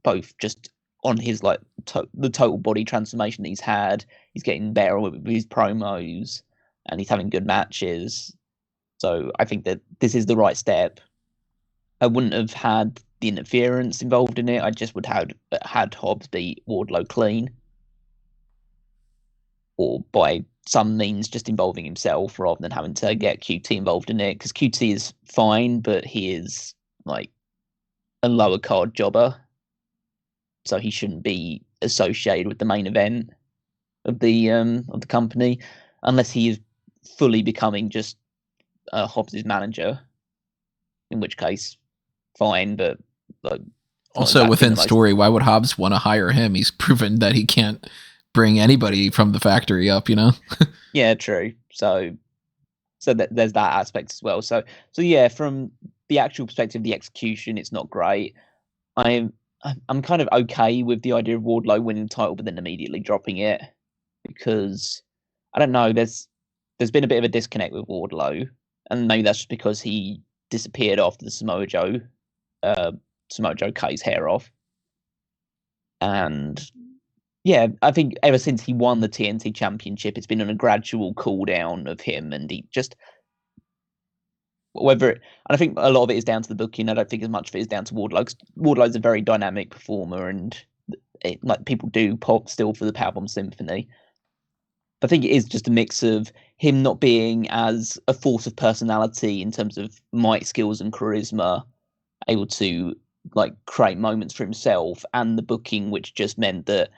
both just on his the total body transformation that he's had. He's getting better with his promos, and he's having good matches. So I think that this is the right step. I wouldn't have had the interference involved in it. I just would have had Hobbs beat Wardlow clean, or by some means just involving himself rather than having to get QT involved in it, because QT is fine, but he is like a lower card jobber, so he shouldn't be associated with the main event of the company unless he is fully becoming just Hobbs' manager, in which case fine. But also within story, why would Hobbs want to hire him? He's proven that he can't bring anybody from the factory up, you know. Yeah, true. So that there's that aspect as well. So yeah, from the actual perspective, the execution, it's not great. I'm kind of okay with the idea of Wardlow winning the title but then immediately dropping it, because I don't know, there's been a bit of a disconnect with Wardlow, and maybe that's just because he disappeared after the Samoa Joe cut his hair off. And yeah, I think ever since he won the TNT Championship, it's been on a gradual cool down of him, and he just and I think a lot of it is down to the booking. I don't think as much of it is down to Wardlow, 'cause Wardlow's a very dynamic performer, and like people do pop still for the Powerbomb Symphony. But I think it is just a mix of him not being as a force of personality in terms of mic, skills, and charisma, able to like create moments for himself, and the booking, which just meant that,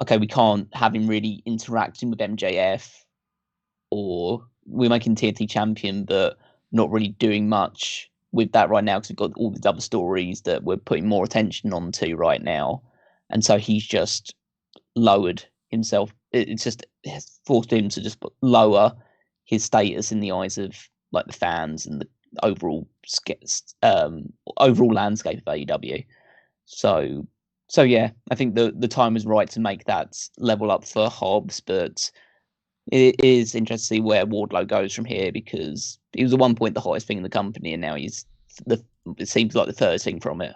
okay, we can't have him really interacting with MJF, or we're making TNT champion, but not really doing much with that right now because we've got all these other stories that we're putting more attention onto right now. And so he's just lowered himself. It's just forced him to just lower his status in the eyes of like the fans and the overall landscape of AEW. So yeah, I think the time was right to make that level up for Hobbs, but it is interesting to see where Wardlow goes from here, because he was at one point the hottest thing in the company, and now it seems like the third thing from it.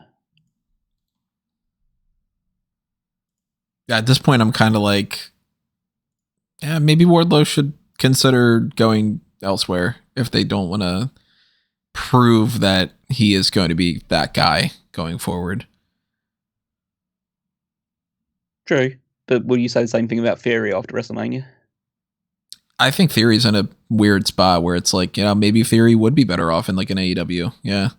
At this point, I'm kind of like, yeah, maybe Wardlow should consider going elsewhere if they don't want to prove that he is going to be that guy going forward. True, but will you say the same thing about Theory after WrestleMania? I think Theory's in a weird spot where it's like, you know, maybe Theory would be better off in like an AEW. Yeah.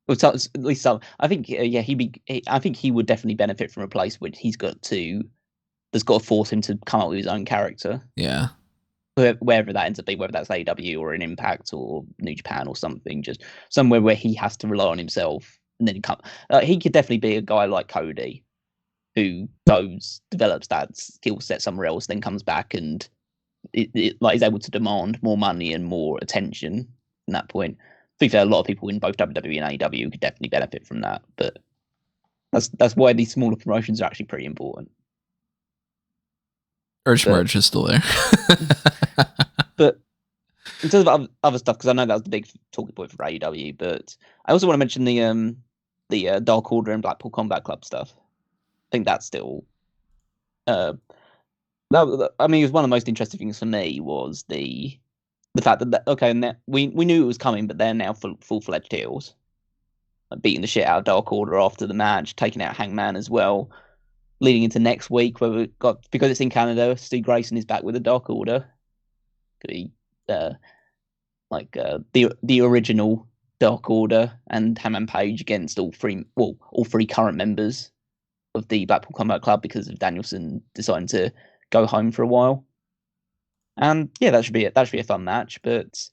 Well, at least some. I think, I think he would definitely benefit from a place where he's got to that's got to force him to come up with his own character. Yeah. Wherever that ends up being, whether that's AEW or an Impact or New Japan or something, just somewhere where he has to rely on himself. And then he could definitely be a guy like Cody, who develops that skill set somewhere else, then comes back and is able to demand more money and more attention from that point. To be fair, a lot of people in both WWE and AEW could definitely benefit from that, but that's why these smaller promotions are actually pretty important. Merch is still there. But in terms of other stuff, because I know that was the big talking point for AEW, but I also want to mention the Dark Order and Blackpool Combat Club stuff. I think that's still it was one of the most interesting things for me was the fact that we knew it was coming, but they're now full-fledged heels, like beating the shit out of Dark Order after the match, taking out Hangman as well, leading into next week where we've got, because it's in Canada, Stu Grayson is back with the Dark Order. Could be the original Dark Order and Hangman Page against all three current members of the Blackpool Combat Club because of Danielson deciding to go home for a while. And yeah, that should be a fun match. But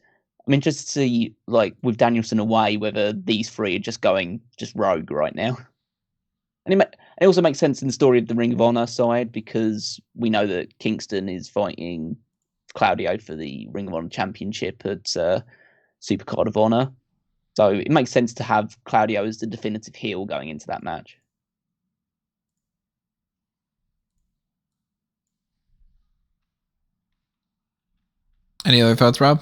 I'm interested to see, like, with Danielson away, whether these three are just going rogue right now. And it also makes sense in the story of the Ring of Honor side, because we know that Kingston is fighting Claudio for the Ring of Honor Championship at Supercard of Honor. So it makes sense to have Claudio as the definitive heel going into that match. Any other thoughts, Rob?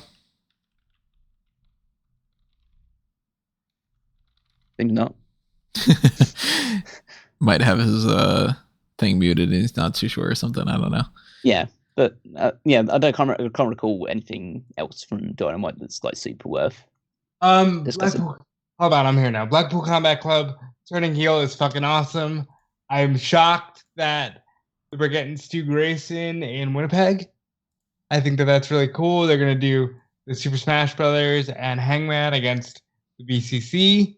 Think not. Might have his thing muted and he's not too sure or something. I don't know. Yeah, but I can't recall anything else from Dynamite that's like super worth discussing. Hold on, I'm here now. Blackpool Combat Club turning heel is fucking awesome. I'm shocked that we're getting Stu Grayson in Winnipeg. I think that's really cool. They're gonna do the Super Smash Brothers and Hangman against the BCC.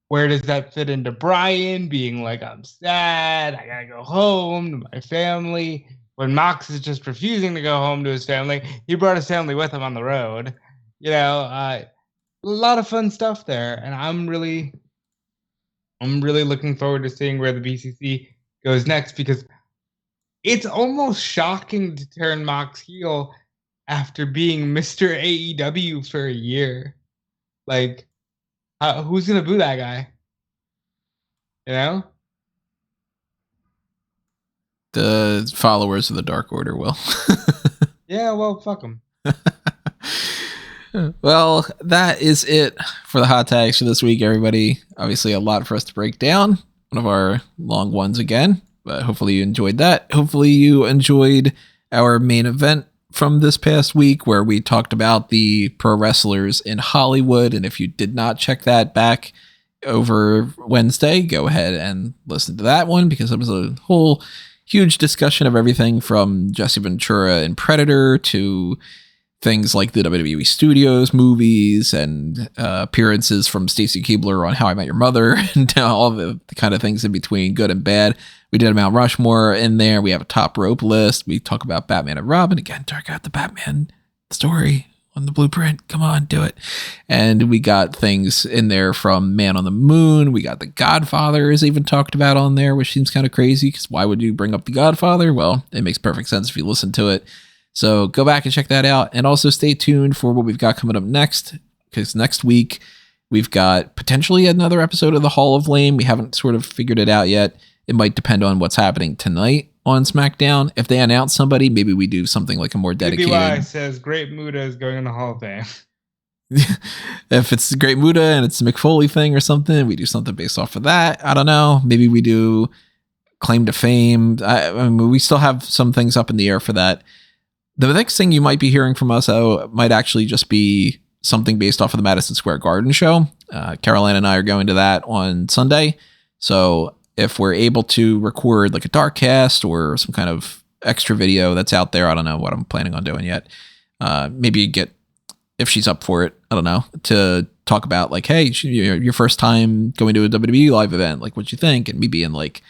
Where does that fit into Brian being like, I'm sad, I gotta go home to my family? When Mox is just refusing to go home to his family, he brought his family with him on the road. A lot of fun stuff there, and I'm really looking forward to seeing where the BCC goes next, because it's almost shocking to turn Mox heel after being Mr. AEW for a year. Like, who's gonna boo that guy? The followers of the Dark Order will. Yeah, well, fuck them. Well, that is it for the hot tags for this week, everybody. Obviously, a lot for us to break down. One of our long ones again, but hopefully you enjoyed that. Hopefully you enjoyed our main event from this past week, where we talked about the pro wrestlers in Hollywood. And if you did not check that back over Wednesday, go ahead and listen to that one, because it was a whole huge discussion of everything from Jesse Ventura and Predator to things like the WWE Studios movies and appearances from Stacy Keibler on How I Met Your Mother, and all the kind of things in between, good and bad. We did a Mount Rushmore in there. We have a top rope list. We talk about Batman and Robin. Again, dark out the Batman story on the blueprint. Come on, do it. And we got things in there from Man on the Moon. We got The Godfather is even talked about on there, which seems kind of crazy, because why would you bring up The Godfather? Well, it makes perfect sense if you listen to it. So go back and check that out. And also stay tuned for what we've got coming up next, because next week we've got potentially another episode of the Hall of Fame. We haven't sort of figured it out yet. It might depend on what's happening tonight on SmackDown. If they announce somebody, maybe we do something like a more dedicated. BBY says Great Muta is going in the Hall of Fame. If it's Great Muta and it's a Mick Foley thing or something, we do something based off of that. I don't know. Maybe we do Claim to Fame. I mean, we still have some things up in the air for that. The next thing you might be hearing from us, might actually just be something based off of the Madison Square Garden show. Caroline and I are going to that on Sunday. So if we're able to record like a dark cast or some kind of extra video that's out there, I don't know what I'm planning on doing yet. Maybe get, if she's up for it, I don't know, to talk about like, hey, your first time going to a WWE live event, like what you think, and me being like,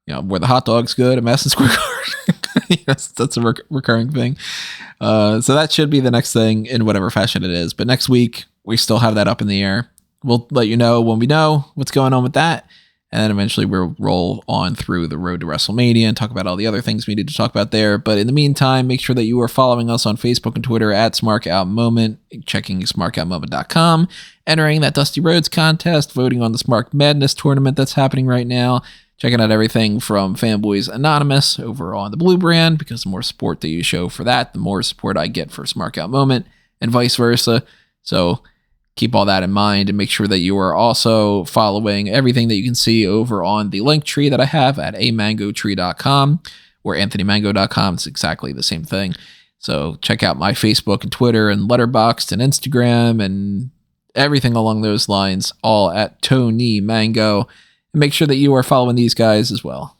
were the hot dogs good at Madison Square Garden? Yes, that's a recurring thing. So that should be the next thing in whatever fashion it is. But next week, we still have that up in the air. We'll let you know when we know what's going on with that. And then eventually we'll roll on through the road to WrestleMania and talk about all the other things we need to talk about there. But in the meantime, make sure that you are following us on Facebook and Twitter at SmarkOutMoment, checking SmarkOutMoment.com, entering that Dusty Rhodes contest, voting on the Smark Madness tournament that's happening right now, checking out everything from Fanboys Anonymous over on the Blue Brand, because the more support that you show for that, the more support I get for Smark Out Moment, and vice versa. So keep all that in mind, and make sure that you are also following everything that you can see over on the link tree that I have at amangotree.com or anthonymango.com. It's exactly the same thing. So check out my Facebook and Twitter and Letterboxd and Instagram and everything along those lines, all at Tony Mango. And make sure that you are following these guys as well.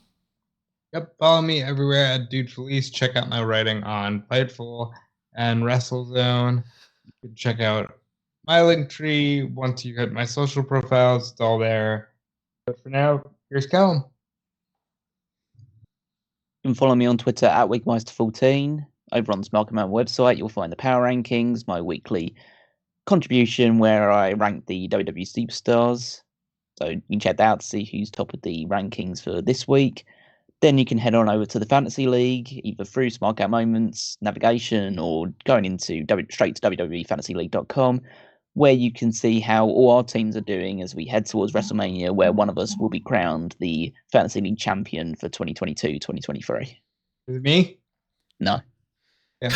Yep, follow me everywhere at Dude Felice. Check out my writing on Fightful and WrestleZone. You can check out my link tree. Once you hit my social profiles, it's all there. But for now, here's Callum. You can follow me on Twitter at Wigmeister14. Over on the Smark Out website, you'll find the Power Rankings, my weekly contribution where I rank the WWE Superstars. So you can check that out to see who's top of the rankings for this week. Then you can head on over to the Fantasy League, either through Smark Out Moments navigation or going into straight to WWEFantasyLeague.com, where you can see how all our teams are doing as we head towards WrestleMania, where one of us will be crowned the Fantasy League champion for 2022-2023. Is it me? No. Yeah.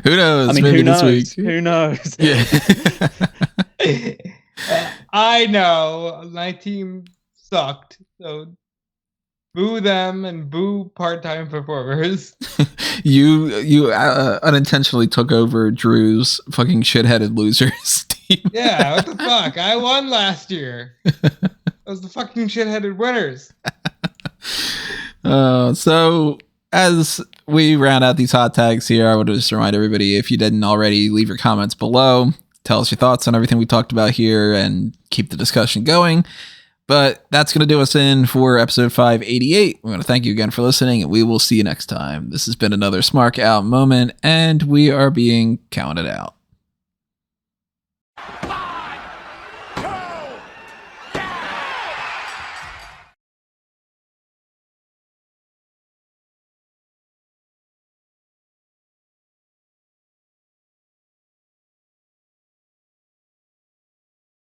Who knows? I mean, maybe who knows? this week. Who knows? Yeah. I know my team sucked, so boo them and boo part-time performers. You unintentionally took over Drew's fucking shitheaded losers team. Yeah, what the fuck? I won last year. Those the fucking shitheaded winners. So as we round out these hot tags here, I would just remind everybody, if you didn't already, leave your comments below. Tell us your thoughts on everything we talked about here and keep the discussion going. But that's going to do us in for episode 588. We want to thank you again for listening, and we will see you next time. This has been another Smark Out moment, and we are being counted out.